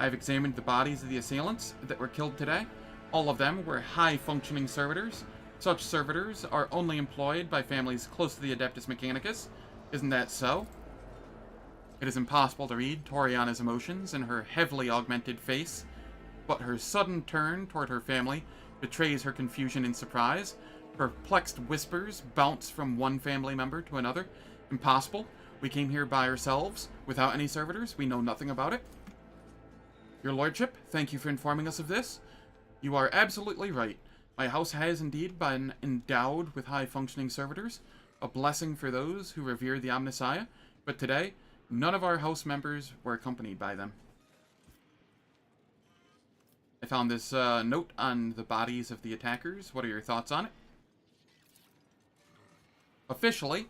I have examined the bodies of the assailants that were killed today. All of them were high-functioning servitors. Such servitors are only employed by families close to the Adeptus Mechanicus. Isn't that so? It is impossible to read Toriana's emotions in her heavily augmented face, but her sudden turn toward her family betrays her confusion and surprise. Perplexed whispers bounce from one family member to another. Impossible. We came here by ourselves, without any servitors. We know nothing about it. Your lordship, thank you for informing us of this. You are absolutely right. My house has indeed been endowed with high-functioning servitors, a blessing for those who revere the Omnissiah, but today, none of our house members were accompanied by them. I found this note on the bodies of the attackers. What are your thoughts on it? Officially,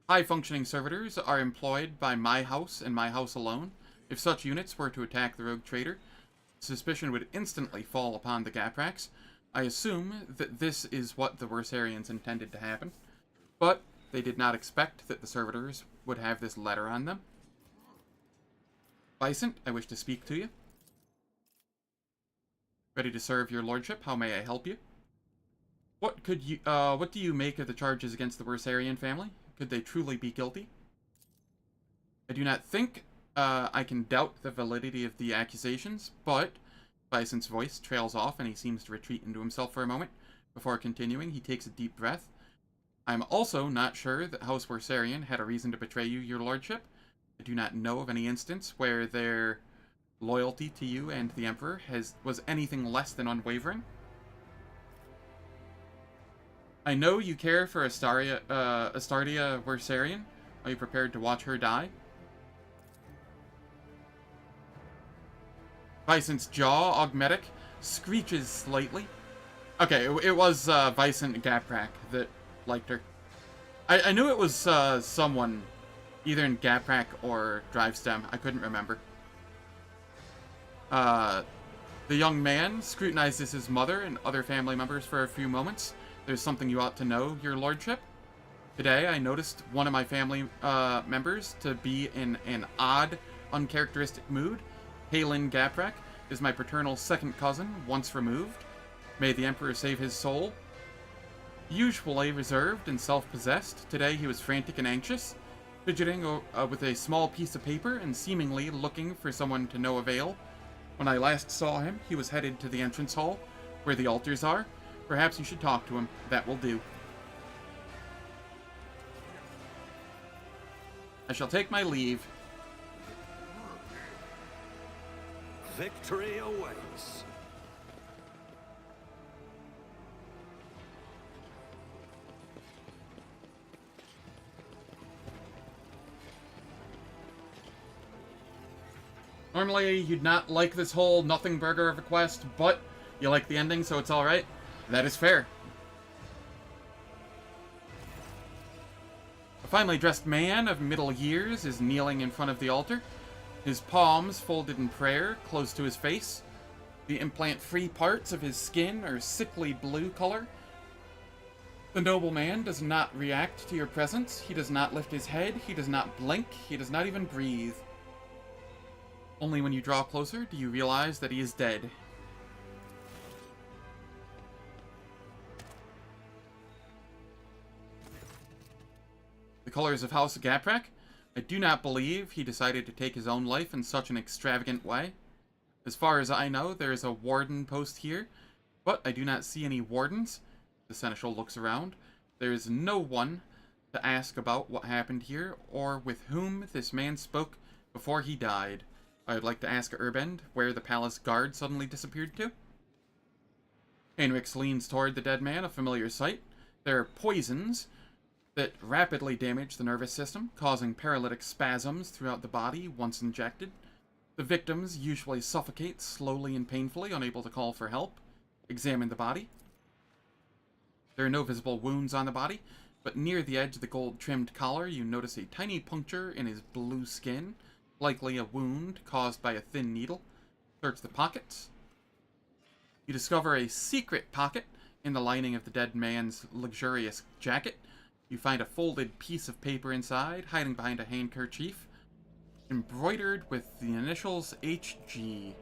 high-functioning servitors are employed by my house and my house alone. If such units were to attack the rogue trader, suspicion would instantly fall upon the Gapraks. I assume that this is what the Worsarians intended to happen, but they did not expect that the servitors would have this letter on them. Vicent, I wish to speak to you. Ready to serve your lordship. How may I help you? What do you make of the charges against the Worsarian family? Could they truly be guilty? I do not think I can doubt the validity of the accusations, but Vicent's voice trails off and he seems to retreat into himself for a moment. Before continuing, he takes a deep breath. I'm also not sure that House Worsarian had a reason to betray you, your lordship. I do not know of any instance where their loyalty to you and the Emperor was anything less than unwavering. I know you care for Astardia Worsarian. Are you prepared to watch her die? Vicent's jaw, augmetic, screeches slightly. Okay, it was Vicent Gaprak that liked her. I knew it was someone, either in Gaprak or Drivestem. I couldn't remember. The young man scrutinizes his mother and other family members for a few moments. There's something you ought to know, your lordship. Today, I noticed one of my family members to be in an odd, uncharacteristic mood. Halin Gaprak is my paternal second cousin, once removed. May the Emperor save his soul. Usually reserved and self-possessed, today he was frantic and anxious, fidgeting with a small piece of paper and seemingly looking for someone to no avail. When I last saw him, he was headed to the entrance hall, where the altars are. Perhaps you should talk to him. That will do. I shall take my leave. Victory awaits. Normally, you'd not like this whole nothing burger of a quest, but you like the ending, so it's alright. That is fair. A finely dressed man of middle years is kneeling in front of the altar, his palms folded in prayer close to his face. The implant-free parts of his skin are sickly blue color. The nobleman does not react to your presence. He does not lift his head. He does not blink. He does not even breathe. Only when you draw closer do you realize that he is dead. The colors of House Gaprak. I do not believe he decided to take his own life in such an extravagant way. As far as I know, there is a warden post here, but I do not see any wardens. The seneschal looks around. There is no one to ask about what happened here, or with whom this man spoke before he died. I would like to ask Urbend where the palace guard suddenly disappeared to. Heinrichs leans toward the dead man, a familiar sight. There are poisons that rapidly damage the nervous system, causing paralytic spasms throughout the body once injected. The victims usually suffocate slowly and painfully, unable to call for help. Examine the body. There are no visible wounds on the body, but near the edge of the gold-trimmed collar you notice a tiny puncture in his blue skin, likely a wound caused by a thin needle. Search the pockets. You discover a secret pocket in the lining of the dead man's luxurious jacket. You find a folded piece of paper inside, hiding behind a handkerchief, embroidered with the initials HG.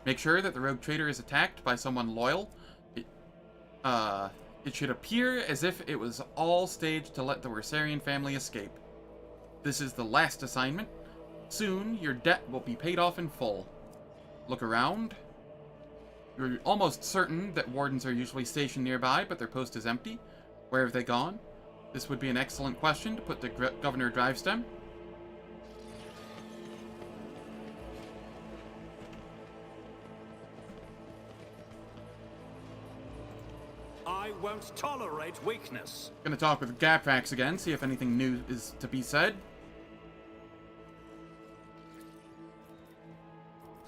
Make sure that the rogue trader is attacked by someone loyal. It should appear as if it was all staged to let the Wersarian family escape. This is the last assignment. Soon, your debt will be paid off in full. Look around. You're almost certain that wardens are usually stationed nearby, but their post is empty. Where have they gone? This would be an excellent question to put to Governor Drivestem. I won't tolerate weakness. Gonna talk with Gaprax again, see if anything new is to be said.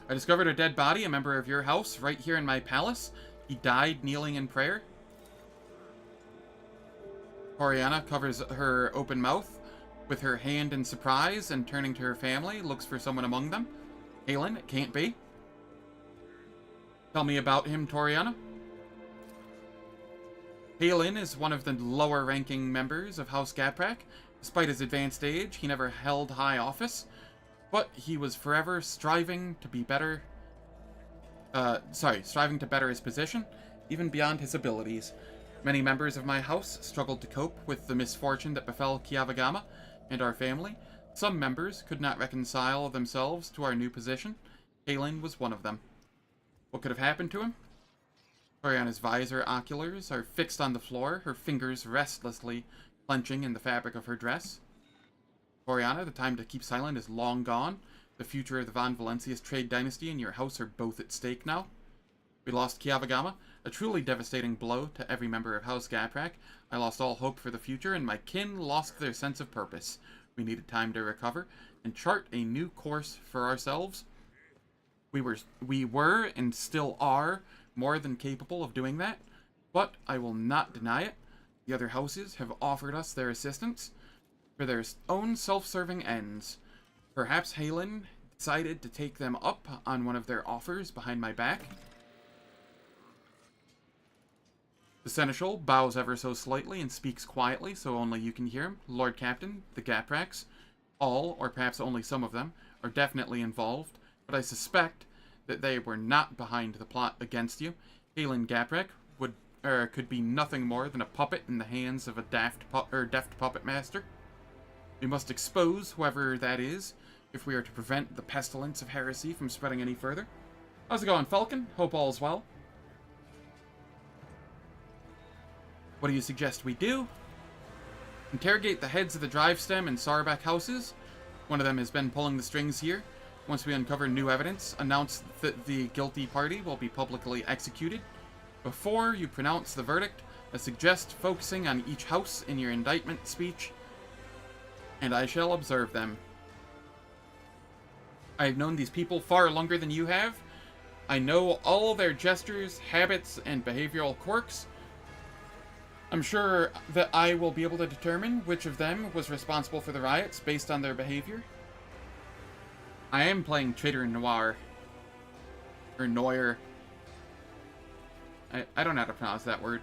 I discovered a dead body, a member of your house, right here in my palace. He died kneeling in prayer. Oriana covers her open mouth with her hand in surprise and turning to her family, looks for someone among them. Halen, it can't be. Tell me about him, Toriana. Halen is one of the lower-ranking members of House Gaprak. Despite his advanced age, he never held high office, but he was forever striving to be better. Striving to better his position, even beyond his abilities. Many members of my house struggled to cope with the misfortune that befell Kiavagama and our family. Some members could not reconcile themselves to our new position. Halen was one of them. What could have happened to him? Oriana's visor oculars are fixed on the floor, her fingers restlessly clenching in the fabric of her dress. Oriana, the time to keep silent is long gone. The future of the Von Valencius trade dynasty and your house are both at stake now. We lost Kiavagama, a truly devastating blow to every member of House Gaprak. I lost all hope for the future, and my kin lost their sense of purpose. We needed time to recover and chart a new course for ourselves. We were and still are more than capable of doing that, but I will not deny it. The other houses have offered us their assistance for their own self-serving ends. Perhaps Halen decided to take them up on one of their offers behind my back. The seneschal bows ever so slightly and speaks quietly so only you can hear him. Lord Captain, the Gapraks, all, or perhaps only some of them, are definitely involved. but I suspect that they were not behind the plot against you. Halen Gaprek could be nothing more than a puppet in the hands of a deft puppet master. We must expose whoever that is if we are to prevent the pestilence of heresy from spreading any further. How's it going, Falcon? Hope all's well. What do you suggest we do? Interrogate the heads of the Drivestem and Sarbeck houses. One of them has been pulling the strings here. Once we uncover new evidence, announce that the guilty party will be publicly executed. Before you pronounce the verdict, I suggest focusing on each house in your indictment speech, and I shall observe them. I have known these people far longer than you have. I know all their gestures, habits, and behavioral quirks. I'm sure that I will be able to determine which of them was responsible for the riots based on their behavior. I am playing Traitor Noir. Or Noir. I don't know how to pronounce that word.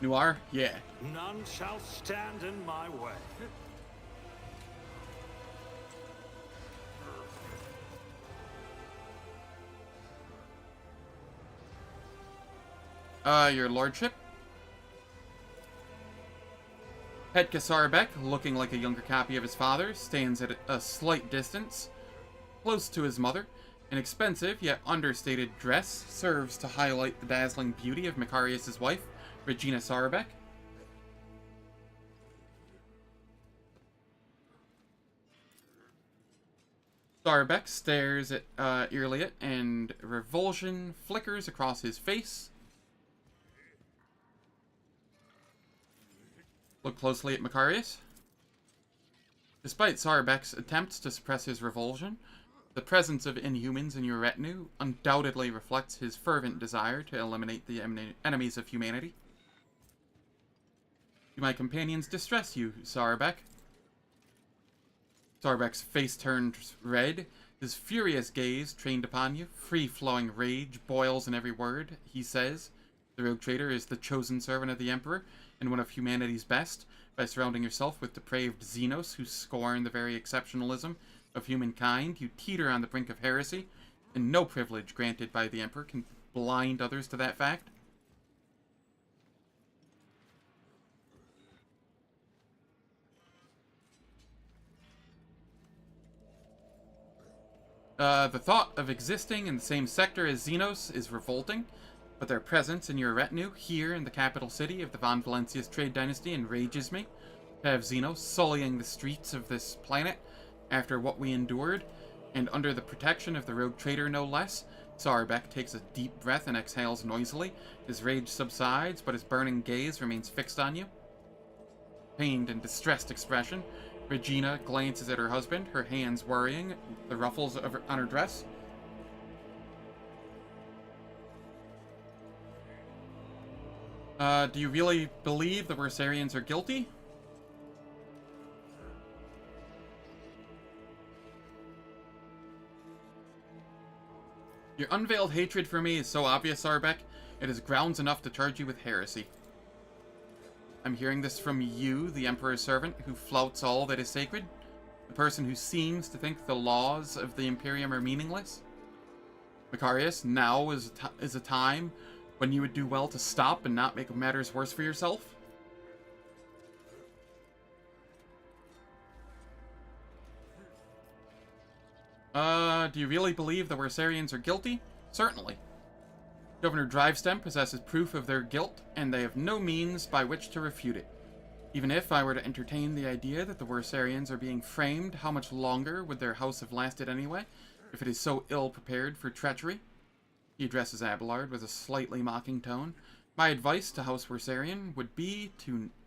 Noir? Yeah. None shall stand in my way. Your lordship? Head Sarbeck, looking like a younger copy of his father, stands at a slight distance, close to his mother. An expensive, yet understated dress serves to highlight the dazzling beauty of Macarius' wife, Regina Sarbeck. Sarbeck stares at Irliot, and revulsion flickers across his face. Look closely at Macarius. Despite Sarbeck's attempts to suppress his revulsion, the presence of inhumans in your retinue undoubtedly reflects his fervent desire to eliminate the enemies of humanity. Do my companions distress you, Sarbeck? Sarbeck's face turns red, his furious gaze trained upon you. Free-flowing rage boils in every word he says. The rogue traitor is the chosen servant of the Emperor, and one of humanity's best, by surrounding yourself with depraved Xenos who scorn the very exceptionalism of humankind. You teeter on the brink of heresy, and no privilege granted by the Emperor can blind others to that fact. The thought of existing in the same sector as Xenos is revolting, but their presence in your retinue here in the capital city of the Von Valencius trade dynasty enrages me. To have Xenos sullying the streets of this planet after what we endured, and under the protection of the rogue traitor no less. Sarbeck takes a deep breath and exhales noisily. His rage subsides, but his burning gaze remains fixed on you. Pained and distressed expression, Regina glances at her husband, her hands worrying the ruffles on her dress. Do you really believe the Wersarians are guilty? Your unveiled hatred for me is so obvious, Sarbeck, it is grounds enough to charge you with heresy. I'm hearing this from you, the Emperor's servant, who flouts all that is sacred? The person who seems to think the laws of the Imperium are meaningless? Macarius, now is a time when you would do well to stop and not make matters worse for yourself? Do you really believe the Wersarians are guilty? Certainly. Governor Drivestem possesses proof of their guilt, and they have no means by which to refute it. Even if I were to entertain the idea that the Wersarians are being framed, how much longer would their house have lasted anyway, if it is so ill prepared for treachery? He addresses Abelard with a slightly mocking tone. My advice to House Wersarian would be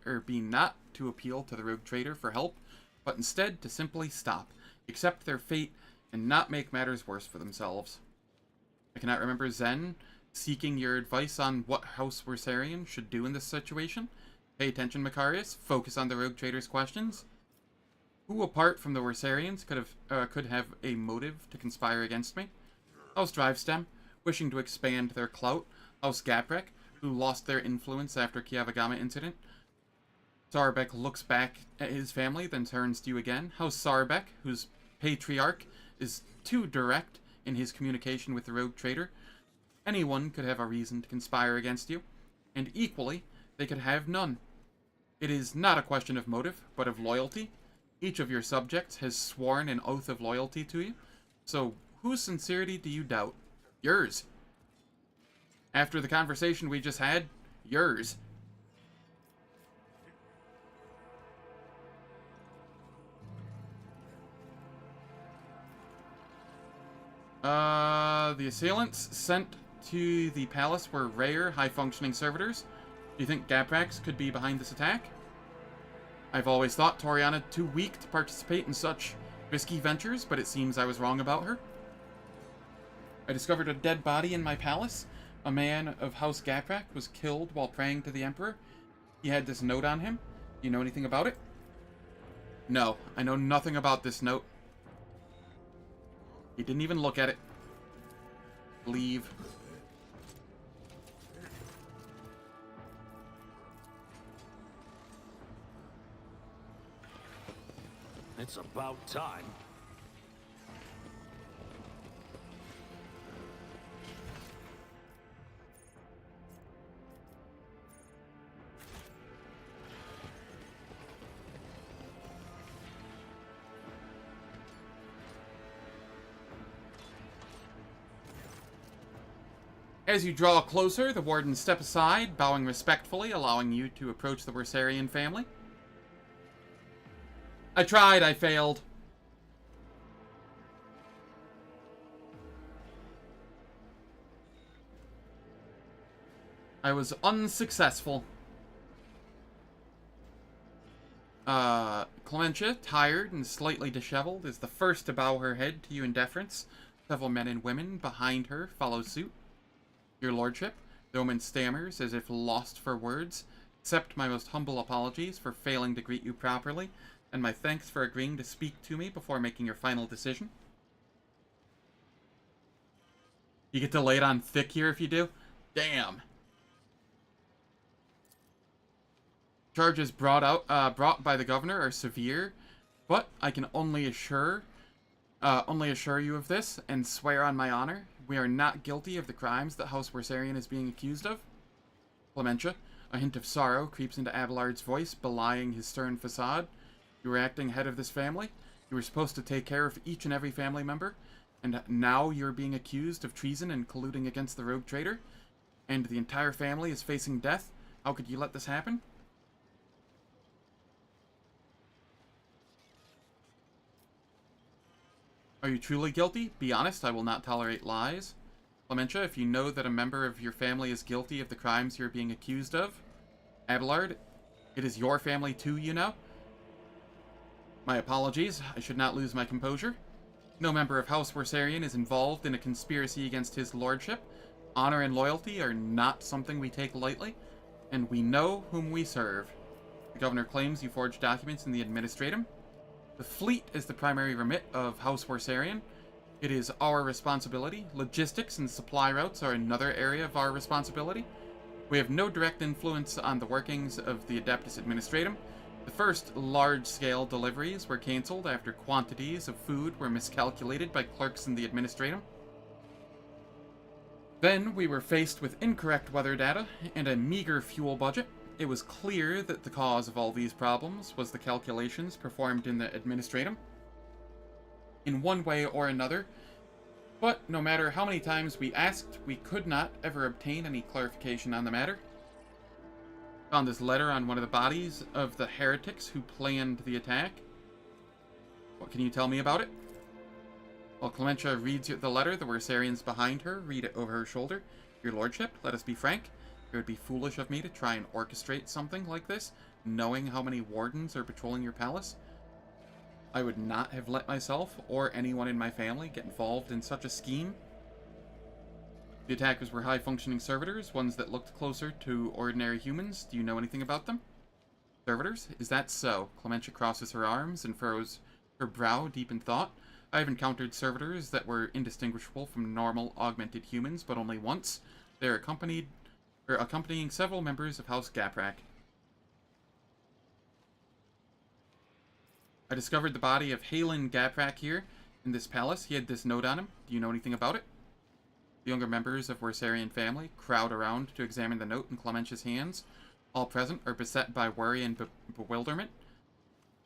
not to appeal to the rogue trader for help, but instead to simply stop, accept their fate, and not make matters worse for themselves. I cannot remember Zen seeking your advice on what House Wersarian should do in this situation. Pay attention, Macarius. Focus on the rogue trader's questions. Who, apart from the Wersarians, could have a motive to conspire against me? House Drivestem, wishing to expand their clout. House Gaprek, who lost their influence after Kiavagama incident. Sarbek looks back at his family, then turns to you again. House Sarbek, whose patriarch is too direct in his communication with the rogue trader. Anyone could have a reason to conspire against you, and equally, they could have none. It is not a question of motive, but of loyalty. Each of your subjects has sworn an oath of loyalty to you, so whose sincerity do you doubt? Yours. After the conversation we just had, yours. The assailants sent to the palace were rare, high-functioning servitors. Do you think Gaprax could be behind this attack? I've always thought Toriana too weak to participate in such risky ventures, but it seems I was wrong about her. I discovered a dead body in my palace. A man of House Gaprak was killed while praying to the Emperor. He had this note on him. Do you know anything about it? No, I know nothing about this note. He didn't even look at it. Leave. It's about time. As you draw closer, the wardens step aside, bowing respectfully, allowing you to approach the Wersarian family. I tried, I failed. I was unsuccessful. Clementia, tired and slightly disheveled, is the first to bow her head to you in deference. Several men and women behind her follow suit. Your lordship, the woman stammers as if lost for words. Accept my most humble apologies for failing to greet you properly, and my thanks for agreeing to speak to me before making your final decision. You get to lay it on thick here if you do? Damn. Charges brought by the governor are severe, but I can only assure you of this and swear on my honor, we are not guilty of the crimes that House Wersarian is being accused of. Clementia, a hint of sorrow creeps into Abelard's voice, belying his stern facade. You were acting head of this family. You were supposed to take care of each and every family member, and now you're being accused of treason and colluding against the rogue traitor, and the entire family is facing death. How could you let this happen? Are you truly guilty? Be honest, I will not tolerate lies. Clementia, if you know that a member of your family is guilty of the crimes you're being accused of. Abelard, it is your family too, you know. My apologies, I should not lose my composure. No member of House Wersarian is involved in a conspiracy against his lordship. Honor and loyalty are not something we take lightly, and we know whom we serve. The governor claims you forged documents in the administratum. The fleet is the primary remit of House Wersarian. It is our responsibility. Logistics and supply routes are another area of our responsibility. We have no direct influence on the workings of the Adeptus Administratum. The first large-scale deliveries were cancelled after quantities of food were miscalculated by clerks in the Administratum. Then we were faced with incorrect weather data and a meager fuel budget. It was clear that the cause of all these problems was the calculations performed in the Administratum, in one way or another, but no matter how many times we asked, we could not ever obtain any clarification on the matter. Found this letter on one of the bodies of the heretics who planned the attack. What can you tell me about it? While Clementia reads the letter, the Wersarians behind her read it over her shoulder. Your lordship, let us be frank. It would be foolish of me to try and orchestrate something like this, knowing how many wardens are patrolling your palace. I would not have let myself or anyone in my family get involved in such a scheme. The attackers were high-functioning servitors, ones that looked closer to ordinary humans. Do you know anything about them? Servitors? Is that so? Clementia crosses her arms and furrows her brow deep in thought. I have encountered servitors that were indistinguishable from normal augmented humans, but only once. They are accompanying several members of House Gaprak. I discovered the body of Halen Gaprak here in this palace. He had this note on him. Do you know anything about it? The younger members of Worsarian family crowd around to examine the note in Clementia's hands. All present are beset by worry and bewilderment.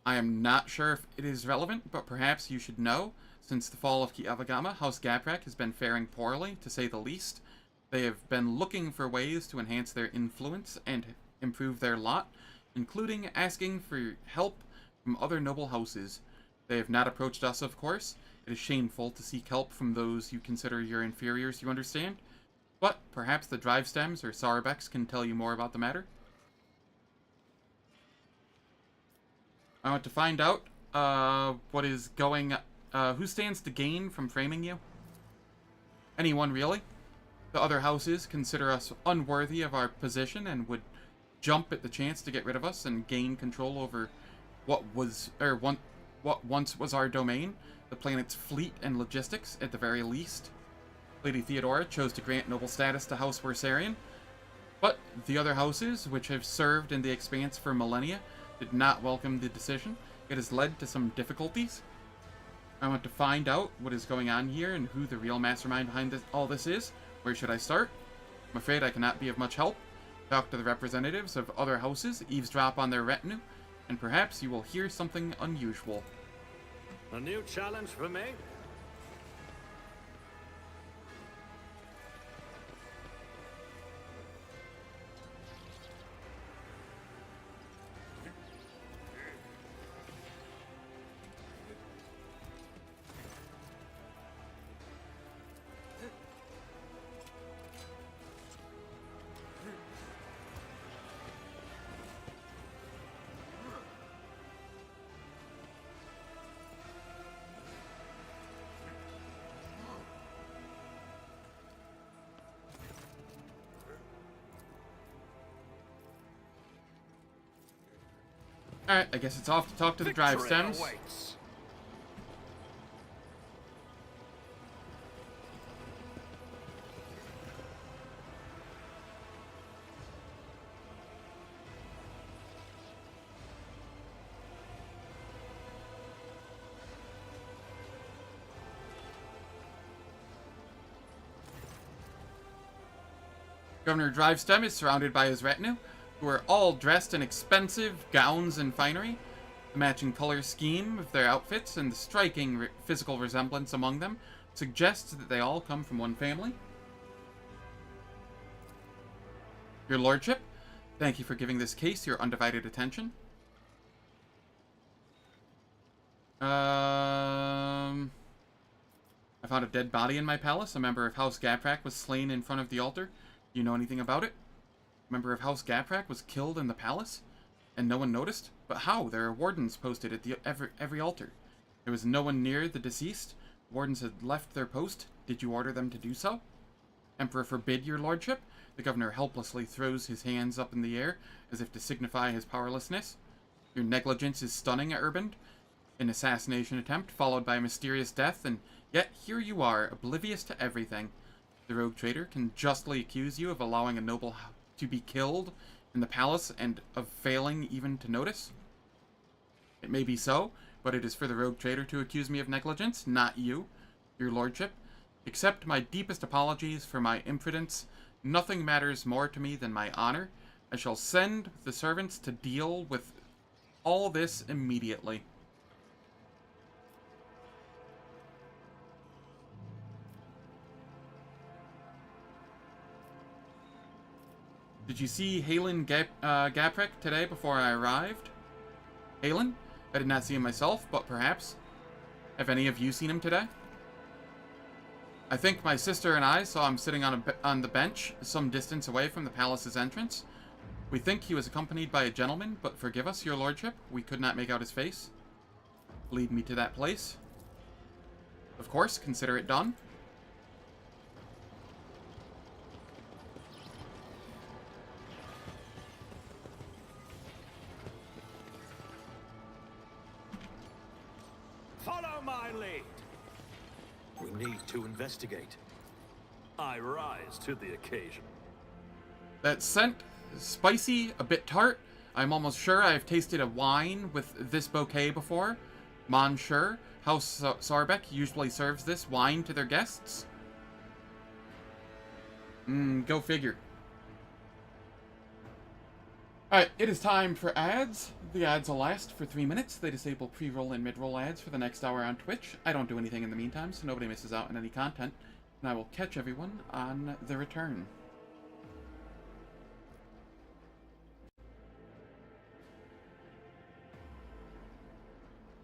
I am not sure if it is relevant, but perhaps you should know. Since the fall of Kiavagama, House Gaprak has been faring poorly, to say the least. They have been looking for ways to enhance their influence and improve their lot, including asking for help from other noble houses. They have not approached us, of course. It is shameful to seek help from those you consider your inferiors, you understand? But perhaps the Drive Stems or Sarabex can tell you more about the matter. I want to find out what is going... who stands to gain from framing you? Anyone, really? The other houses consider us unworthy of our position and would jump at the chance to get rid of us and gain control over what once was our domain, the planet's fleet and logistics, at the very least. Lady Theodora chose to grant noble status to House Worsarian, but the other houses, which have served in the Expanse for millennia, did not welcome the decision. It has led to some difficulties. I want to find out what is going on here and who the real mastermind behind all this is. Where should I start? I'm afraid I cannot be of much help. Talk to the representatives of other houses, eavesdrop on their retinue, and perhaps you will hear something unusual. A new challenge for me? Alright, I guess it's off to talk to the Drive Stems. Awaits. Governor Drivestem is surrounded by his retinue, who are all dressed in expensive gowns and finery. The matching color scheme of their outfits and the striking physical resemblance among them suggests that they all come from one family. Your Lordship, thank you for giving this case your undivided attention. I found a dead body in my palace. A member of House Gaprak was slain in front of the altar. Do you know anything about it? A member of House Gaprak was killed in the palace, and no one noticed? But how? There are wardens posted at every altar. There was no one near the deceased. Wardens had left their post. Did you order them to do so? Emperor forbid, your lordship. The governor helplessly throws his hands up in the air, as if to signify his powerlessness. Your negligence is stunning, Urband. An assassination attempt, followed by a mysterious death, and yet here you are, oblivious to everything. The rogue traitor can justly accuse you of allowing a noble to be killed in the palace and of failing even to notice. It may be so, but it is for the rogue traitor to accuse me of negligence, not you, your lordship. Accept my deepest apologies for my imprudence. Nothing matters more to me than my honor. I shall send the servants to deal with all this immediately. Did you see Halen Gaprak today before I arrived? Halen? I did not see him myself, but perhaps. Have any of you seen him today? I think my sister and I saw him sitting on the bench some distance away from the palace's entrance. We think he was accompanied by a gentleman, but forgive us, your lordship, we could not make out his face. Lead me to that place. Of course, consider it done. Follow my lead. We need to investigate. I rise to the occasion. That scent is spicy, a bit tart. I'm almost sure I've tasted a wine with this bouquet before. Monsieur, House Sarbeck usually serves this wine to their guests. Go figure. Alright, it is time for ads. The ads will last for 3 minutes. They disable pre-roll and mid-roll ads for the next hour on Twitch. I don't do anything in the meantime, so nobody misses out on any content. And I will catch everyone on the return.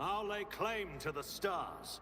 I'll lay claim to the stars.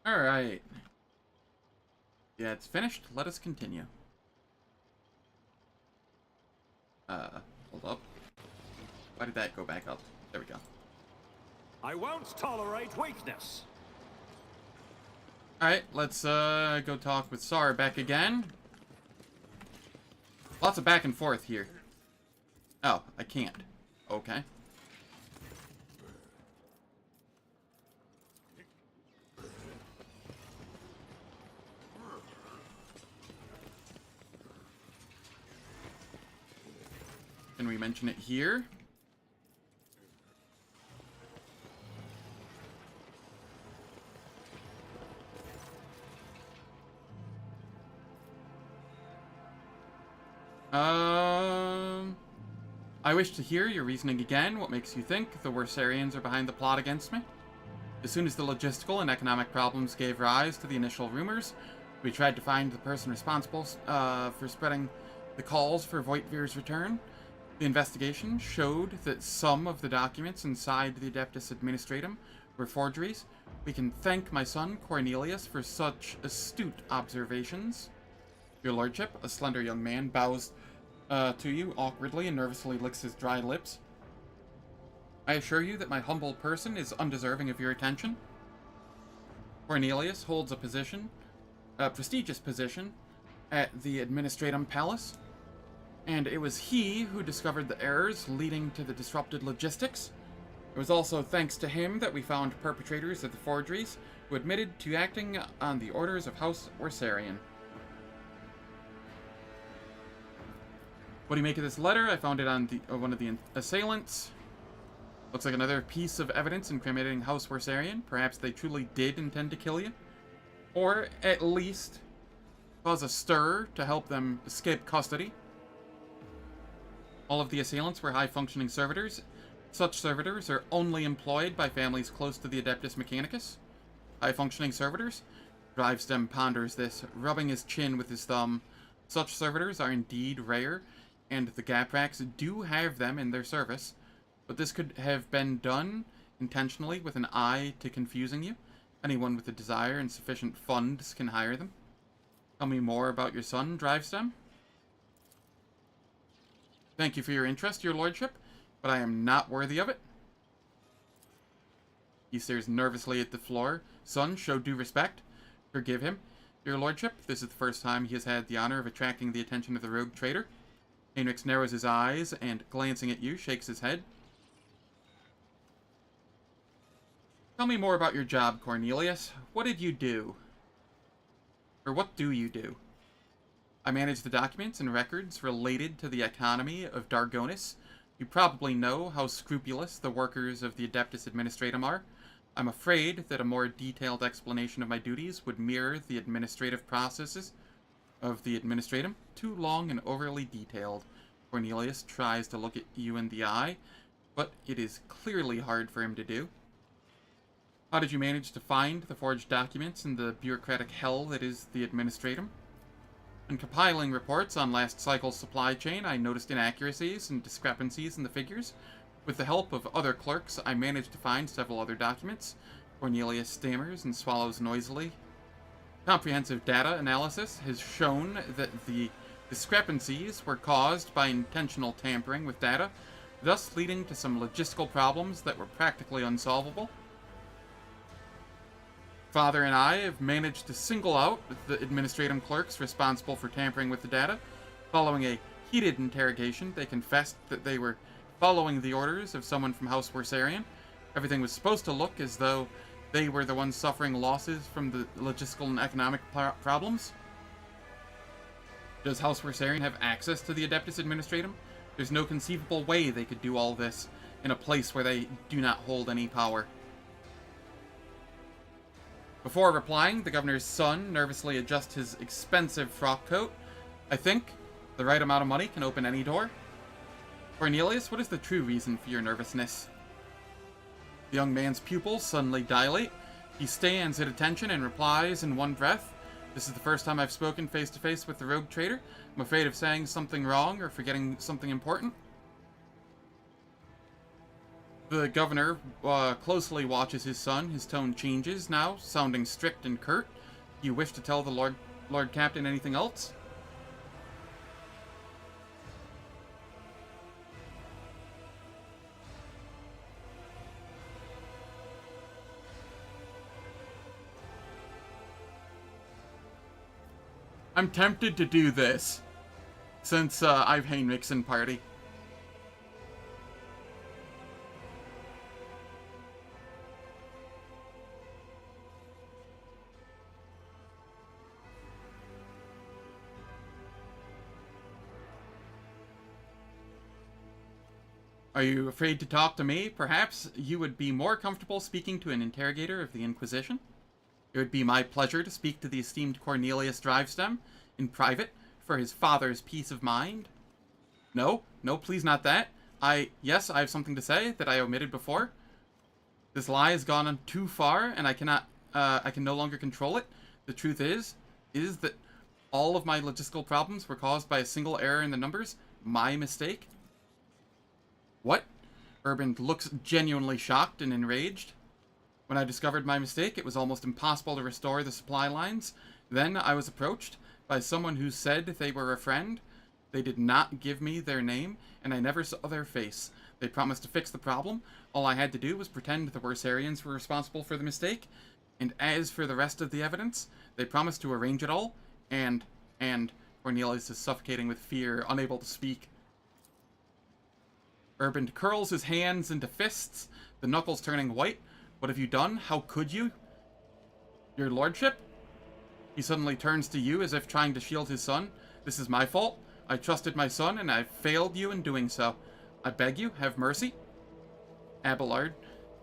Alright. Yeah, it's finished. Let us continue. Hold up. Why did that go back up? There we go. I won't tolerate weakness. Alright, let's go talk with Sarbeck again. Lots of back and forth here. Oh, I can't. Okay. Can we mention it here? I wish to hear your reasoning again. What makes you think the Worsarians are behind the plot against me? As soon as the logistical and economic problems gave rise to the initial rumors, we tried to find the person responsible for spreading the calls for Voigtvir's return. The investigation showed that some of the documents inside the Adeptus Administratum were forgeries. We can thank my son, Cornelius, for such astute observations. Your lordship, a slender young man, bows to you awkwardly and nervously licks his dry lips. I assure you that my humble person is undeserving of your attention. Cornelius holds a prestigious position at the Administratum Palace, and it was he who discovered the errors leading to the disrupted logistics. It was also thanks to him that we found perpetrators of the forgeries who admitted to acting on the orders of House Worsarian. What do you make of this letter? I found it on one of the assailants. Looks like another piece of evidence incriminating House Worsarian. Perhaps they truly did intend to kill you. Or, at least, cause a stir to help them escape custody. All of the assailants were high-functioning servitors. Such servitors are only employed by families close to the Adeptus Mechanicus. High-functioning servitors? Drivestem ponders this, rubbing his chin with his thumb. Such servitors are indeed rare, and the Gapraks do have them in their service. But this could have been done intentionally with an eye to confusing you. Anyone with a desire and sufficient funds can hire them. Tell me more about your son, Drivestem. Thank you for your interest, your lordship, but I am not worthy of it. He stares nervously at the floor. Son, show due respect. Forgive him. Your lordship, this is the first time he has had the honor of attracting the attention of the rogue traitor. Heinrich narrows his eyes and, glancing at you, shakes his head. Tell me more about your job, Cornelius. What did you do? Or what do you do? I manage the documents and records related to the economy of Darnkess. You probably know how scrupulous the workers of the Adeptus Administratum are. I'm afraid that a more detailed explanation of my duties would mirror the administrative processes of the Administratum. Too long and overly detailed. Cornelius tries to look at you in the eye, but it is clearly hard for him to do. How did you manage to find the forged documents in the bureaucratic hell that is the Administratum? In compiling reports on last cycle's supply chain, I noticed inaccuracies and discrepancies in the figures. With the help of other clerks, I managed to find several other documents. Cornelius stammers and swallows noisily. Comprehensive data analysis has shown that the discrepancies were caused by intentional tampering with data, thus leading to some logistical problems that were practically unsolvable. Father and I have managed to single out the Administratum clerks responsible for tampering with the data. Following a heated interrogation, they confessed that they were following the orders of someone from House Worsarian. Everything was supposed to look as though they were the ones suffering losses from the logistical and economic problems. Does House Worsarian have access to the Adeptus Administratum? There's no conceivable way they could do all this in a place where they do not hold any power. Before replying, the governor's son nervously adjusts his expensive frock coat. I think the right amount of money can open any door. Cornelius, what is the true reason for your nervousness? The young man's pupils suddenly dilate. He stands at attention and replies in one breath. This is the first time I've spoken face to face with the rogue traitor. I'm afraid of saying something wrong or forgetting something important. The governor closely watches his son. His tone changes now, sounding strict and curt. Do you wish to tell the Lord Captain anything else? I'm tempted to do this, since I've Heinrich's in party. Are you afraid to talk to me? Perhaps you would be more comfortable speaking to an interrogator of the Inquisition? It would be my pleasure to speak to the esteemed Cornelius Drivestem in private for his father's peace of mind. No, no, please not that. Yes, I have something to say that I omitted before. This lie has gone on too far, and I can no longer control it. The truth is that all of my logistical problems were caused by a single error in the numbers. My mistake. What? Urban looks genuinely shocked and enraged. When I discovered my mistake, it was almost impossible to restore the supply lines. Then I was approached by someone who said they were a friend. They did not give me their name, and I never saw their face. They promised to fix the problem. All I had to do was pretend the Worsarians were responsible for the mistake. And as for the rest of the evidence, they promised to arrange it all. And Cornelius is suffocating with fear, unable to speak. Urban curls his hands into fists, the knuckles turning white. What have you done? How could you? Your lordship? He suddenly turns to you as if trying to shield his son. This is my fault. I trusted my son, and I failed you in doing so. I beg you, have mercy. Abelard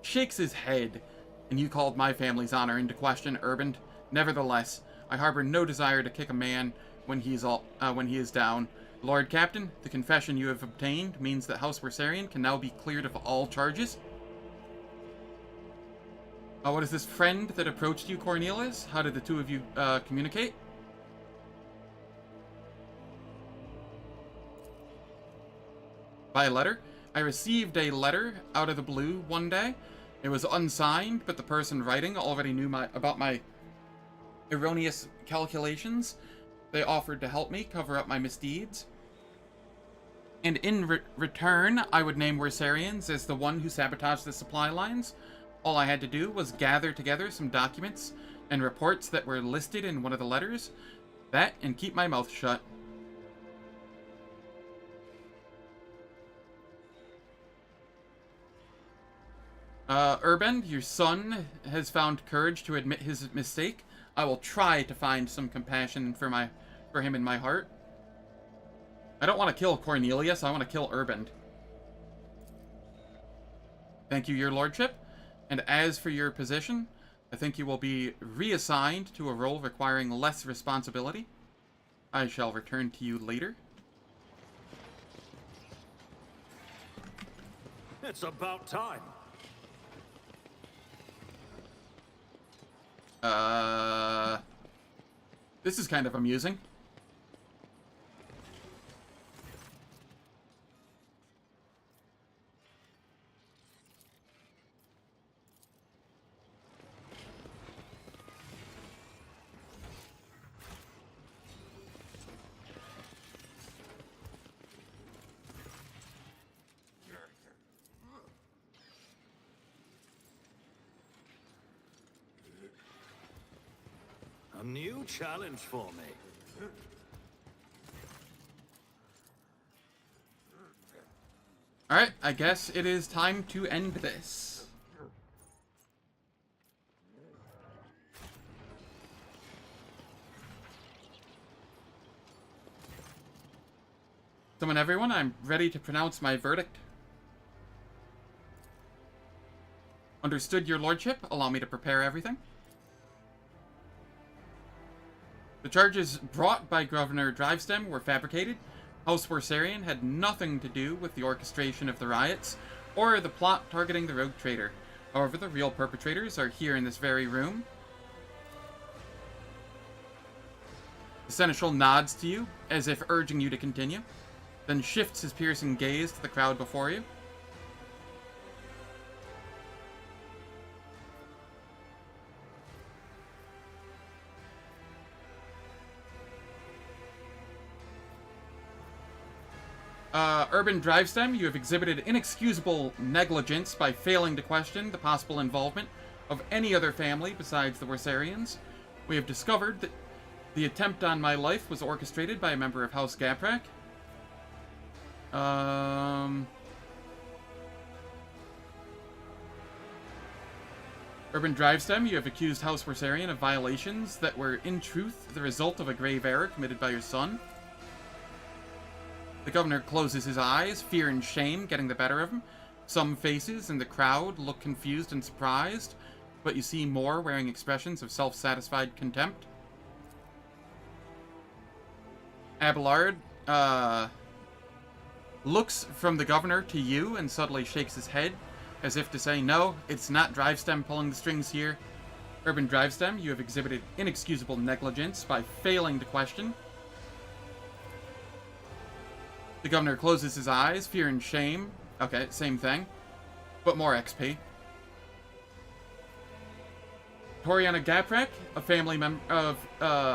shakes his head. And you called my family's honor into question, Urban. Nevertheless, I harbor no desire to kick a man when he is down. Lord Captain, the confession you have obtained means that House Worsarian can now be cleared of all charges. What is this friend that approached you, Cornelius? How did the two of you communicate? By letter. I received a letter out of the blue one day. It was unsigned, but the person writing already knew about my erroneous calculations. They offered to help me cover up my misdeeds. And in return, I would name Worsarians as the one who sabotaged the supply lines. All I had to do was gather together some documents and reports that were listed in one of the letters. That, and keep my mouth shut. Urban, your son has found courage to admit his mistake. I will try to find some compassion for him in my heart. I don't want to kill Cornelius, I want to kill Urban. Thank you, your lordship. And as for your position, I think you will be reassigned to a role requiring less responsibility. I shall return to you later. It's about time. This is kind of amusing. A new challenge for me. Alright, I guess it is time to end this. Summon everyone, I'm ready to pronounce my verdict. Understood, your lordship. Allow me to prepare everything. The charges brought by Governor Drivestem were fabricated. House Worsarian had nothing to do with the orchestration of the riots or the plot targeting the rogue trader. However, the real perpetrators are here in this very room. The seneschal nods to you, as if urging you to continue, then shifts his piercing gaze to the crowd before you. Urban Drivestem, you have exhibited inexcusable negligence by failing to question the possible involvement of any other family besides the Worsarians. We have discovered that the attempt on my life was orchestrated by a member of House Gaprak. Urban Drivestem, you have accused House Worsarian of violations that were, in truth, the result of a grave error committed by your son. The governor closes his eyes, fear and shame getting the better of him. Some faces in the crowd look confused and surprised, but you see more wearing expressions of self-satisfied contempt. Abelard, looks from the governor to you and subtly shakes his head, as if to say, no, it's not Drivestem pulling the strings here. Urban Drivestem, you have exhibited inexcusable negligence by failing to question. The governor closes his eyes, fear and shame. Okay, same thing, but more XP. Toriana Gaprak,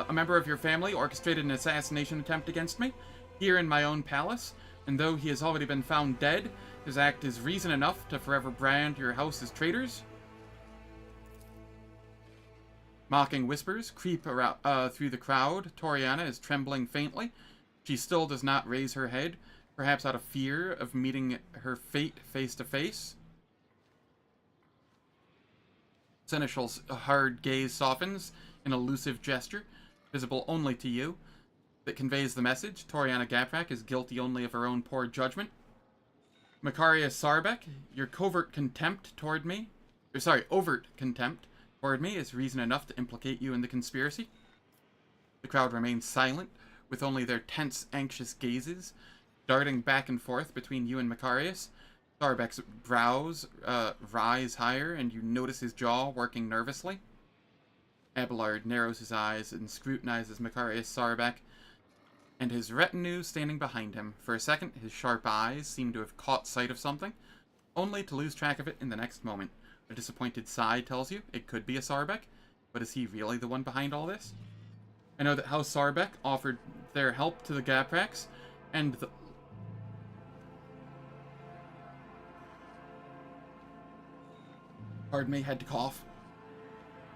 a member of your family, orchestrated an assassination attempt against me, here in my own palace, and though he has already been found dead, his act is reason enough to forever brand your house as traitors. Mocking whispers creep around, through the crowd. Toriana is trembling faintly. She still does not raise her head, perhaps out of fear of meeting her fate face to face. Seneschal's hard gaze softens in an elusive gesture, visible only to you, that conveys the message. Toriana Gaprak is guilty only of her own poor judgment. Macarius Sarbek, your overt contempt toward me is reason enough to implicate you in the conspiracy. The crowd remains silent, with only their tense, anxious gazes darting back and forth between you and Macarius. Sarbek's brows rise higher, and you notice his jaw working nervously. Abelard narrows his eyes and scrutinizes Macarius Sarbek and his retinue standing behind him. For a second, his sharp eyes seem to have caught sight of something, only to lose track of it in the next moment. A disappointed sigh tells you it could be a Sarbek, but is he really the one behind all this? I know that House Sarbek offered their help to the Gapraks, and the... Pardon me, had to cough.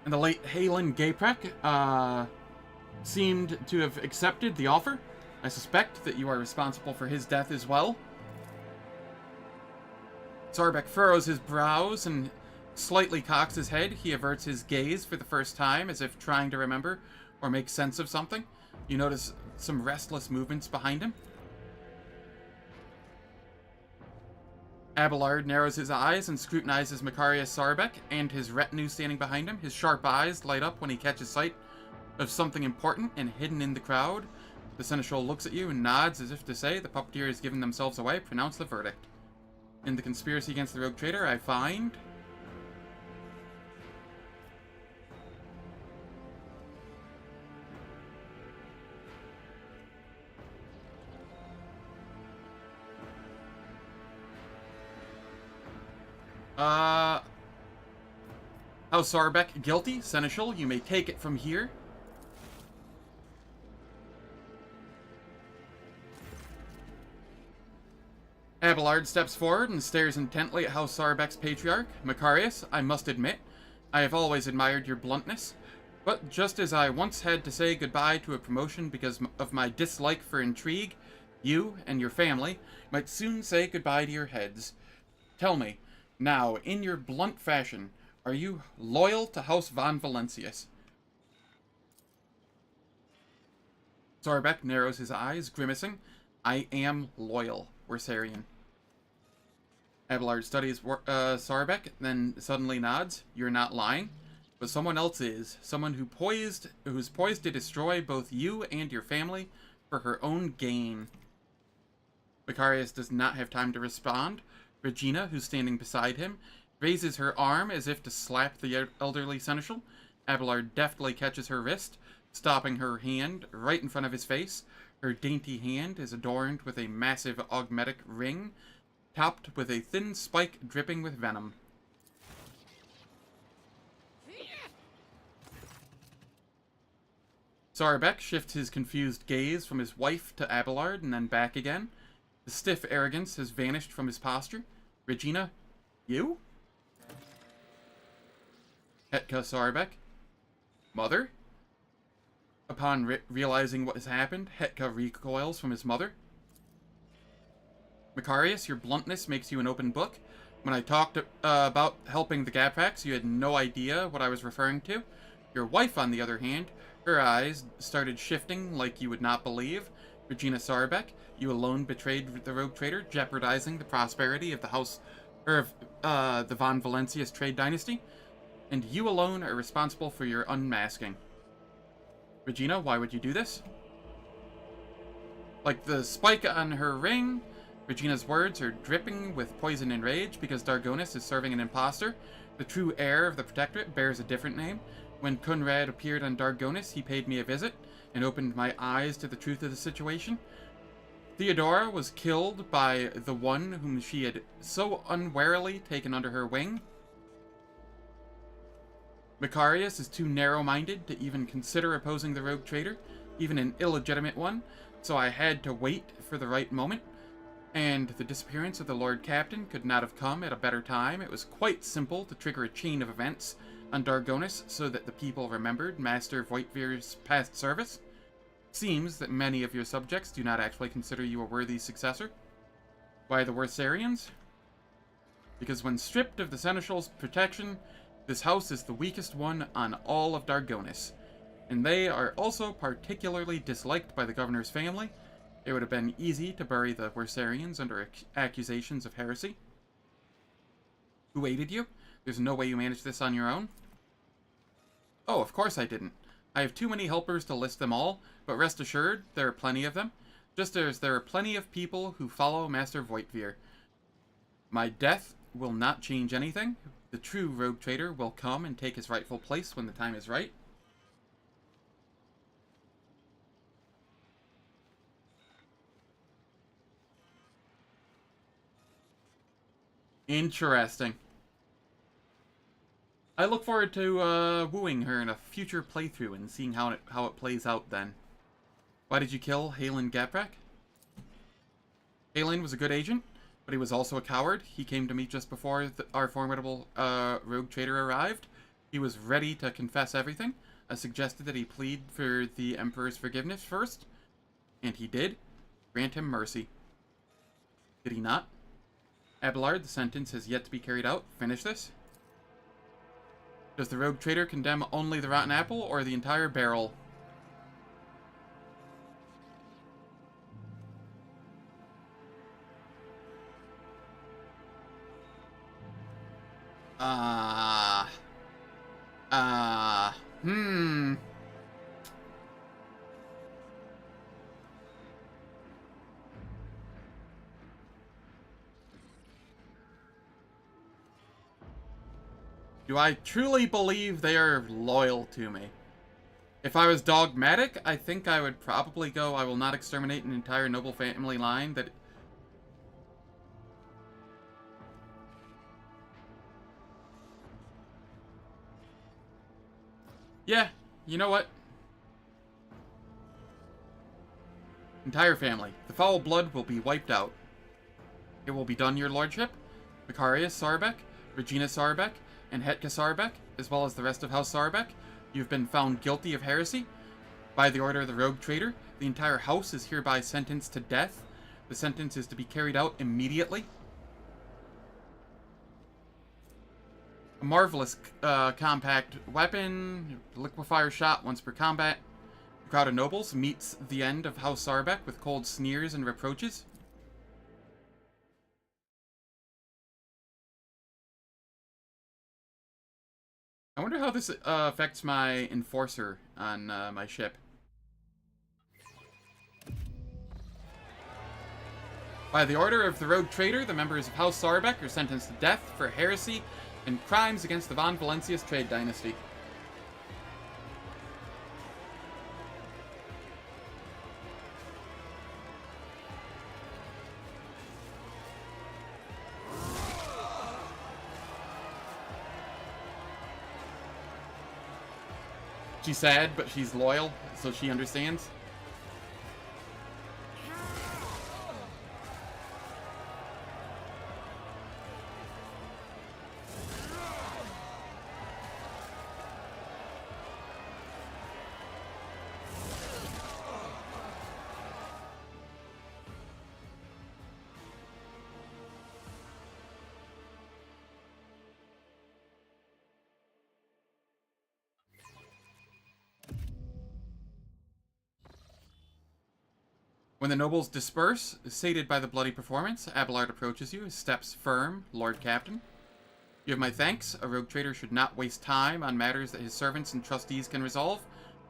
And the late Halen Gaprak seemed to have accepted the offer. I suspect that you are responsible for his death as well. Sarbek furrows his brows and slightly cocks his head. He averts his gaze for the first time, as if trying to remember or make sense of something. You notice some restless movements behind him. Abelard narrows his eyes and scrutinizes Macarius Sarbek and his retinue standing behind him. His sharp eyes light up when he catches sight of something important and hidden in the crowd. The Seneschal looks at you and nods as if to say, the puppeteer has given themselves away. Pronounce the verdict. In the conspiracy against the rogue trader, I find... House Sarbek, guilty. Seneschal, you may take it from here. Abelard steps forward and stares intently at House Sarbek's patriarch. Macarius, I must admit, I have always admired your bluntness, but just as I once had to say goodbye to a promotion because of my dislike for intrigue, you and your family might soon say goodbye to your heads. Tell me, now, in your blunt fashion, are you loyal to House von Valentius? Sarbek narrows his eyes, grimacing. I am loyal, Wersarian. Abelard studies Sarbek, then suddenly nods. You're not lying, but someone else is. Someone who's poised to destroy both you and your family for her own gain. Macarius does not have time to respond. Regina, who's standing beside him, raises her arm as if to slap the elderly Seneschal. Abelard deftly catches her wrist, stopping her hand right in front of his face. Her dainty hand is adorned with a massive augmetic ring, topped with a thin spike dripping with venom. Sarbek shifts his confused gaze from his wife to Abelard and then back again. The stiff arrogance has vanished from his posture. Regina, you? Hetka Sarbek. Mother? Upon realizing what has happened, Hetka recoils from his mother. Macarius, your bluntness makes you an open book. When I talked about helping the Gapraks, you had no idea what I was referring to. Your wife, on the other hand, her eyes started shifting like you would not believe. Regina Sarbek, you alone betrayed the rogue trader, jeopardizing the prosperity of the house, of the von Valentius trade dynasty, and you alone are responsible for your unmasking. Regina, why would you do this? Like the spike on her ring Regina's words are dripping with poison and rage because Dargonus is serving an imposter. The true heir of the Protectorate bears a different name. When Conrad appeared on Dargonus, he paid me a visit and opened my eyes to the truth of the situation. Theodora was killed by the one whom she had so unwarily taken under her wing. Macarius is too narrow-minded to even consider opposing the rogue traitor, even an illegitimate one, so I had to wait for the right moment. And the disappearance of the Lord Captain could not have come at a better time. It was quite simple to trigger a chain of events on Dargonus so that the people remembered Master Voigtvir's past service. Seems that many of your subjects do not actually consider you a worthy successor. Why the Worsarians? Because when stripped of the Seneschal's protection, this house is the weakest one on all of Dargonus. And they are also particularly disliked by the governor's family. It would have been easy to bury the Worsarians under accusations of heresy. Who aided you? There's no way you managed this on your own? Oh, of course I didn't. I have too many helpers to list them all, but rest assured, there are plenty of them. Just as there are plenty of people who follow Master Voigtvir. My death will not change anything. The true rogue traitor will come and take his rightful place when the time is right. Interesting. I look forward to wooing her in a future playthrough and seeing how it plays out then. Why did you kill Halen Gaprak? Halen was a good agent, but he was also a coward. He came to me just before our formidable rogue traitor arrived. He was ready to confess everything. I suggested that he plead for the Emperor's forgiveness first, and he did. Grant him mercy. Did he not? Abelard, the sentence has yet to be carried out. Finish this. Does the rogue traitor condemn only the rotten apple or the entire barrel? Do I truly believe they are loyal to me? If I was dogmatic, I think I would probably go, I will not exterminate an entire noble family line that... Yeah, you know what? Entire family. The foul blood will be wiped out. It will be done, your lordship. Macarius Sarbek, Regina Sarbek, and Hetka Sarbek, as well as the rest of House Sarbek, you've been found guilty of heresy. By the order of the rogue traitor, the entire house is hereby sentenced to death. The sentence is to be carried out immediately. A marvelous compact weapon, liquefier shot once per combat. The crowd of nobles meets the end of House Sarbek with cold sneers and reproaches. I wonder how this affects my enforcer on my ship. By the order of the rogue traitor, the members of House Sarbek are sentenced to death for heresy and crimes against the Von Valencius trade dynasty. She's sad, but she's loyal, so she understands. When the nobles disperse, sated by the bloody performance, Abelard approaches you, his steps firm, Lord Captain. You have my thanks. A rogue traitor should not waste time on matters that his servants and trustees can resolve,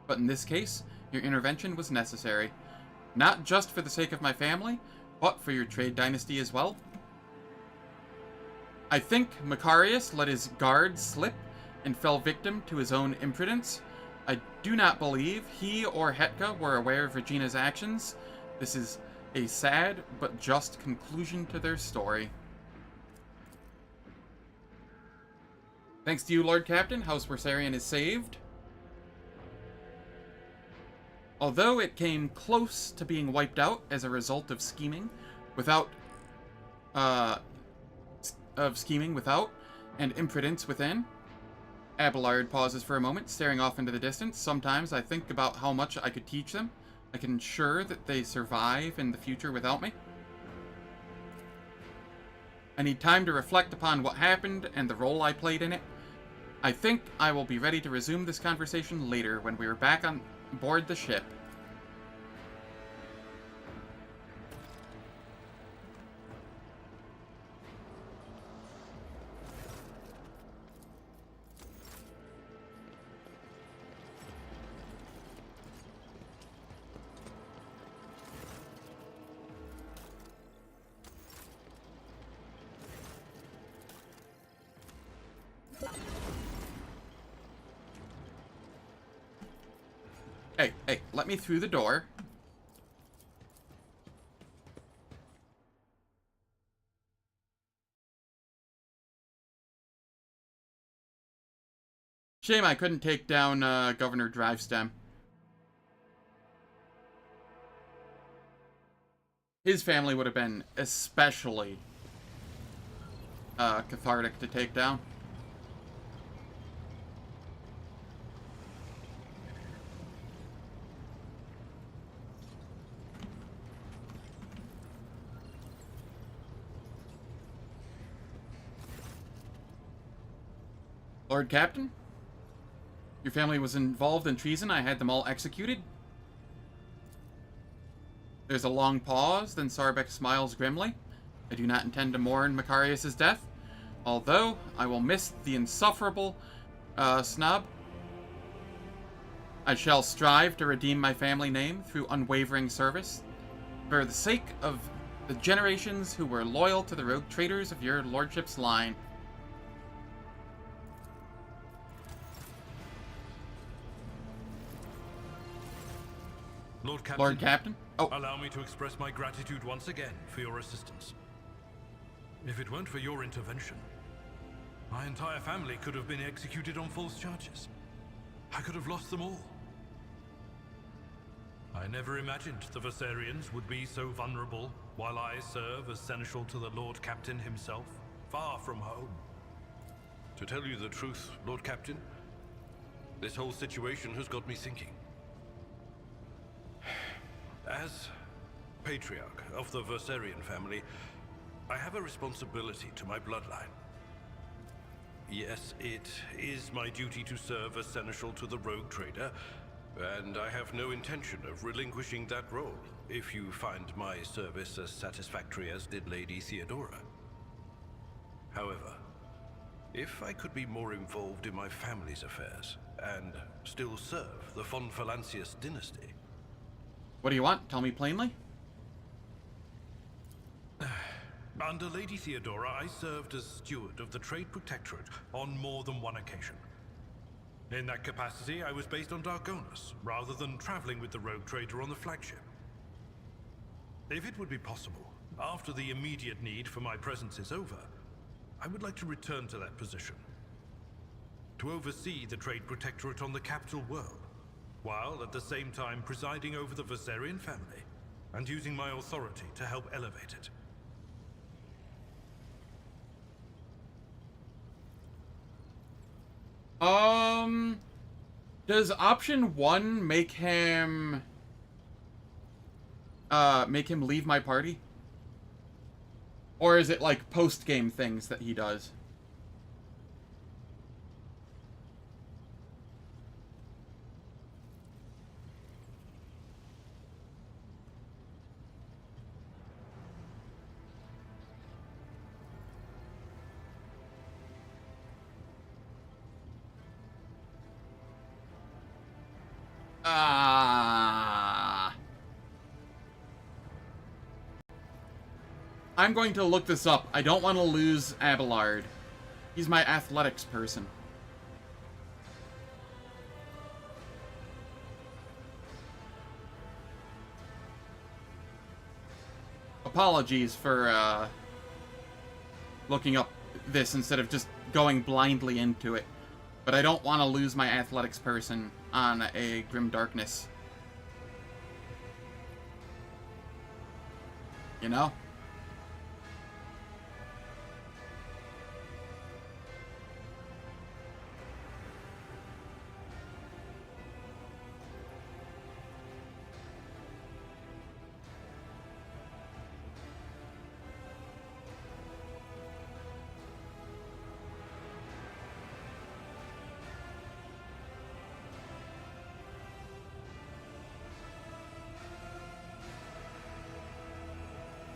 but in this case, your intervention was necessary. Not just for the sake of my family, fought for your trade dynasty as well. I think Macarius let his guard slip and fell victim to his own imprudence. I do not believe he or Hetka were aware of Regina's actions. This is a sad but just conclusion to their story. Thanks to you, Lord Captain, House Versarion is saved. Although it came close to being wiped out as a result of scheming without, and imprudence within. Abelard pauses for a moment, staring off into the distance. Sometimes I think about how much I could teach them. I can ensure that they survive in the future without me. I need time to reflect upon what happened and the role I played in it. I think I will be ready to resume this conversation later when we are back on board the ship. Hey, let me through the door. Shame I couldn't take down Governor Drivestem. His family would have been especially cathartic to take down. Lord Captain? Your family was involved in treason. I had them all executed. There's a long pause, then Sarbek smiles grimly. I do not intend to mourn Macarius' death, although I will miss the insufferable snob. I shall strive to redeem my family name through unwavering service, for the sake of the generations who were loyal to the rogue traitors of your lordship's line. Lord Captain? Oh. Allow me to express my gratitude once again for your assistance. If it weren't for your intervention, my entire family could have been executed on false charges. I could have lost them all. I never imagined the Versarians would be so vulnerable while I serve as seneschal to the Lord Captain himself, far from home. To tell you the truth, Lord Captain, this whole situation has got me thinking. As patriarch of the Versarian family, I have a responsibility to my bloodline. Yes, it is my duty to serve as seneschal to the rogue trader, and I have no intention of relinquishing that role if you find my service as satisfactory as did Lady Theodora. However, if I could be more involved in my family's affairs and still serve the von Valancius dynasty. What do you want? Tell me plainly. Under Lady Theodora, I served as steward of the Trade Protectorate on more than one occasion. In that capacity, I was based on Darkonus, rather than traveling with the rogue trader on the flagship. If it would be possible, after the immediate need for my presence is over, I would like to return to that position. To oversee the Trade Protectorate on the capital world, while at the same time presiding over the Versarian family, and using my authority to help elevate it. Does option 1 make him leave my party? Or is it like post-game things that he does? I'm going to look this up. I don't want to lose Abelard. He's my athletics person. Apologies for looking up this instead of just going blindly into it. But I don't want to lose my athletics person on a Grim Darkness. You know?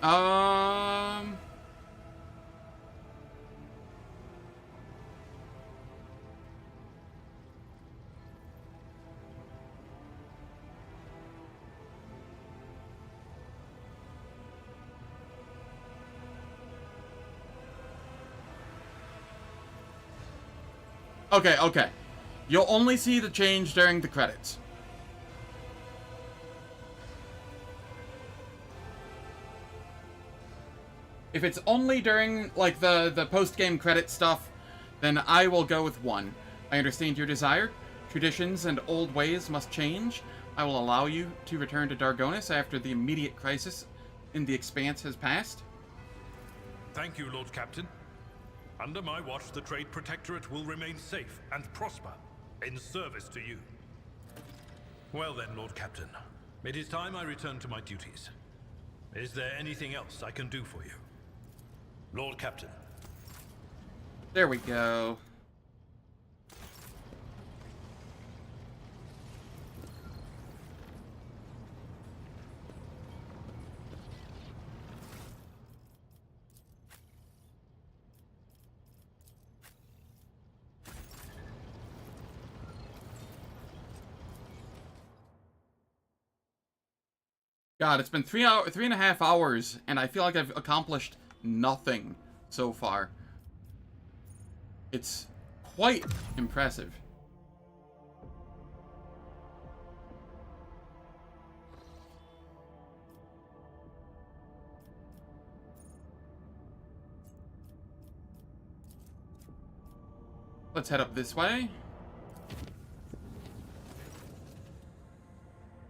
Um... Okay, okay. You'll only see the change during the credits. If it's only during, like, the post-game credit stuff, then I will go with 1. I understand your desire. Traditions and old ways must change. I will allow you to return to Dargonus after the immediate crisis in the Expanse has passed. Thank you, Lord Captain. Under my watch, the Trade Protectorate will remain safe and prosper, in service to you. Well then, Lord Captain, it is time I return to my duties. Is there anything else I can do for you? Lord Captain. There we go. God, it's been 3.5 hours, and I feel like I've accomplished nothing so far. It's quite impressive. Let's head up this way.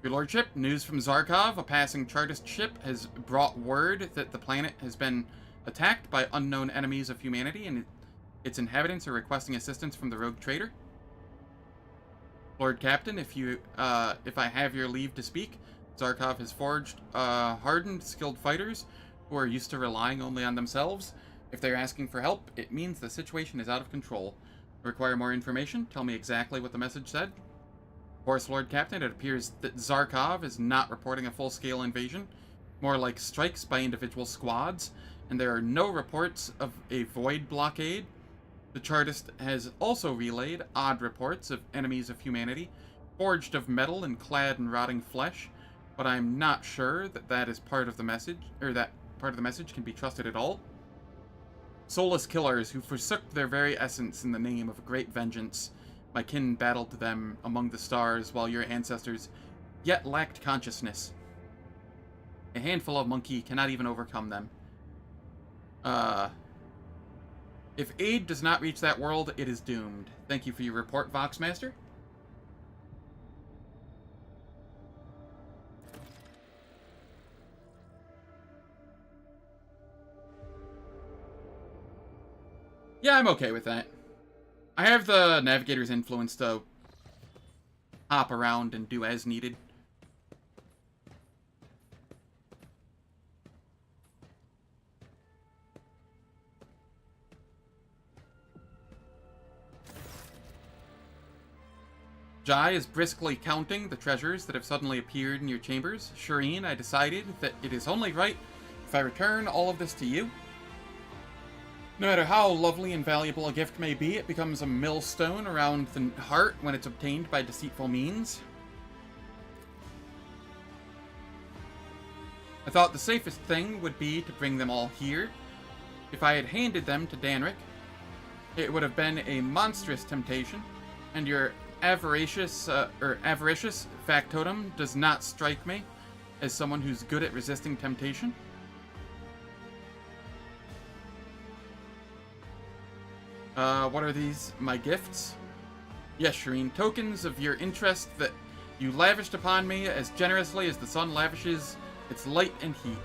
Your Lordship, news from Zarkov. A passing Chartist ship has brought word that the planet has been attacked by unknown enemies of humanity, and its inhabitants are requesting assistance from the rogue trader. Lord Captain, if I have your leave to speak, Zarkov has forged hardened, skilled fighters who are used to relying only on themselves. If they're asking for help, it means the situation is out of control. Require more information? Tell me exactly what the message said. Of course, Lord Captain, it appears that Zarkov is not reporting a full-scale invasion, more like strikes by individual squads, and there are no reports of a void blockade. The Chartist has also relayed odd reports of enemies of humanity, forged of metal and clad in rotting flesh, but I'm not sure that that is part of the message, or that part of the message can be trusted at all. Soulless killers who forsook their very essence in the name of a great vengeance. My kin battled them among the stars while your ancestors yet lacked consciousness. A handful of monkey cannot even overcome them. If aid does not reach that world, it is doomed. Thank you for your report, Voxmaster. Yeah, I'm okay with that. I have the Navigator's influence to hop around and do as needed. Jai is briskly counting the treasures that have suddenly appeared in your chambers. Shireen, I decided that it is only right if I return all of this to you. No matter how lovely and valuable a gift may be, it becomes a millstone around the heart when it's obtained by deceitful means. I thought the safest thing would be to bring them all here. If I had handed them to Danrik, it would have been a monstrous temptation, and your avaricious factotum does not strike me as someone who's good at resisting temptation. What are these? My gifts? Yes, Shireen, tokens of your interest that you lavished upon me as generously as the sun lavishes its light and heat.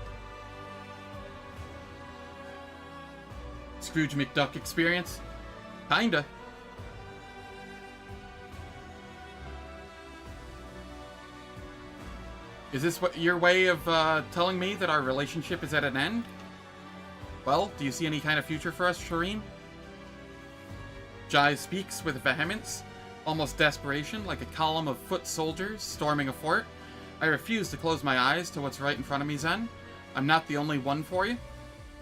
Scrooge McDuck experience? Kinda. Is this what your way of telling me that our relationship is at an end? Well, do you see any kind of future for us, Shireen? Jai speaks with vehemence, almost desperation, like a column of foot soldiers storming a fort. I refuse to close my eyes to what's right in front of me, Zen. I'm not the only one for you.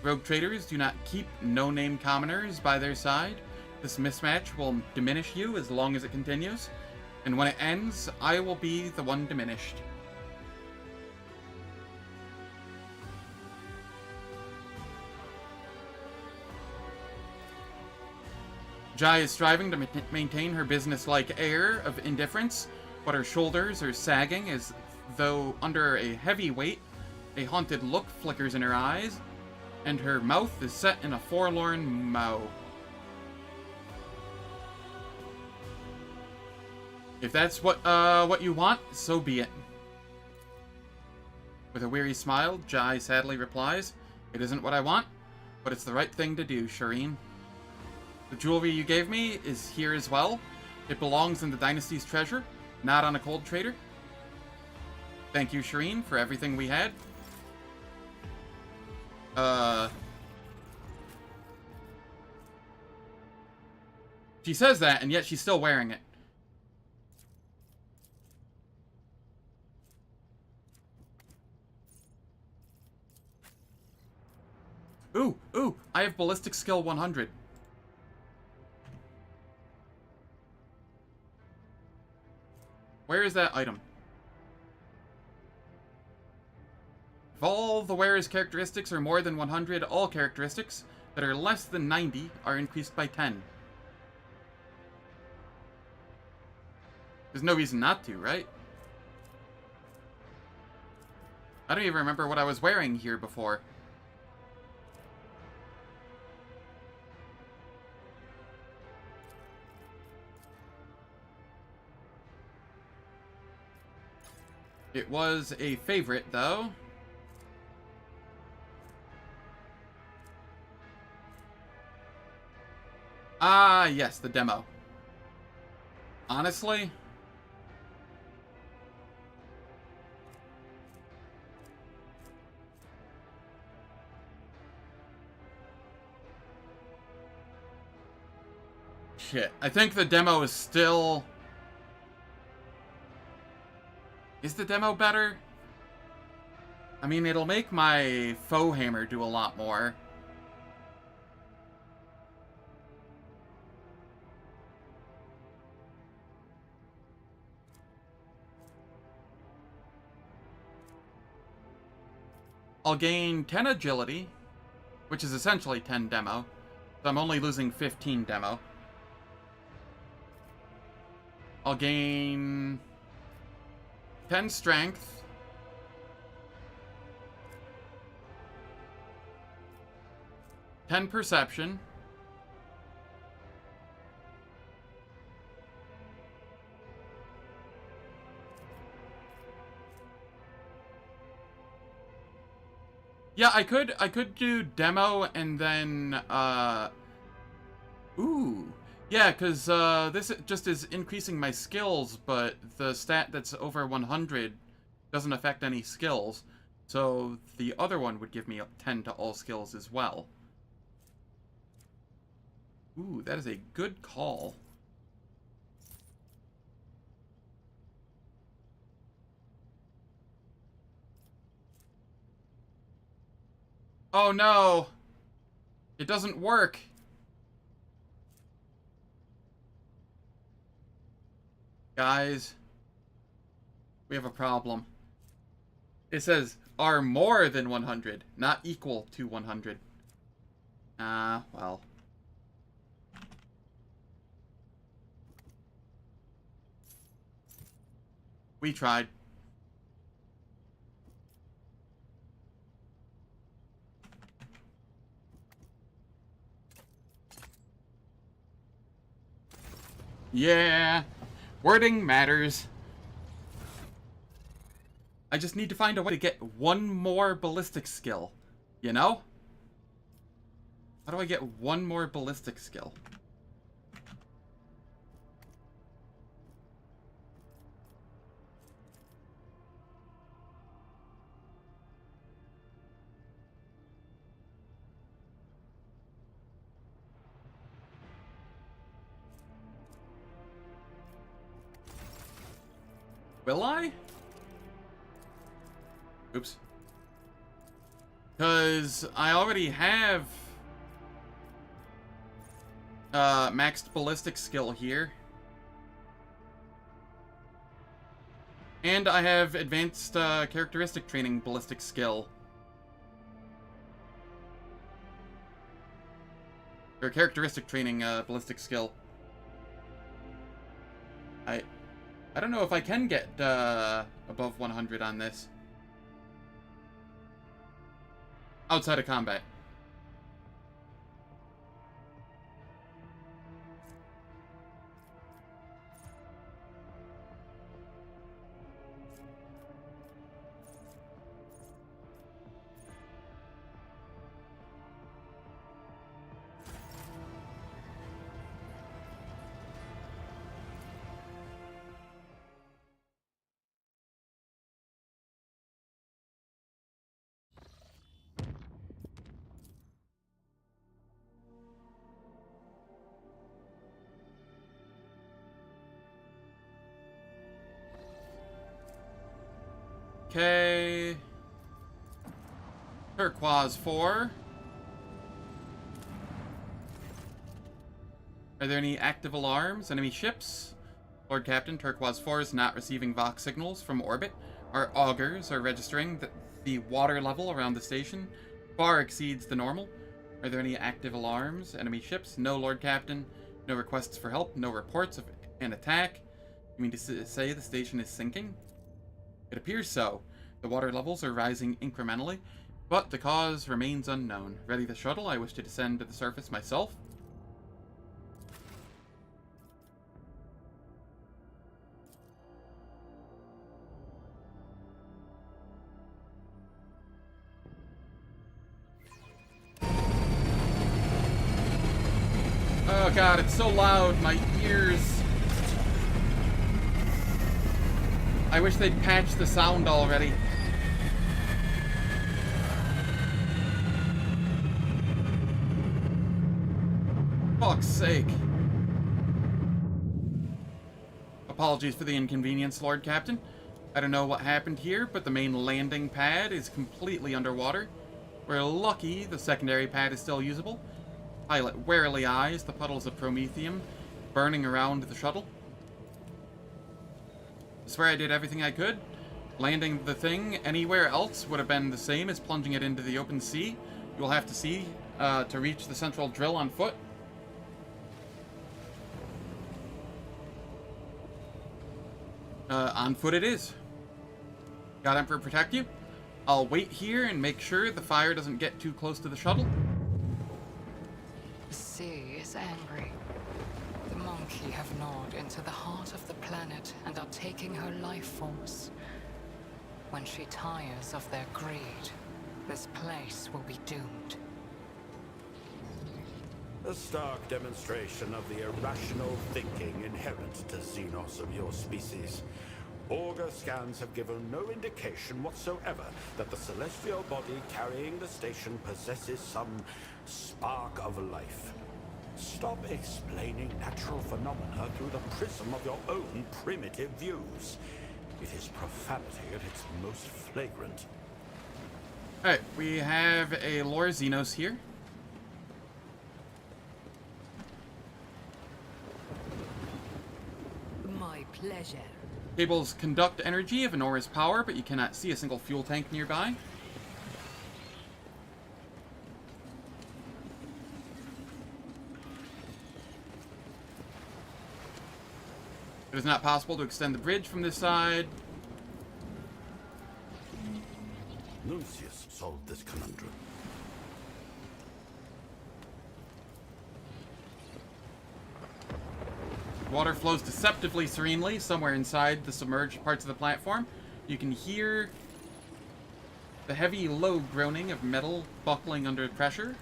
Rogue traders do not keep no-name commoners by their side. This mismatch will diminish you as long as it continues, and when it ends, I will be the one diminished. Jai is striving to maintain her business-like air of indifference, but her shoulders are sagging as though under a heavy weight. A haunted look flickers in her eyes, and her mouth is set in a forlorn mow. If that's what you want, so be it. With a weary smile, Jai sadly replies, "It isn't what I want, but it's the right thing to do, Shireen. The jewelry you gave me is here as well. It belongs in the Dynasty's treasure, not on a cold trader. Thank you, Shireen, for everything we had." She says that, and yet she's still wearing it. Ooh, I have ballistic skill 100. Where is that item? If all the wearer's characteristics are more than 100, all characteristics that are less than 90 are increased by 10. There's no reason not to, right? I don't even remember what I was wearing here before. It was a favorite, though. Ah, yes, the demo. Honestly, shit. I think the demo is still... Is the demo better? I mean, it'll make my foe hammer do a lot more. I'll gain 10 agility, which is essentially 10 demo. So I'm only losing 15 demo. I'll gain 10 strength. Ten perception. Yeah, I could do demo and then ooh. Yeah, cuz this just is increasing my skills, but the stat that's over 100 doesn't affect any skills. So the other one would give me 10 to all skills as well. Ooh, that is a good call. Oh no! It doesn't work! Guys, we have a problem. It says, are more than 100, not equal to 100. Well. We tried. Yeah, wording matters. I just need to find a way to get one more ballistic skill, you know? How do I get one more ballistic skill? Will I? Oops. Because I already have maxed ballistic skill here. And I have advanced characteristic training ballistic skill. Or characteristic training ballistic skill. I don't know if I can get above 100 on this. Outside of combat. Okay. Turquoise 4. Are there any active alarms? Enemy ships? Lord Captain, Turquoise 4 is not receiving Vox signals from orbit. Our augers are registering that the water level around the station far exceeds the normal. Are there any active alarms? Enemy ships? No, Lord Captain. No requests for help. No reports of an attack. You mean to say the station is sinking? It appears so. The water levels are rising incrementally, but the cause remains unknown. Ready the shuttle? I wish to descend to the surface myself. Oh god, it's so loud, my ears. I wish they'd patch the sound already. Fuck's sake. Apologies for the inconvenience, Lord Captain. I don't know what happened here, but the main landing pad is completely underwater. We're lucky the secondary pad is still usable. Pilot warily eyes the puddles of promethium burning around the shuttle. I swear I did everything I could. Landing the thing anywhere else would have been the same as plunging it into the open sea. You'll have to see to reach the central drill on foot. On foot it is. God Emperor protect you. I'll wait here and make sure the fire doesn't get too close to the shuttle. The sea is angry. The monkey have gnawed into the heart of the planet and are taking her life force. When she tires of their greed, this place will be doomed. A stark demonstration of the irrational thinking inherent to xenos of your species. Auger scans have given no indication whatsoever that the celestial body carrying the station possesses some spark of life. Stop explaining natural phenomena through the prism of your own primitive views. It is profanity at its most flagrant. Alright, we have a Lore Xenos here. My pleasure. Cables conduct energy of enormous power, but you cannot see a single fuel tank nearby. It is not possible to extend the bridge from this side. Lucius solved this conundrum. Water flows deceptively serenely somewhere inside the submerged parts of the platform. You can hear the heavy, low groaning of metal buckling under pressure.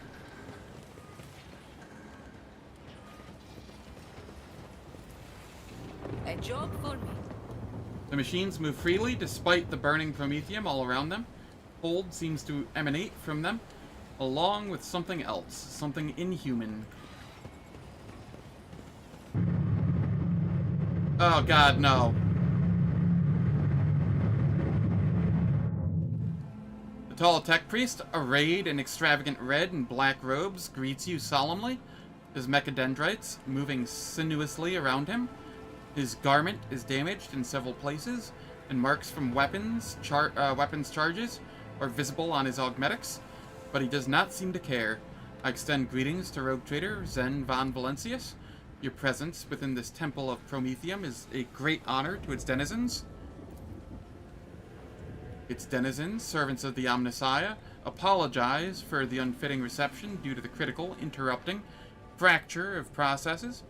A job for me. The machines move freely despite the burning promethium all around them. Cold seems to emanate from them, along with something else, something inhuman. Oh god, no. The tall tech priest, arrayed in extravagant red and black robes, greets you solemnly, his mechadendrites moving sinuously around him. His garment is damaged in several places, and marks from weapons charges are visible on his augmetics, but he does not seem to care. I extend greetings to Rogue Trader Zen von Valencius. Your presence within this temple of Promethium is a great honor to its denizens. Its denizens, servants of the Omnissiah, apologize for the unfitting reception due to the critical, interrupting fracture of processes.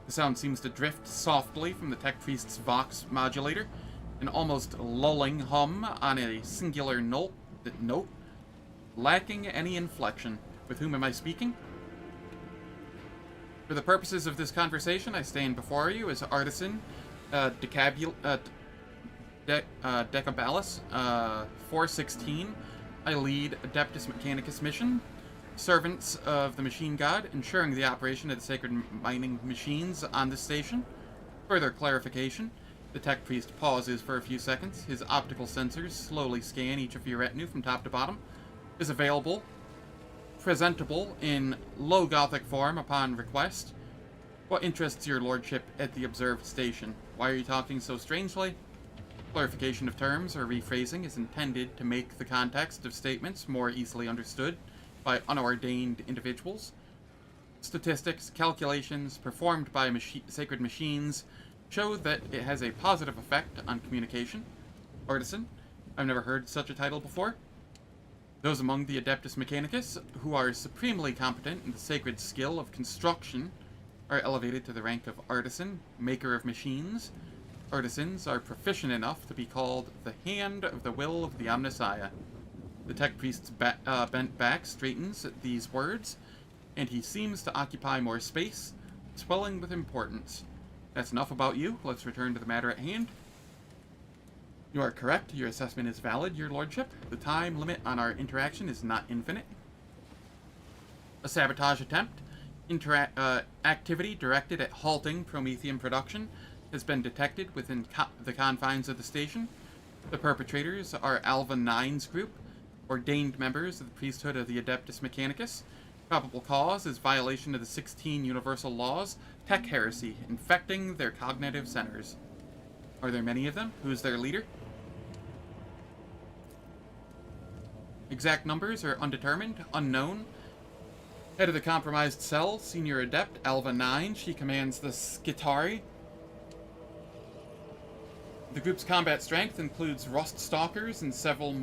The sound seems to drift softly from the tech priest's Vox modulator, an almost lulling hum on a singular note, lacking any inflection. With whom am I speaking? For the purposes of this conversation, I stand before you as Artisan Decabalus 416. I lead Adeptus Mechanicus mission, servants of the Machine God, ensuring the operation of the sacred mining machines on this station. Further clarification, the tech priest pauses for a few seconds. His optical sensors slowly scan each of your retinue from top to bottom. Is available, presentable in low Gothic form upon request. What interests your lordship at the observed station? Why are you talking so strangely? Clarification of terms or rephrasing is intended to make the context of statements more easily understood by unordained individuals. Statistics, calculations performed by sacred machines show that it has a positive effect on communication. Artisan, I've never heard such a title before. Those among the Adeptus Mechanicus who are supremely competent in the sacred skill of construction are elevated to the rank of artisan, maker of machines. Artisans are proficient enough to be called the hand of the will of the Omnissiah. The tech priest's bent back straightens at these words, and he seems to occupy more space, swelling with importance. That's enough about you. Let's return to the matter at hand. You are correct. Your assessment is valid, your lordship. The time limit on our interaction is not infinite. A sabotage attempt, activity directed at halting Promethium production, has been detected within the confines of the station. The perpetrators are Alva 9's group, ordained members of the priesthood of the Adeptus Mechanicus. Probable cause is violation of the 16 universal laws, tech heresy, infecting their cognitive centers. Are there many of them? Who's their leader? Exact numbers are undetermined, unknown. Head of the compromised cell, Senior Adept, Alva 9. She commands the Skitari. The group's combat strength includes Rust Stalkers and several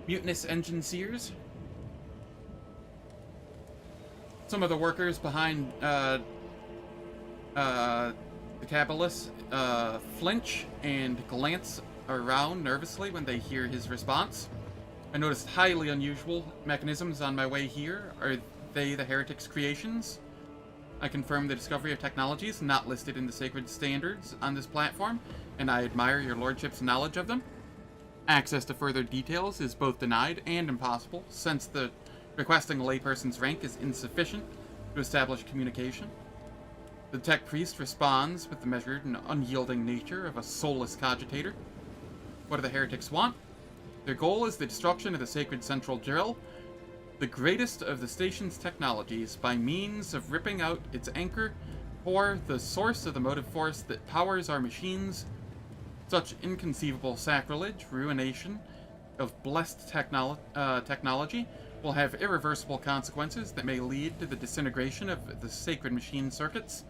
mutinous Engineers. Some of the workers behind the Cabalus flinch and glance around nervously when they hear his response. I noticed highly unusual mechanisms on my way here. Are they the heretic's creations? I confirm the discovery of technologies not listed in the sacred standards on this platform, and I admire your lordship's knowledge of them. Access to further details is both denied and impossible, since the requesting a layperson's rank is insufficient to establish communication. The tech priest responds with the measured and unyielding nature of a soulless cogitator. What do the heretics want? Their goal is the destruction of the sacred central drill, the greatest of the station's technologies, by means of ripping out its anchor, or the source of the motive force that powers our machines Such inconceivable sacrilege, ruination of blessed technology will have irreversible consequences that may lead to the disintegration of the sacred machine circuits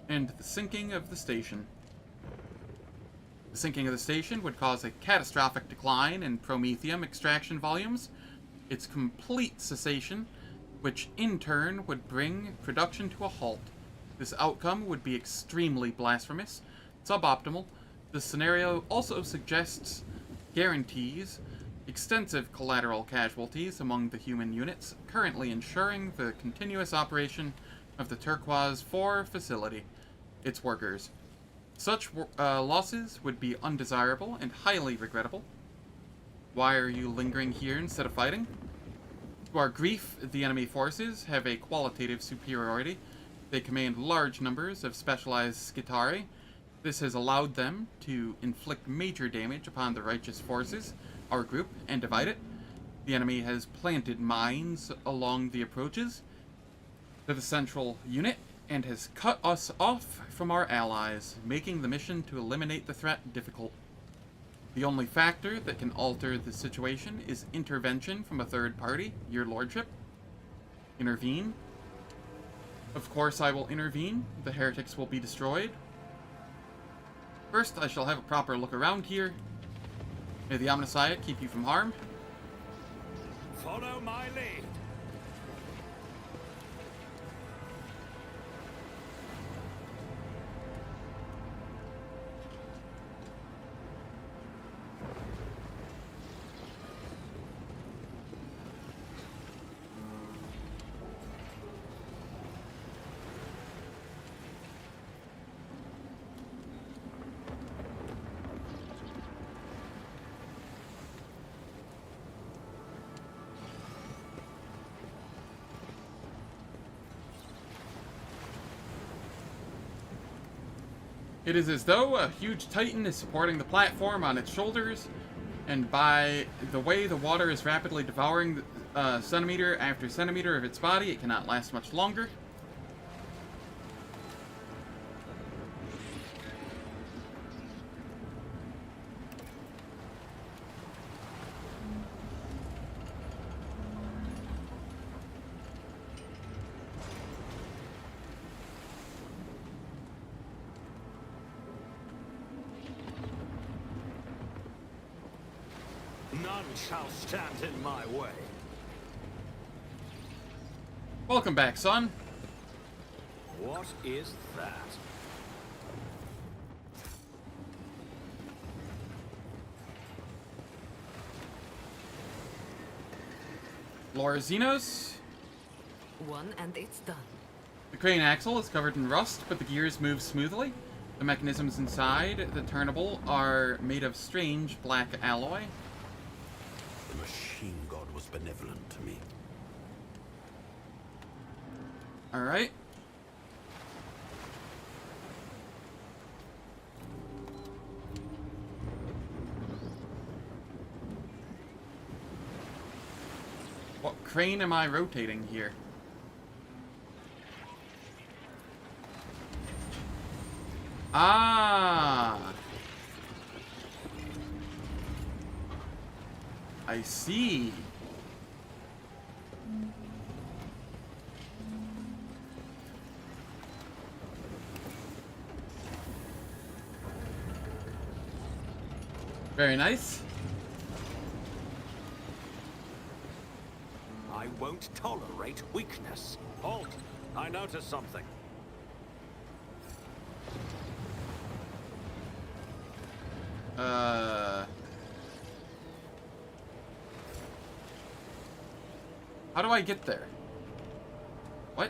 and the sinking of the station. The sinking of the station would cause a catastrophic decline in promethium extraction volumes, its complete cessation, which in turn would bring production to a halt. This outcome would be extremely blasphemous, suboptimal. The scenario also suggests guarantees extensive collateral casualties among the human units currently ensuring the continuous operation of the Turquoise 4 facility, its workers. Such losses would be undesirable and highly regrettable. Why are you lingering here instead of fighting? To our grief, the enemy forces have a qualitative superiority. They command large numbers of specialized Skitari. This has allowed them to inflict major damage upon the righteous forces, our group, and divide it. The enemy has planted mines along the approaches to the central unit and has cut us off from our allies, making the mission to eliminate the threat difficult. The only factor that can alter the situation is intervention from a third party, your lordship. Intervene. Of course I will intervene. The heretics will be destroyed. First, I shall have a proper look around here. May the Omnissiah keep you from harm. Follow my lead. It is as though a huge titan is supporting the platform on its shoulders, and by the way the water is rapidly devouring centimeter after centimeter of its body, it cannot last much longer. None shall stand in my way. Welcome back, son. What is that? Laura Xenos. One and it's done. The crane axle is covered in rust, but the gears move smoothly. The mechanisms inside the turnable are made of strange black alloy. The machine god was benevolent to me. Alright. What crane am I rotating here? Ah! I see. Very nice. I won't tolerate weakness. Halt! I noticed something. How do I get there? What?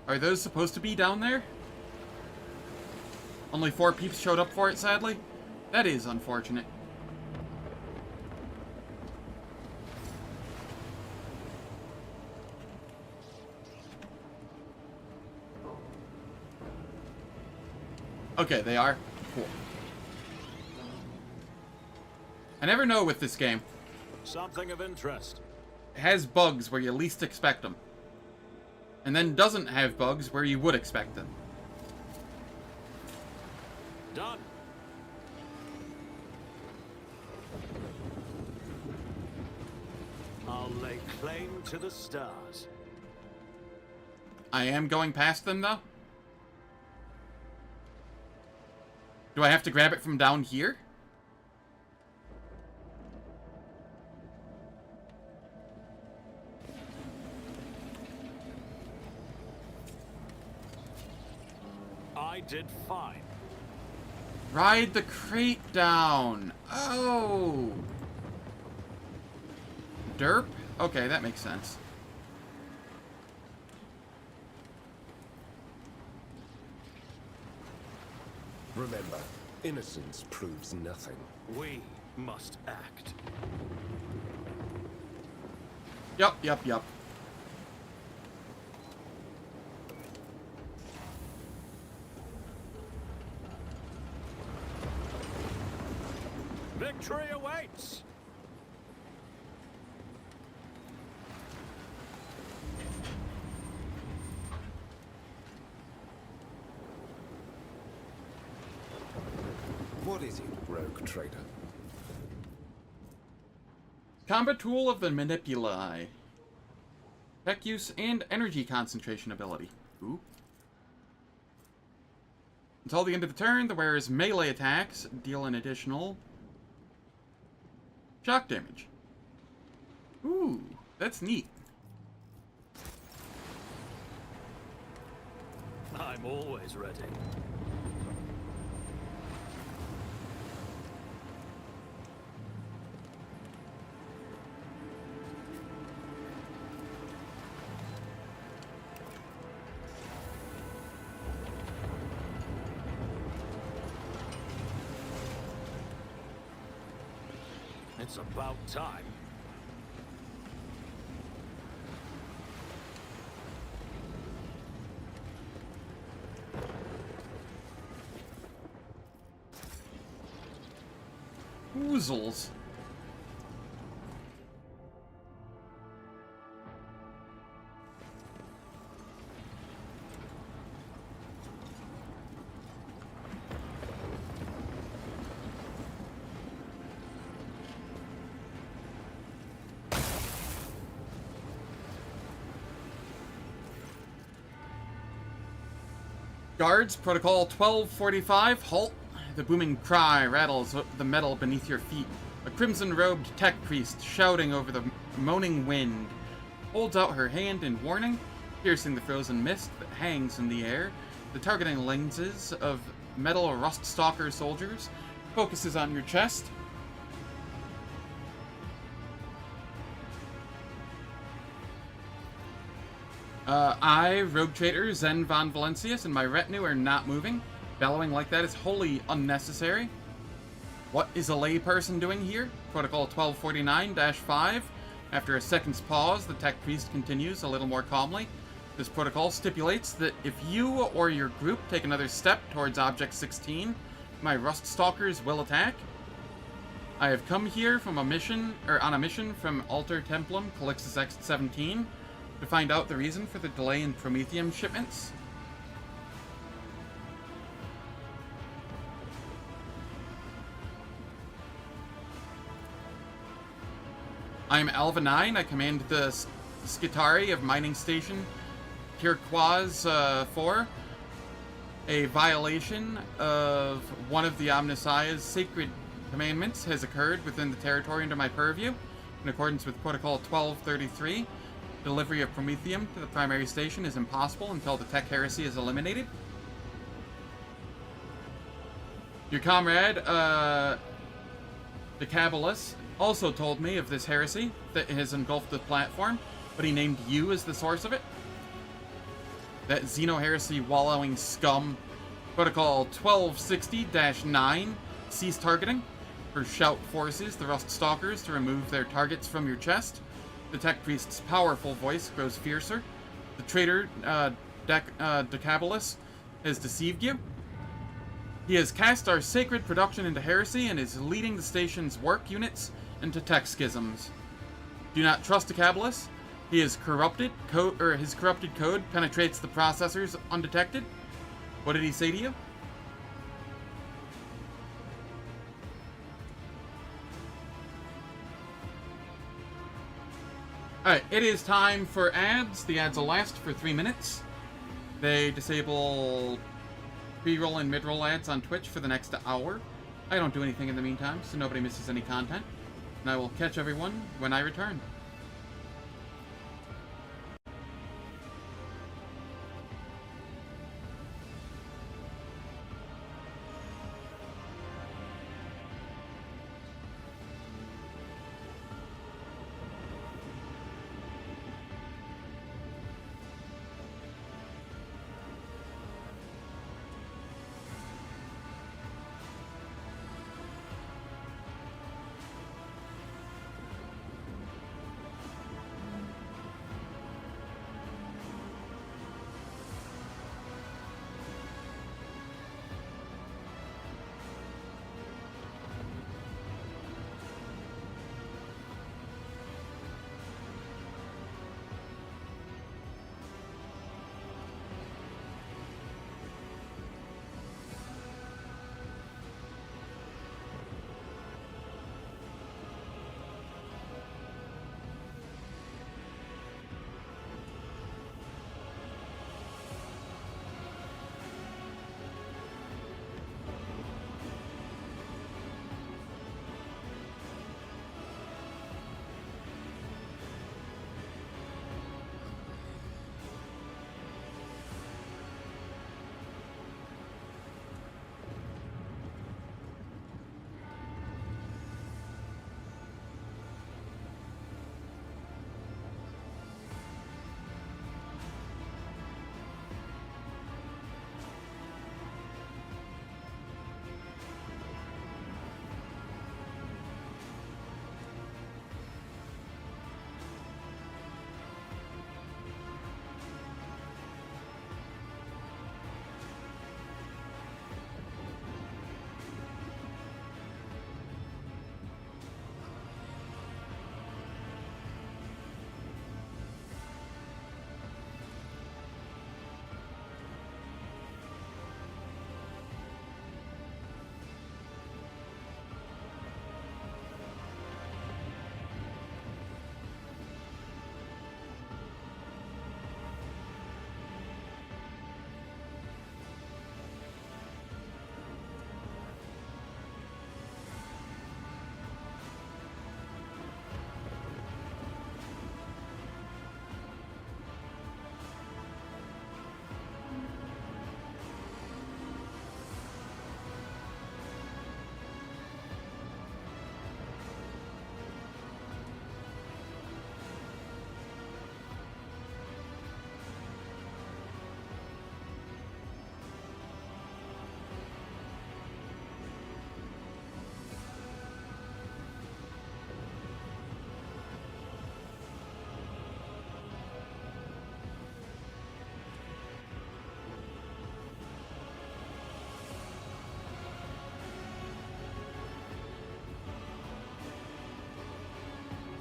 Are those supposed to be down there? Only 4 peeps showed up for it, sadly? That is unfortunate. Okay, they are. Cool. I never know with this game. Something of interest. It has bugs where you least expect them. and then doesn't have bugs where you would expect them. Done. I'll lay claim to the stars. I am going past them, though. Do I have to grab it from down here? I did fine. Ride the crate down. Oh. Derp? Okay, that makes sense. Remember, innocence proves nothing. We must act. Yup. Victory awaits! What is it, rogue trader? Combat tool of the Manipuli. Tech use and energy concentration ability. Ooh. Until the end of the turn, the wearer's melee attacks deal an additional shock damage. Ooh, that's neat. I'm always ready. It's about time. Oozles. Guards, Protocol 1245, halt. The booming cry rattles the metal beneath your feet. A crimson-robed tech priest, shouting over the moaning wind, holds out her hand in warning, piercing the frozen mist that hangs in the air. The targeting lenses of metal rust stalker soldiers focuses on your chest. I, Rogue Trader Zen von Valencius, and my retinue are not moving. Bellowing like that is wholly unnecessary. What is a layperson doing here? Protocol 1249-5. After a second's pause, the tech priest continues a little more calmly. This protocol stipulates that if you or your group take another step towards Object 16, my Rust Stalkers will attack. I have come here from on a mission from Alter Templum Calixtus X-17 to find out the reason for the delay in Prometheum shipments. I am Alva 9. I command the Skitari of Mining Station Turquoise 4. A violation of one of the Omnissiah's sacred commandments has occurred within the territory under my purview. In accordance with Protocol 1233, delivery of Prometheum to the primary station is impossible until the tech heresy is eliminated. Your comrade, Decabalus, also told me of this heresy that has engulfed the platform, but he named you as the source of it. That Xeno-heresy wallowing scum. Protocol 1260-9, cease targeting. For shout forces the Rust Stalkers to remove their targets from your chest. The tech priest's powerful voice grows fiercer. The traitor, Decabalus, has deceived you. He has cast our sacred production into heresy and is leading the station's work units into tech schisms. Do not trust Decabalus. He is corrupted. His corrupted code penetrates the processors undetected. What did he say to you? Alright, it is time for ads. The ads will last for 3 minutes. They disable pre-roll and mid-roll ads on Twitch for the next hour. I don't do anything in the meantime, so nobody misses any content. And I will catch everyone when I return.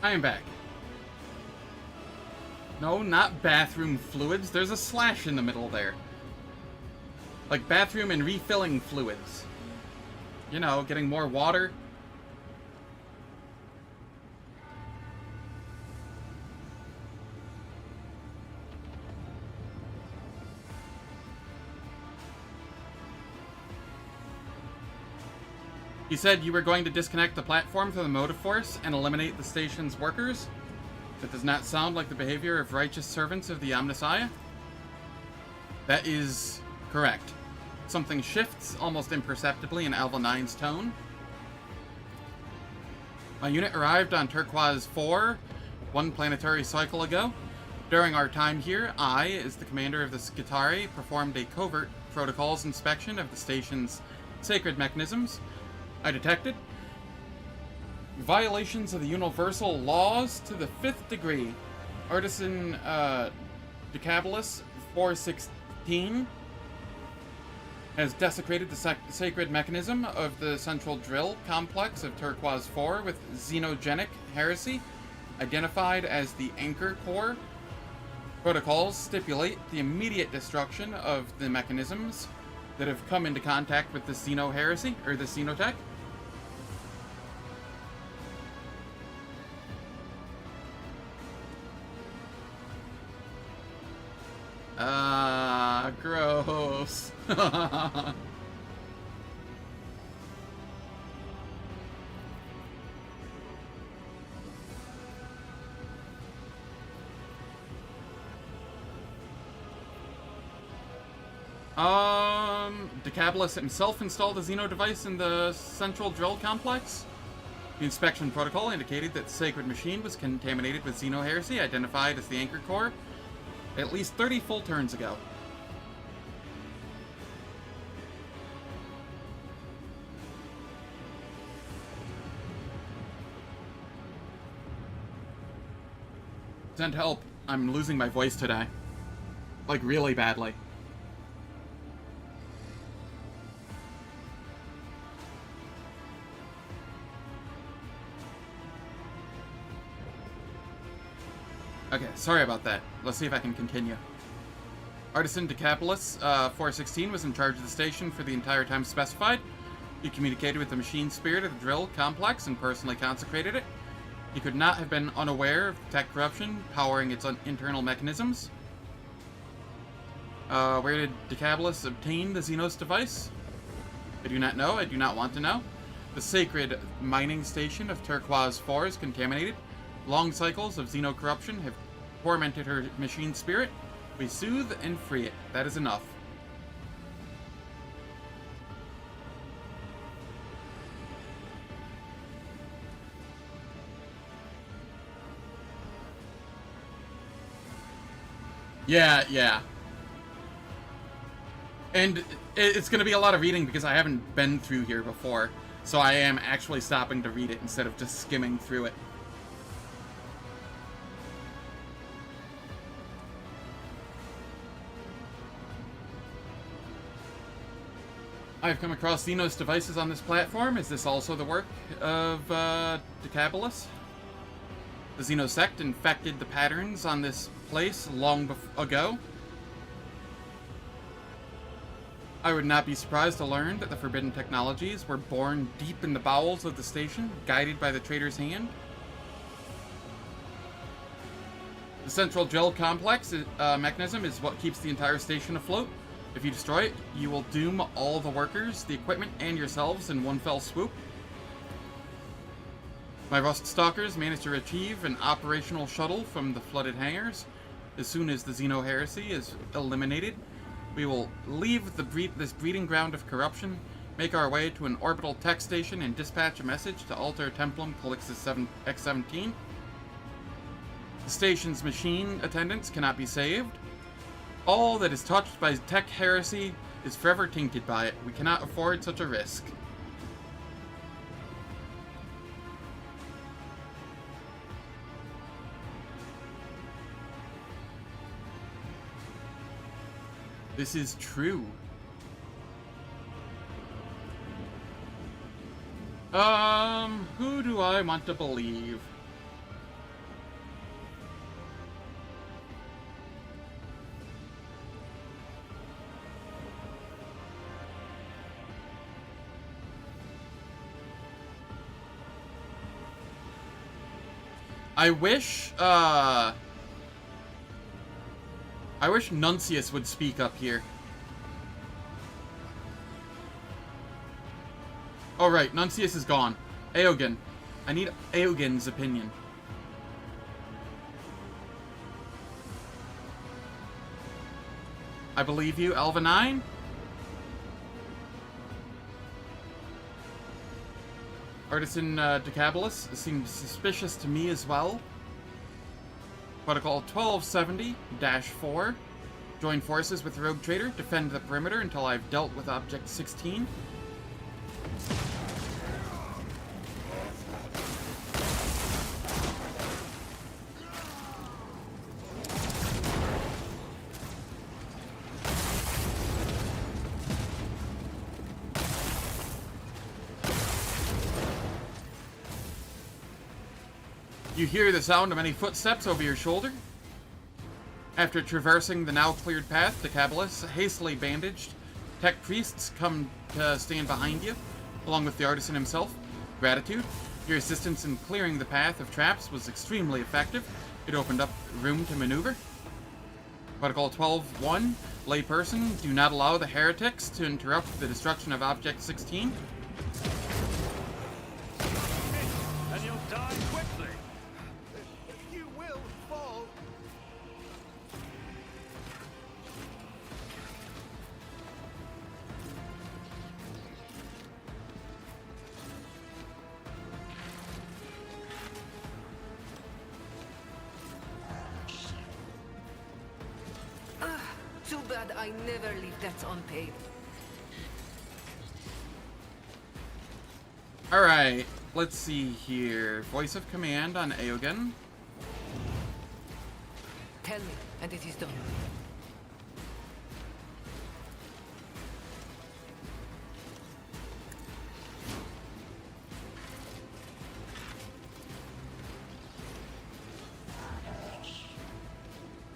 I am back. No, not bathroom fluids. There's a slash in the middle there. Like bathroom and refilling fluids. You know, getting more water. You said you were going to disconnect the platform from the motive force and eliminate the station's workers? That does not sound like the behavior of righteous servants of the Omnissiah? That is correct. Something shifts almost imperceptibly in Alpha 9's tone. My unit arrived on Turquoise 4 one planetary cycle ago. During our time here, I, as the commander of the Skitarii, performed a covert protocols inspection of the station's sacred mechanisms. I detected violations of the universal laws to the 5th degree. Artisan Decabolus 416 has desecrated the sacred mechanism of the central drill complex of Turquoise 4 with xenogenic heresy. identified as the Anchor Core. Protocols stipulate the immediate destruction of the mechanisms that have come into contact with the Xeno heresy, or the Xenotech. Gross. Decapolis himself installed a Xeno device in the central drill complex. The inspection protocol indicated that the sacred machine was contaminated with Xeno heresy, identified as the Anchor Core, at least 30 full turns ago. Send help. I'm losing my voice today. Like, really badly. Okay, sorry about that. Let's see if I can continue. Artisan Decapolis 416 was in charge of the station for the entire time specified. He communicated with the machine spirit of the drill complex and personally consecrated it. He could not have been unaware of tech corruption powering its internal mechanisms. Where did Decapolis obtain the Xenos device? I do not know. I do not want to know. The sacred mining station of Turquoise 4 is contaminated. Long cycles of Xeno corruption have tormented her machine spirit. We soothe and free it. That is enough. Yeah. And it's going to be a lot of reading because I haven't been through here before. So I am actually stopping to read it instead of just skimming through it. I've come across Xenos devices on this platform. Is this also the work of Decapolis? The Xeno sect infected the patterns on this place long ago. I would not be surprised to learn that the forbidden technologies were born deep in the bowels of the station, guided by the traitor's hand. The central gel complex mechanism is what keeps the entire station afloat. If you destroy it, you will doom all the workers, the equipment, and yourselves in one fell swoop. My Rust Stalkers managed to retrieve an operational shuttle from the flooded hangars. As soon as the Xeno heresy is eliminated, we will leave this breeding ground of corruption, make our way to an orbital tech station, and dispatch a message to Alter Templum Calixtus X-17. The station's machine attendants cannot be saved. All that is touched by tech heresy is forever tainted by it. We cannot afford such a risk. This is true. Who do I want to believe? I wish Nuncius would speak up here. Oh right, Nuncius is gone. Aogen. I need Aogen's opinion. I believe you, Alva 9. Artisan Decapolis seems suspicious to me as well. Protocol 1270-4. Join forces with the Rogue Trader. Defend the perimeter until I've dealt with Object 16. You hear the sound of many footsteps over your shoulder. After traversing the now cleared path, the Kabbalists, hastily bandaged tech priests, come to stand behind you, along with the artisan himself. Gratitude. Your assistance in clearing the path of traps was extremely effective. It opened up room to maneuver. Protocol 12-1, layperson, do not allow the heretics to interrupt the destruction of Object 16. And you'll die quickly. You will fall. Too bad I never leave that unpaid. Alright, let's see here. Voice of command on Aogen. Tell me, and it is done.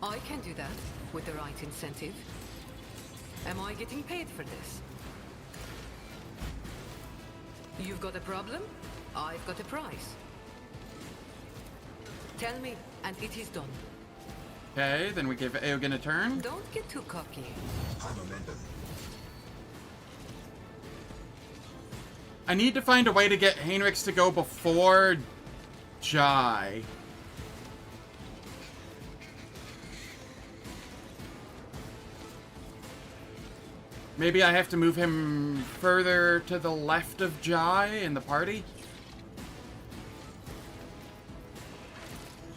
I can do that, with the right incentive. Am I getting paid for this? You've got a problem? I've got a price. Tell me, and it is done. Okay, then we give Aogen a turn. Don't get too cocky. I need to find a way to get Heinrichs to go before Jai. Maybe I have to move him further to the left of Jai in the party?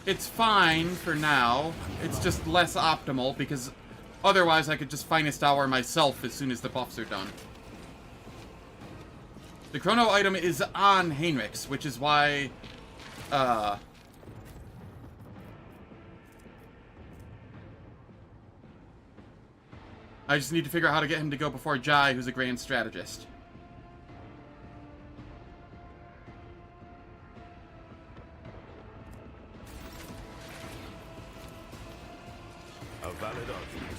It's fine for now. It's just less optimal because otherwise I could just finest hour myself as soon as the buffs are done. The chrono item is on Heinrichs, which is why I just need to figure out how to get him to go before Jai, who's a grand strategist. A valid argument.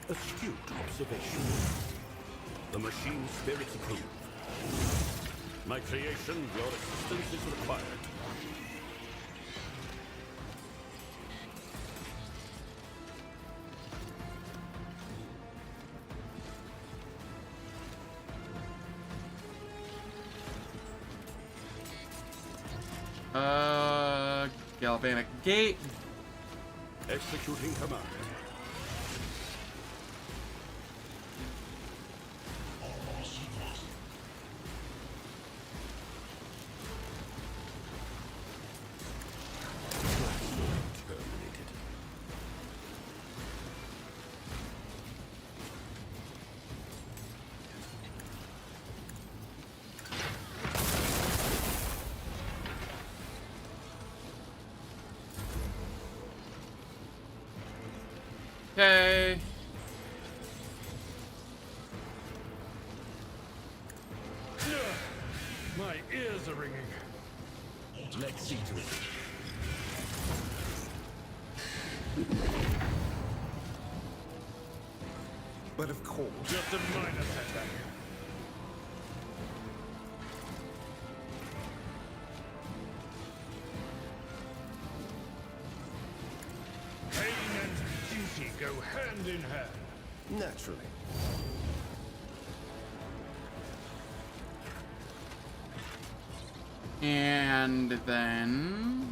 Astute observation. The machine spirits approve. My creation, your assistance is required. Galvanic Gate. Executing command. Okay. My ears are ringing. Let's see to it. But of course. Just a minor setback. Pain and duty go hand in hand. Naturally. And then...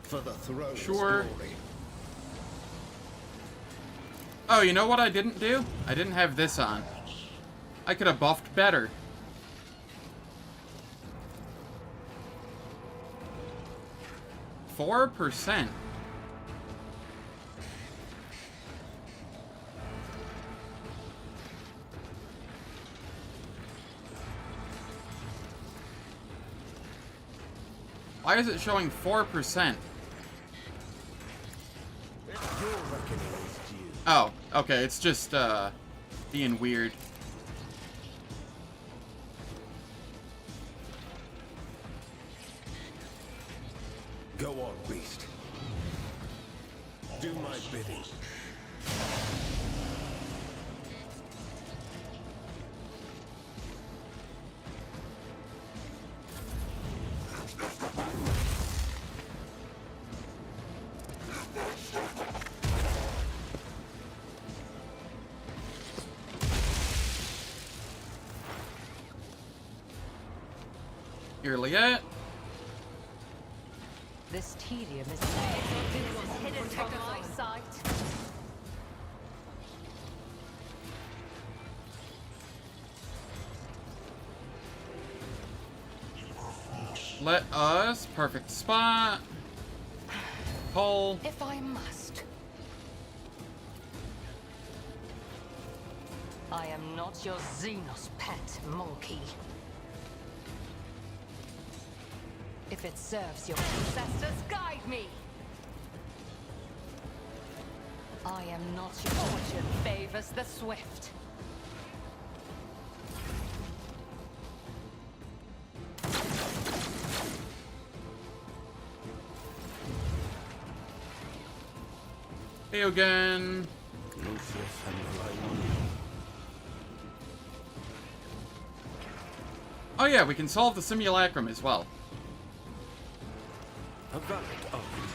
For the throne's Sure. glory. Oh, you know what I didn't do? I didn't have this on. I could have buffed better. 4%. Why is it showing 4%? Oh, okay, it's just, being weird. Go on, beast. Do my bidding. Here, Liette. This tedium is hidden from my sight. Let us. Perfect spot. Pull. If I must. I am not your Xenos pet, monkey. If it serves your ancestors, guide me. I am not your fortune favors the swift. Hey again. Oh yeah, we can solve the simulacrum as well. A valid argument.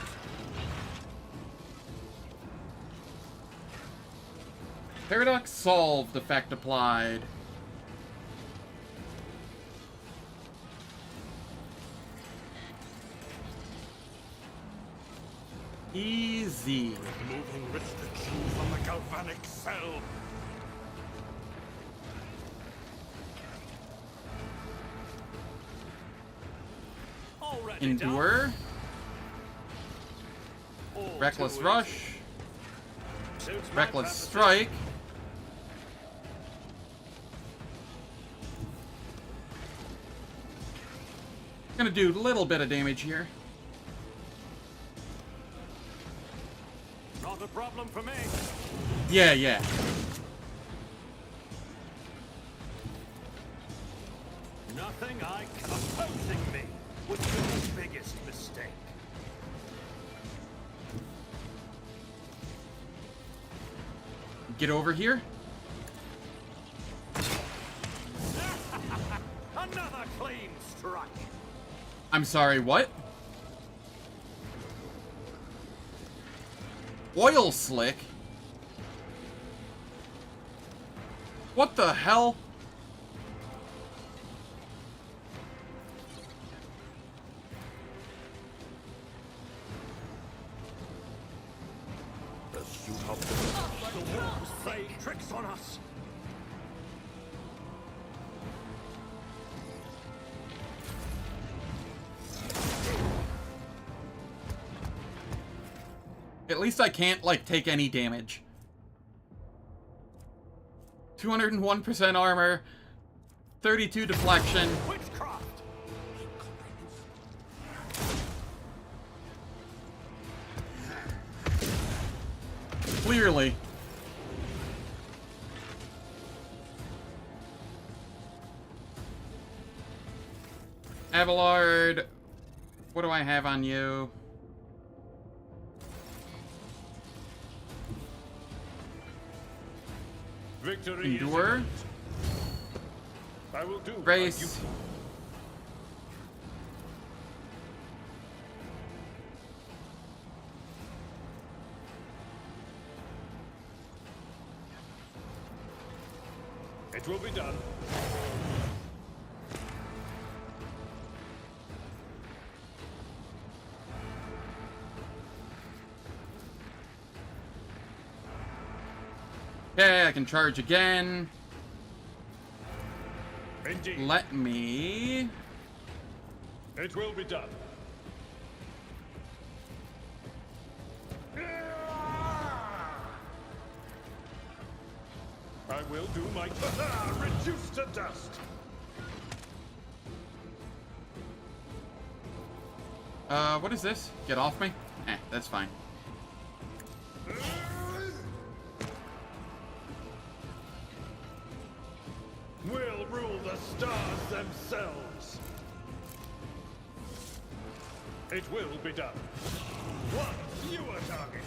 Paradox solved, effect applied. Easy. Removing restrictions from the galvanic cell. Already Endure. done. All Reckless too rush. easy. Suits my Reckless purposes. strike. Gonna do a little bit of damage here. Not a problem for me. Yeah. Nothing I can opposing me would be the biggest mistake. Get over here. Another clean strike. I'm sorry, what? Oil slick? What the hell? The suit of the wolves play tricks on us. At least I can't, like, take any damage. 201% armor, 32 deflection. Witchcraft. Clearly. Abelard, what do I have on you? Victory Endure. I will do. Race. It will be done. Okay, I can charge again. Indeed. Let me... It will be done. I will do my reduced to dust. What is this? Get off me? That's fine. We'll rule the stars themselves. It will be done. One fewer target.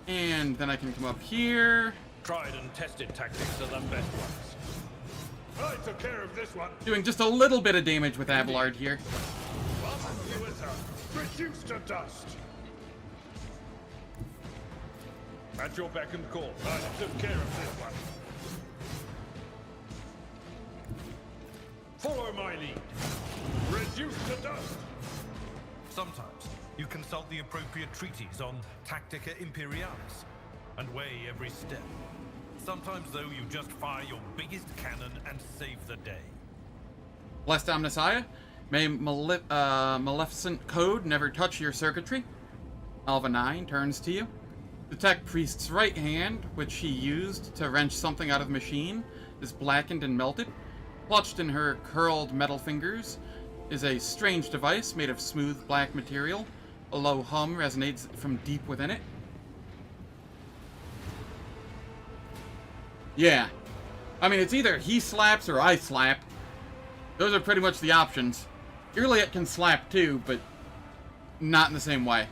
And then I can come up here. Tried and tested tactics are the best ones. I took care of this one. Doing just a little bit of damage with Abelard here. One fewer target. Reduced to dust. At your beck and call. I took care of this one. Follow my lead. Reduced to dust. Sometimes you consult the appropriate treaties on Tactica Imperialis and weigh every step. Sometimes, though, you just fire your biggest cannon and save the day. Blessed Omnissiah, may Maleficent Code never touch your circuitry. Alva 9 turns to you. The Tech Priest's right hand, which he used to wrench something out of the machine, is blackened and melted. Clutched in her curled metal fingers is a strange device made of smooth black material. A low hum resonates from deep within it. Yeah. I mean, it's either he slaps or I slap. Those are pretty much the options. Iliad can slap too, but not in the same way.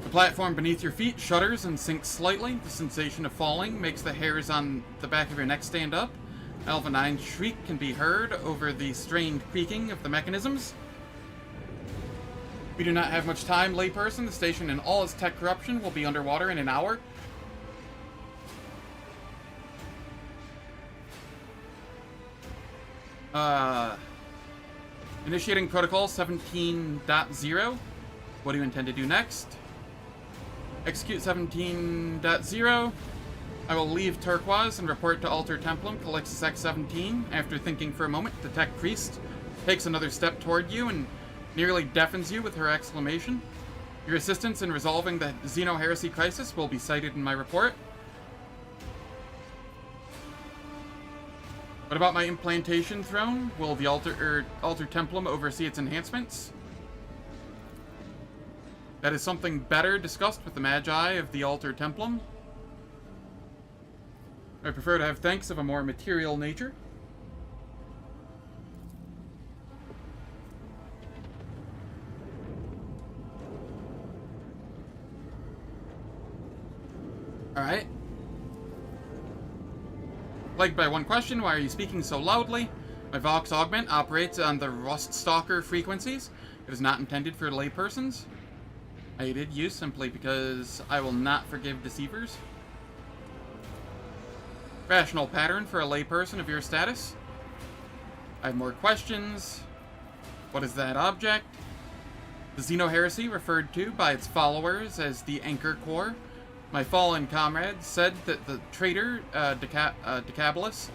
The platform beneath your feet shudders and sinks slightly. The sensation of falling makes the hairs on the back of your neck stand up. Alpha 9's shriek can be heard over the strained creaking of the mechanisms. We do not have much time, layperson. The station and all its tech corruption will be underwater in an hour. Initiating Protocol 17.0. What do you intend to do next? Execute 17.0. I will leave Turquoise and report to Alter Templum, Calixus X-17. After thinking for a moment, the Tech Priest takes another step toward you and nearly deafens you with her exclamation. Your assistance in resolving the Xeno Heresy crisis will be cited in my report. What about my implantation throne? Will the Alter Templum oversee its enhancements? That is something better discussed with the Magi of the Alter Templum. I prefer to have thanks of a more material nature. Alright. Plagued by one question, why are you speaking so loudly? My Vox Augment operates on the Ruststalker frequencies. It is not intended for laypersons. I did use simply because I will not forgive deceivers. Rational pattern for a layperson of your status. I have more questions. What is that object? The Xeno Heresy, referred to by its followers as the Anchor Core. My fallen comrades said that the traitor, Decabalus,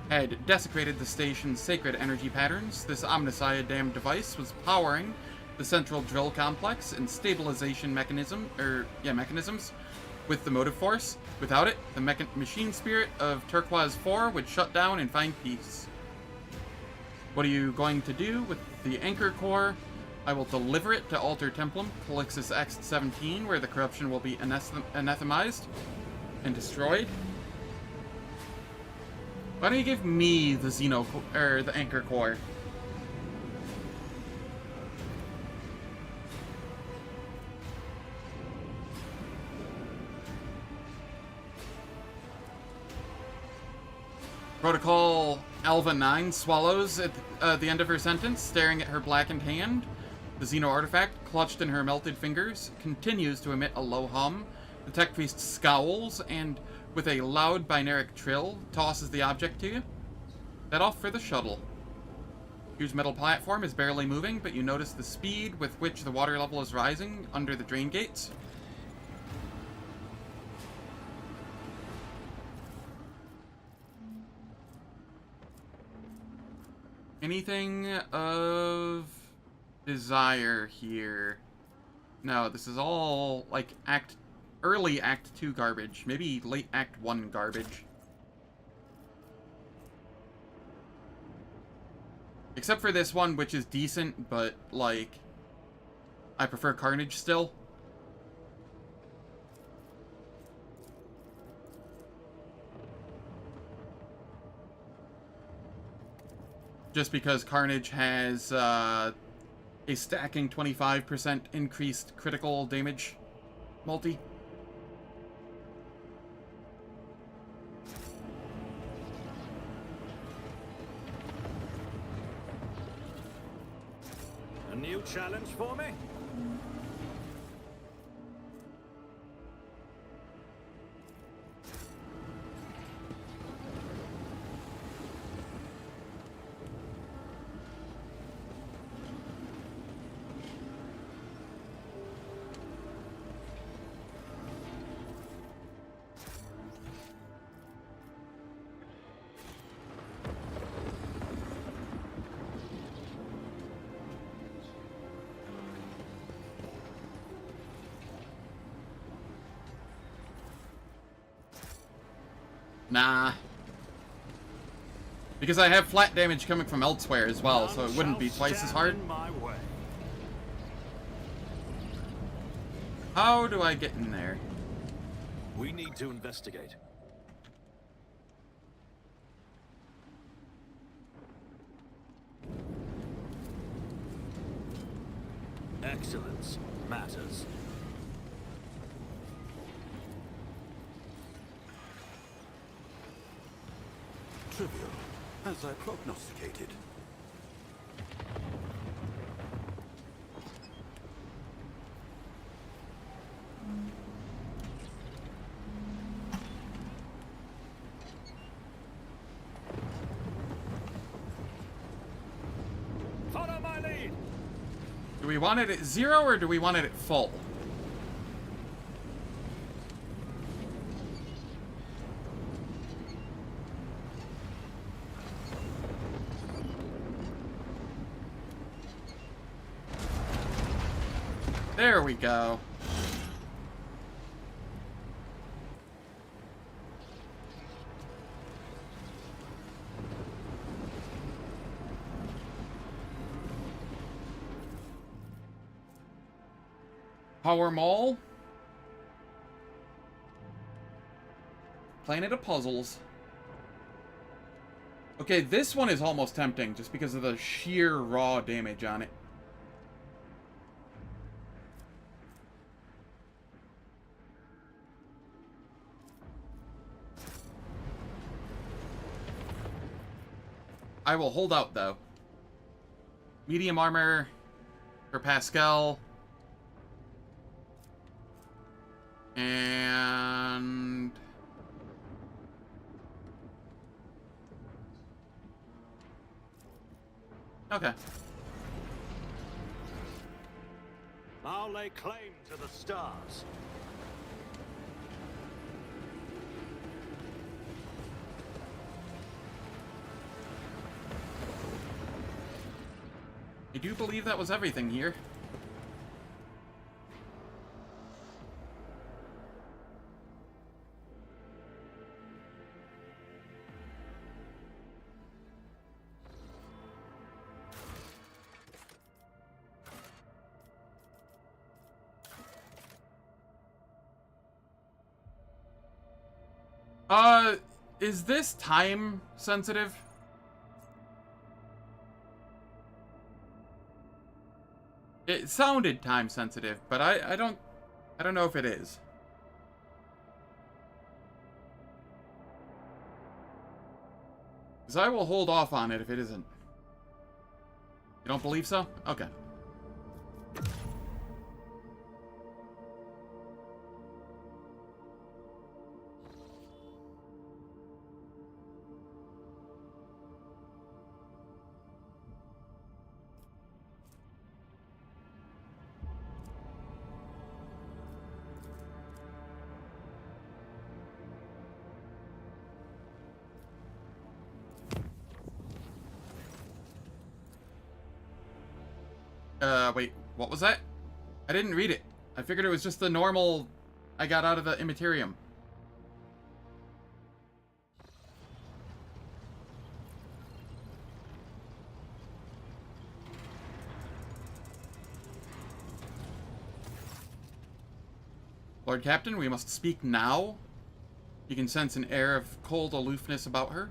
had desecrated the station's sacred energy patterns. This Omnissiah-damned device was powering the central drill complex and stabilization mechanisms with the motive force. Without it, the machine spirit of Turquoise 4 would shut down and find peace. What are you going to do with the Anchor Core? I will deliver it to Alter Templum, Calixus X-17, where the corruption will be anathemized and destroyed. Why don't you give me the the Anchor Core? Protocol Alva 9 swallows at the end of her sentence, staring at her blackened hand. The Xeno artifact, clutched in her melted fingers, continues to emit a low hum. The Tech Priest scowls and, with a loud binaric trill, tosses the object to you. Set off for the shuttle. Huge metal platform is barely moving, but you notice the speed with which the water level is rising under the drain gates. Anything of desire here. No, this is all, like, early Act 2 garbage. Maybe late Act 1 garbage. Except for this one, which is decent, but, like, I prefer Carnage still. Just because Carnage has, a stacking 25% increased critical damage multi. A new challenge for me? Nah. Because I have flat damage coming from elsewhere as well, so it wouldn't be twice as hard. How do I get in there? We need to investigate. Excellence matters. Trivial, as I prognosticated. Follow my lead! Do we want it at 0 or do we want it at full? There we go. Power Mall. Planet of Puzzles. Okay, this one is almost tempting just because of the sheer raw damage on it. I will hold out, though. Medium armor for Pascal. And... okay. I'll lay claim to the stars. I do believe that was everything here. Is this time sensitive? It sounded time sensitive, but I don't know if it is. Because I will hold off on it if it isn't. You don't believe so? Okay. Wait, what was that? I didn't read it. I figured it was just the normal I got out of the Immaterium. Lord Captain, we must speak now. You can sense an air of cold aloofness about her.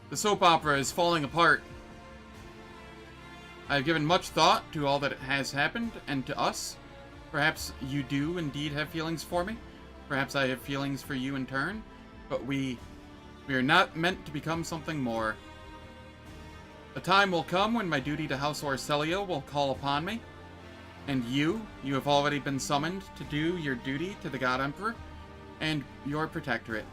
The soap opera is falling apart. I have given much thought to all that has happened, and to us. Perhaps you do indeed have feelings for me. Perhaps I have feelings for you in turn. But we are not meant to become something more. A time will come when my duty to House Orselio will call upon me. And you have already been summoned to do your duty to the God Emperor and your protectorate.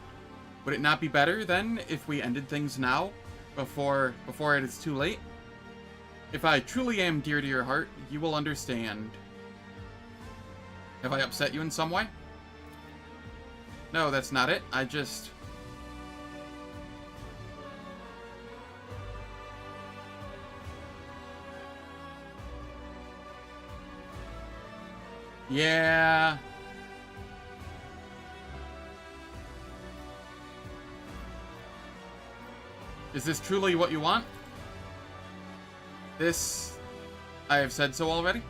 Would it not be better, then, if we ended things now, before it is too late? If I truly am dear to your heart, you will understand. Have I upset you in some way? No, that's not it. I just... Yeah... Is this truly what you want? This... I have said so already?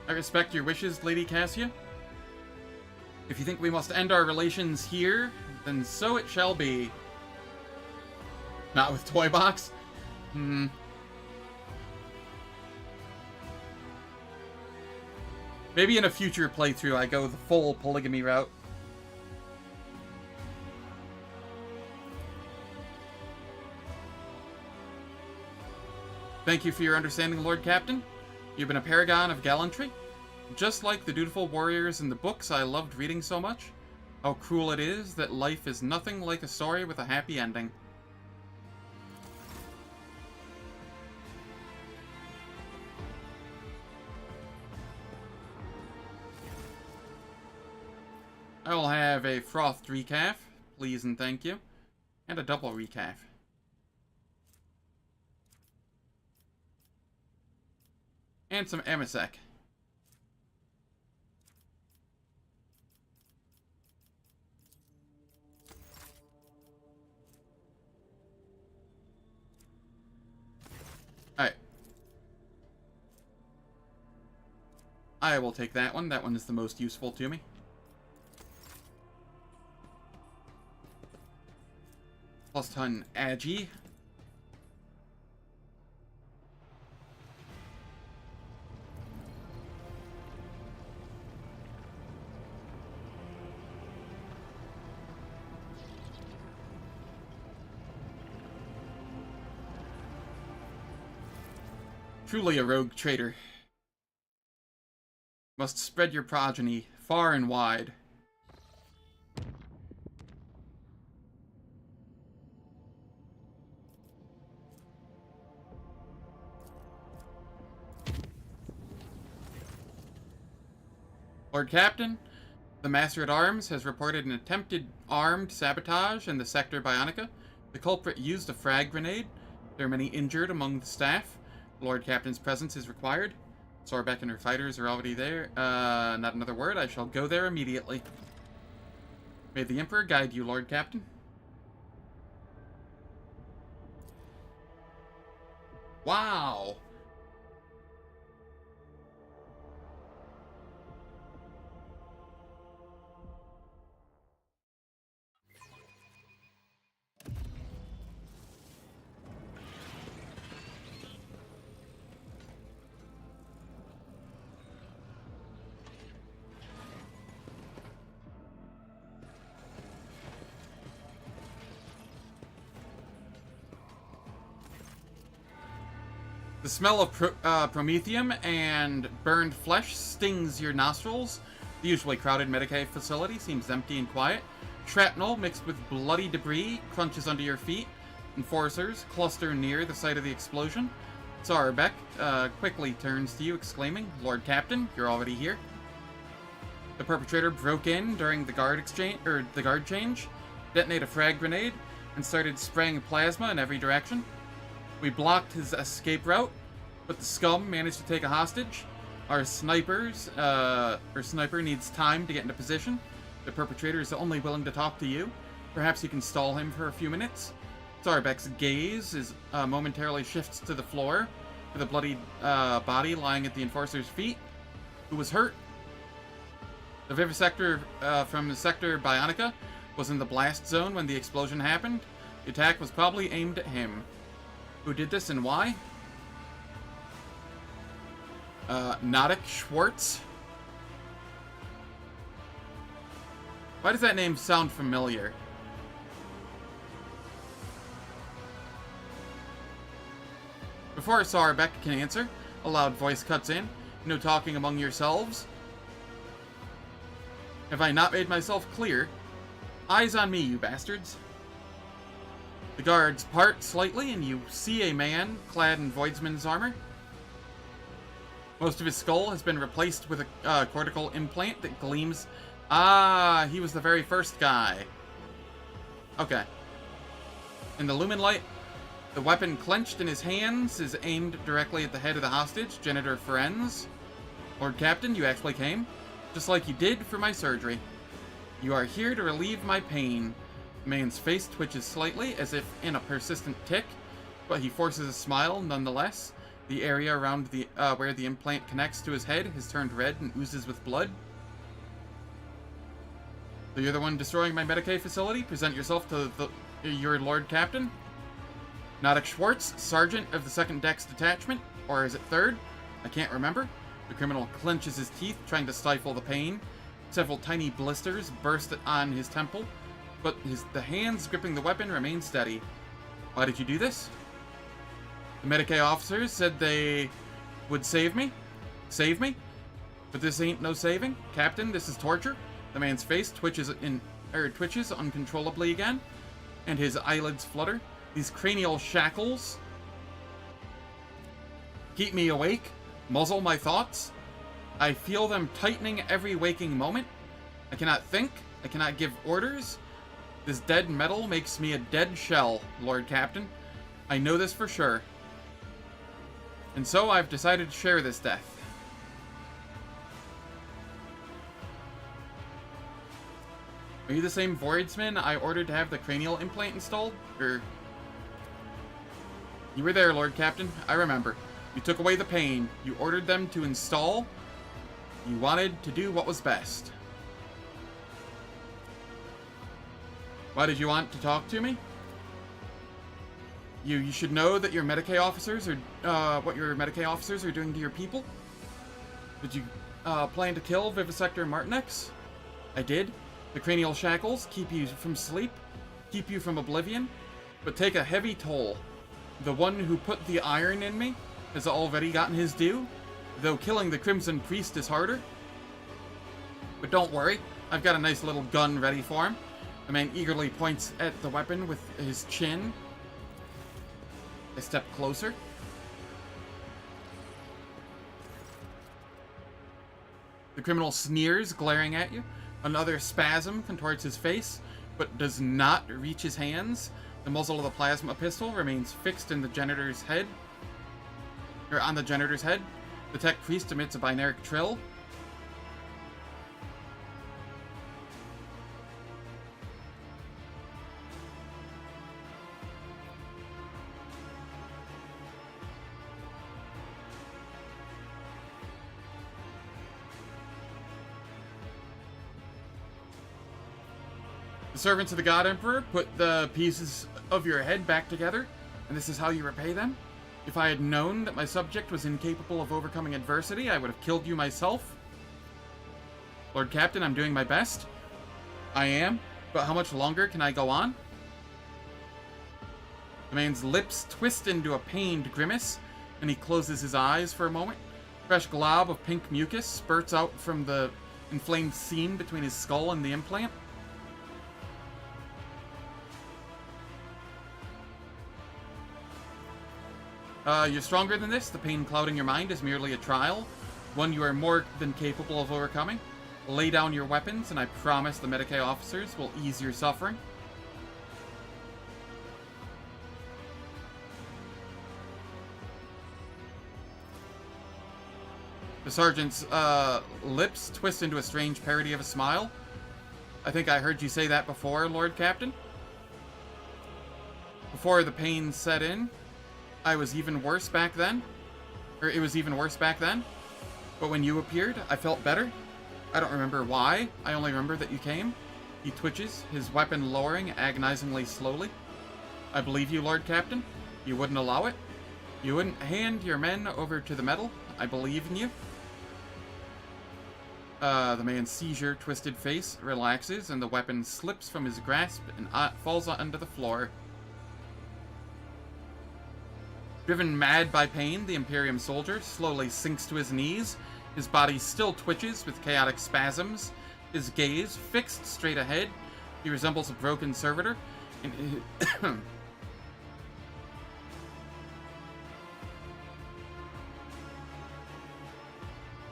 I respect your wishes, Lady Cassia. If you think we must end our relations here, then so it shall be. Not with Toy Box? Maybe in a future playthrough I go the full polygamy route. Thank you for your understanding, Lord Captain. You've been a paragon of gallantry. Just like the dutiful warriors in the books I loved reading so much. How cruel it is that life is nothing like a story with a happy ending. I will have a frothed recaf, please and thank you. And a double recaf. And some Amasec. Alright. I will take that one. That one is the most useful to me. Plus ton Agi. Truly a rogue traitor. Must spread your progeny far and wide. Lord Captain, the Master-at-Arms has reported an attempted armed sabotage in the Sector Bionica. The culprit used a frag grenade. There are many injured among the staff. Lord Captain's presence is required. Sorbeck and her fighters are already there. Not another word. I shall go there immediately. May the Emperor guide you, Lord Captain. Wow. The smell of promethium and burned flesh stings your nostrils. The usually crowded Medicaid facility seems empty and quiet. Shrapnel mixed with bloody debris crunches under your feet. Enforcers cluster near the site of the explosion. Zarbeck quickly turns to you, exclaiming, "Lord Captain, you're already here." The perpetrator broke in during the guard change, detonated a frag grenade, and started spraying plasma in every direction. We blocked his escape route, but the scum managed to take a hostage. Our sniper needs time to get into position. The perpetrator is only willing to talk to you. Perhaps you can stall him for a few minutes. Zarbeck's gaze momentarily shifts to the floor, to the bloody body lying at the enforcer's feet. Who was hurt? The vivisector from the sector Bionica was in the blast zone when the explosion happened. The attack was probably aimed at him. Who did this and why? Nodic Schwartz? Why does that name sound familiar? Before Zarbeck can answer, a loud voice cuts in. No talking among yourselves. Have I not made myself clear? Eyes on me, you bastards. The guards part slightly, and you see a man clad in Voidsman's armor. Most of his skull has been replaced with a cortical implant that gleams. Ah, he was the very first guy. Okay. In the lumen light, the weapon clenched in his hands is aimed directly at the head of the hostage, Janitor Ferenz. Lord Captain, you actually came, just like you did for my surgery. You are here to relieve my pain. The man's face twitches slightly, as if in a persistent tic, but he forces a smile nonetheless. The area around the where the implant connects to his head has turned red and oozes with blood. So you're the one destroying my Medicaid facility? Present yourself to your Lord Captain? Nodic Schwartz, Sergeant of the 2nd Dex Detachment, or is it 3rd? I can't remember. The criminal clenches his teeth, trying to stifle the pain. Several tiny blisters burst on his temple, but the hands gripping the weapon remain steady. Why did you do this? The Medicaid officers said they would save me? Save me? But this ain't no saving. Captain, this is torture. The man's face twitches uncontrollably again, and his eyelids flutter. These cranial shackles keep me awake, muzzle my thoughts. I feel them tightening every waking moment. I cannot think. I cannot give orders. This dead metal makes me a dead shell, Lord Captain. I know this for sure. And so I've decided to share this death. Are you the same Voidsman I ordered to have the cranial implant installed? Or... You were there, Lord Captain. I remember. You took away the pain. You ordered them to install. You wanted to do what was best. Why did you want to talk to me? You should know that your Medicaid officers are, what your Medicaid officers are doing to your people. Did you, plan to kill Vivisector Martinex? I did. The cranial shackles keep you from sleep, keep you from oblivion, but take a heavy toll. The one who put the iron in me has already gotten his due, though killing the Crimson Priest is harder. But don't worry, I've got a nice little gun ready for him. The man eagerly points at the weapon with his chin. I step closer. The criminal sneers, glaring at you. Another spasm contorts his face, but does not reach his hands. The muzzle of the plasma pistol remains fixed in the janitor's head. Or on the janitor's head. The tech priest emits a binaric trill. The servants of the God Emperor put the pieces of your head back together, and this is how you repay them? If I had known that my subject was incapable of overcoming adversity, I would have killed you myself. Lord Captain, I'm doing my best. I am, but how much longer can I go on? The man's lips twist into a pained grimace. and he closes his eyes for a moment. Fresh glob of pink mucus spurts out from the inflamed seam between his skull and the implant. You're stronger than this. The pain clouding your mind is merely a trial, one you are more than capable of overcoming. Lay down your weapons, and I promise the Medicae officers will ease your suffering. The sergeant's lips twist into a strange parody of a smile. I think I heard you say that before, Lord Captain. Before the pain set in, I was even worse back then. Or it was even worse back then. But when you appeared, I felt better. I don't remember why. I only remember that you came. He twitches, his weapon lowering agonizingly slowly. I believe you, Lord Captain. You wouldn't allow it. You wouldn't hand your men over to the metal. I believe in you. The man's seizure-twisted face relaxes, and the weapon slips from his grasp and falls onto the floor. Driven mad by pain, the Imperium soldier slowly sinks to his knees. His body still twitches with chaotic spasms. His gaze fixed straight ahead. He resembles a broken servitor.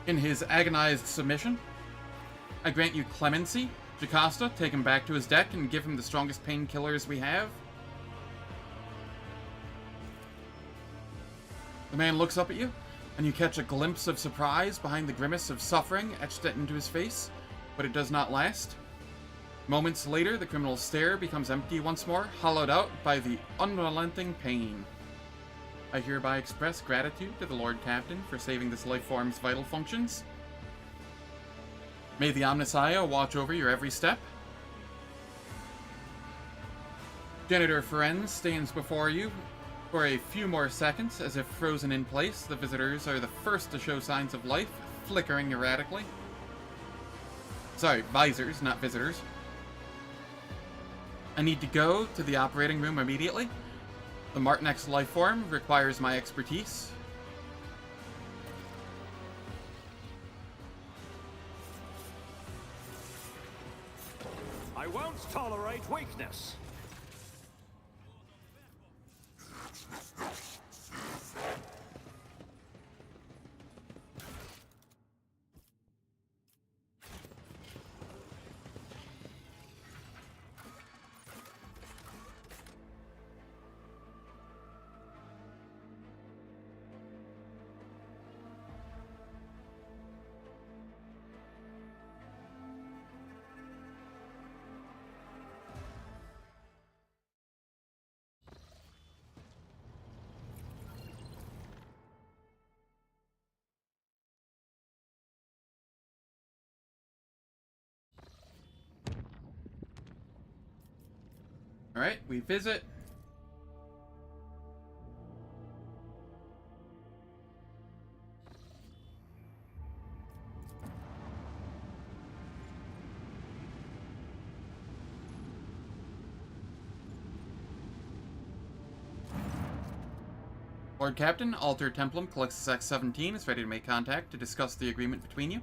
In his agonized submission, I grant you clemency. Jocasta, take him back to his deck and give him the strongest painkillers we have. The man looks up at you, and you catch a glimpse of surprise behind the grimace of suffering etched into his face, but it does not last. Moments later, the criminal's stare becomes empty once more, hollowed out by the unrelenting pain. I hereby express gratitude to the Lord Captain for saving this life form's vital functions. May the Omnissiah watch over your every step. Janitor Ferenz stands before you for a few more seconds, as if frozen in place. The visitors are the first to show signs of life, flickering erratically. Sorry, visors, not visitors. I need to go to the operating room immediately. The Martinex lifeform requires my expertise. I won't tolerate weakness. Alright, we visit. Lord Captain, Alter Templum Calixtus X-17 is ready to make contact to discuss the agreement between you.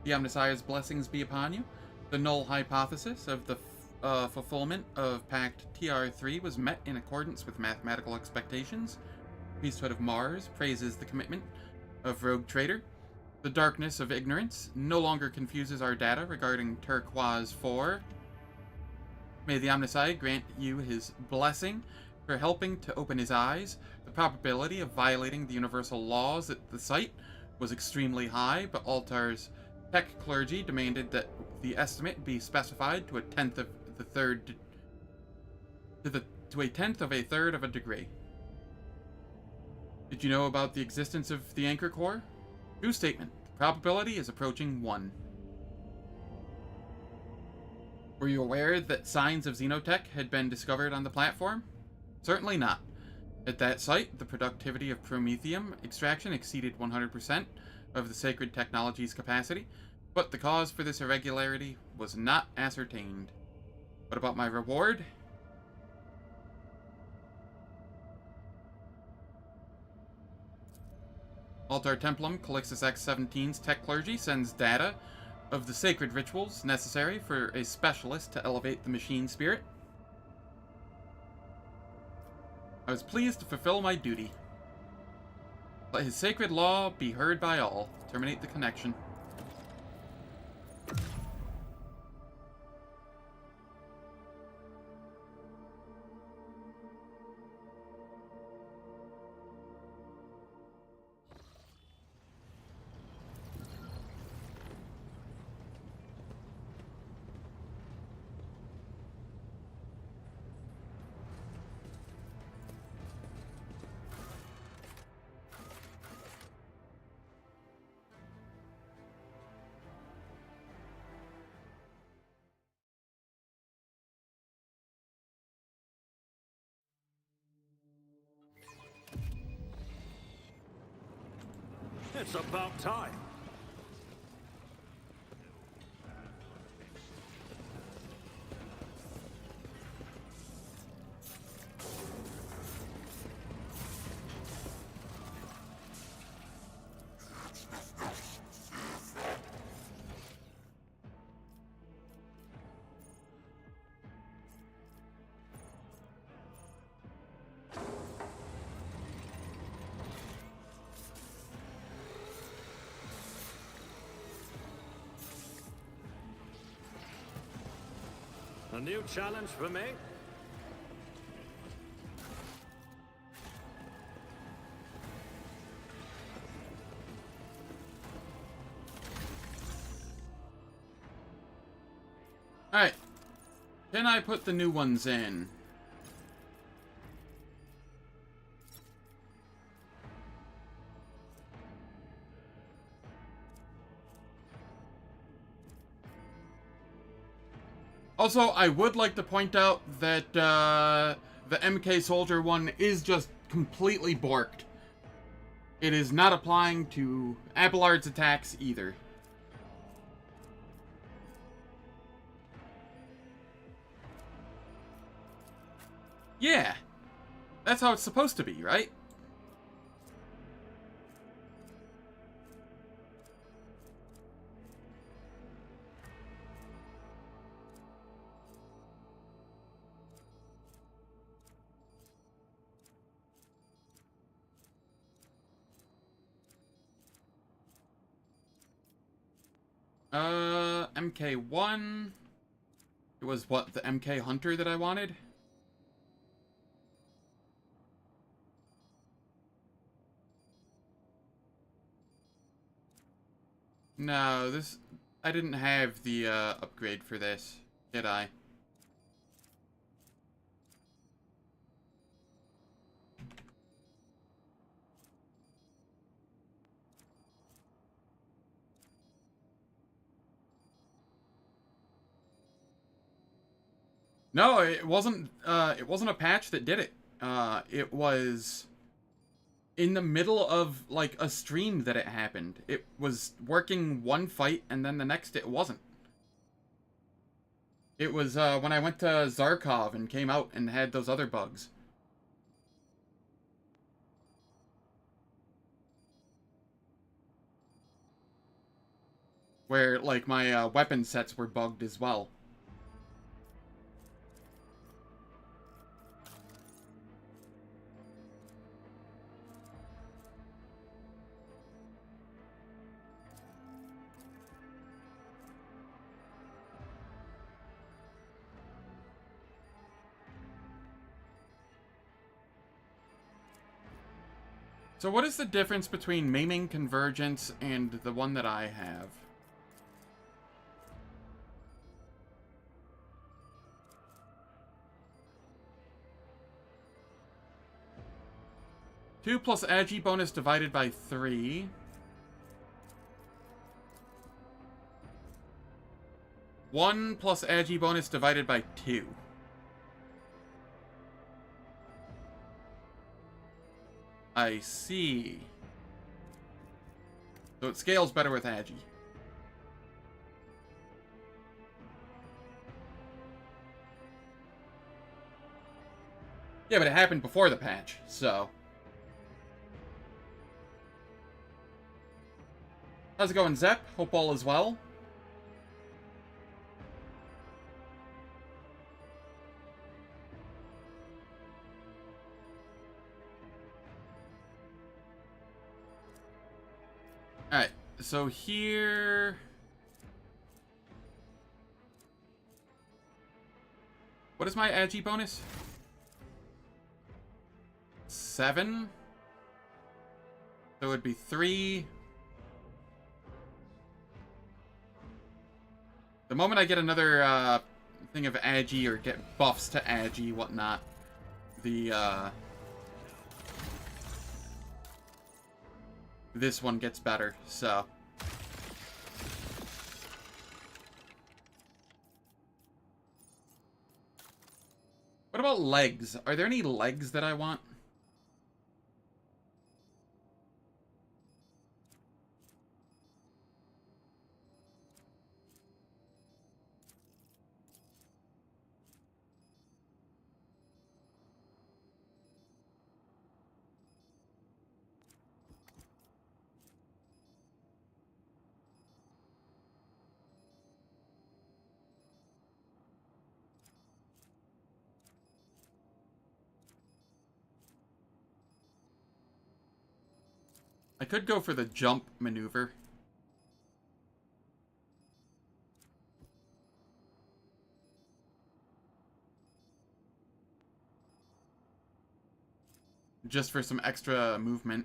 The Omnissiah's blessings be upon you. The null hypothesis of the fulfillment of Pact TR3 was met in accordance with mathematical expectations. Priesthood of Mars praises the commitment of Rogue Trader. The darkness of ignorance no longer confuses our data regarding Turquoise 4. May the Omnissiah grant you his blessing for helping to open his eyes. The probability of violating the universal laws at the site was extremely high, but Altar's tech clergy demanded that the estimate be specified to a tenth of a third of a degree. Did you know about the existence of the Anchor Core? True statement. The probability is approaching 1. Were you aware that signs of xenotech had been discovered on the platform? Certainly not. At that site, the productivity of promethium extraction exceeded 100% of the sacred technology's capacity, but the cause for this irregularity was not ascertained. What about my reward? Altar Templum Calixtus X-17's tech clergy sends data of the sacred rituals necessary for a specialist to elevate the machine spirit. I was pleased to fulfill my duty. Let his sacred law be heard by all. Terminate the connection. It's about time. A new challenge for me? Alright. Can I put the new ones in? Also, I would like to point out that the MK Soldier one is just completely borked. It is not applying to Abelard's attacks either. Yeah, that's how it's supposed to be, right? MK1. It was what, the MK Hunter that I wanted? No, this... I didn't have the upgrade for this, did I? No, it wasn't a patch that did it. It was in the middle of, like, a stream that it happened. It was working one fight, and then the next it wasn't. It was, when I went to Zarkov and came out and had those other bugs. Where, like, my, weapon sets were bugged as well. So what is the difference between Maiming Convergence and the one that I have? Two plus Agi bonus divided by 3. One plus Agi bonus divided by 2. I see. So it scales better with Agi. Yeah, but it happened before the patch, so... How's it going, Zep? Hope all is well. Alright, so here... What is my agi bonus? 7? So it would be 3. The moment I get another thing of agi or get buffs to agi, whatnot, the this one gets better, so. What about legs? Are there any legs that I want? I could go for the jump maneuver. Just for some extra movement.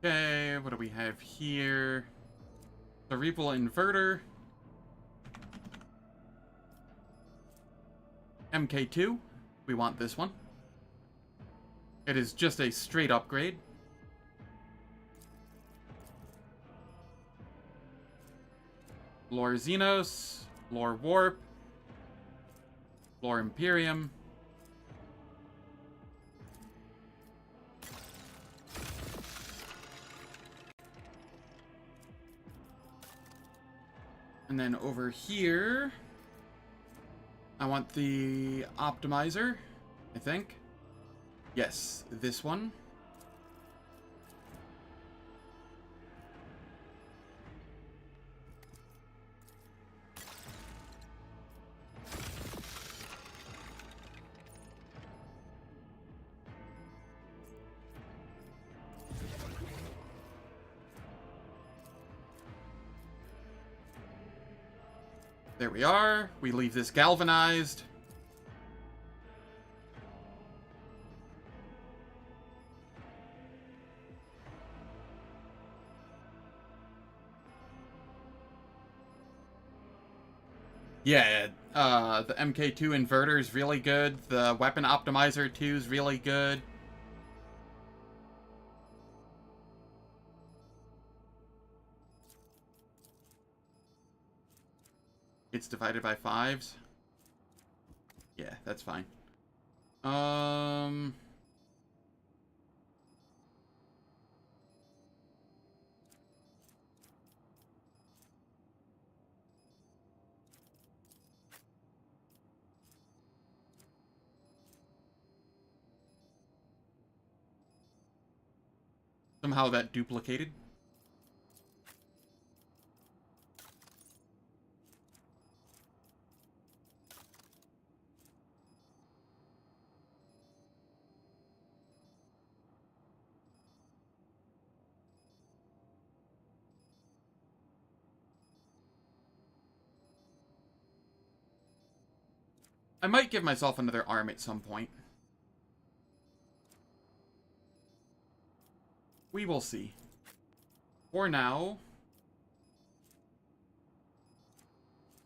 Okay, what do we have here? Cerebral inverter. MK2. We want this one. It is just a straight upgrade. Lore Xenos. Lore Warp. Lore Imperium. And then over here, I want the optimizer, I think. Yes, this one. There we are. We leave this galvanized. Yeah, the MK2 inverter is really good. The weapon optimizer 2 is really good. It's divided by 5s. Yeah, that's fine. Somehow that duplicated. I might give myself another arm at some point. We will see. For now,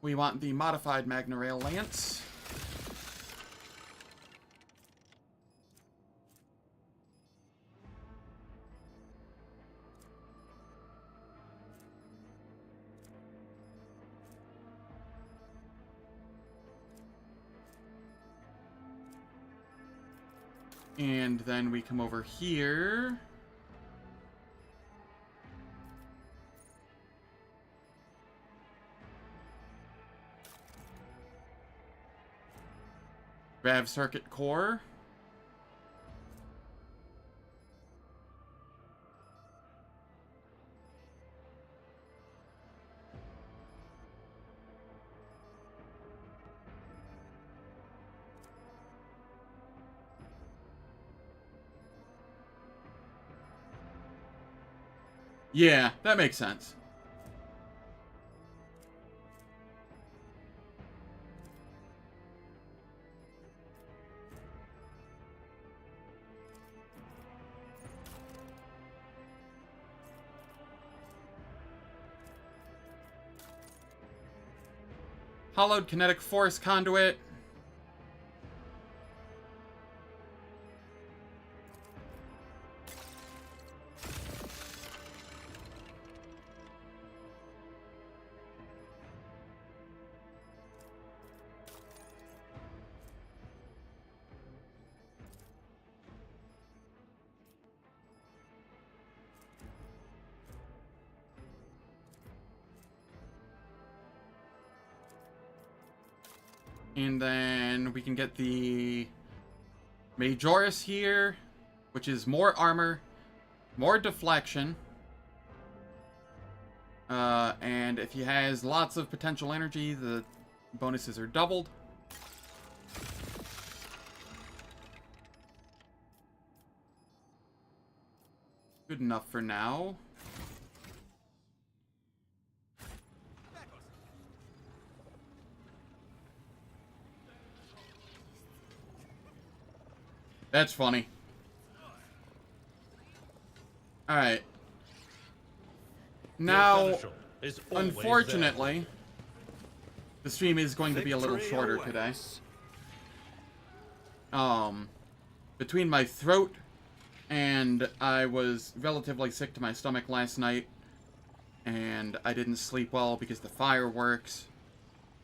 we want the modified Magna Rail Lance. And then we come over here. Grav circuit core. Yeah, that makes sense. Hollowed kinetic force conduit. And then we can get the Majoris here, which is more armor, more deflection. And if he has lots of potential energy, the bonuses are doubled. Good enough for now. That's funny. Alright. Now, unfortunately, the stream is going to be a little shorter today. Between my throat and I was relatively sick to my stomach last night, and I didn't sleep well because the fireworks,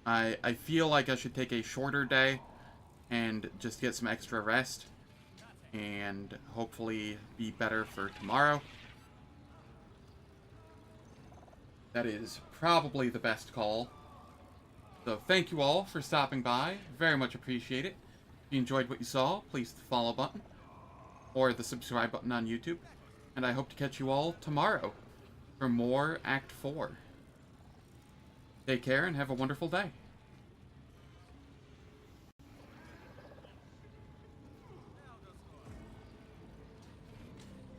I feel like I should take a shorter day and just get some extra rest and hopefully be better for tomorrow. That is probably the best call. So thank you all for stopping by. Very much appreciate it. If you enjoyed what you saw, please hit the follow button or the subscribe button on YouTube. And I hope to catch you all tomorrow for more Act 4. Take care and have a wonderful day.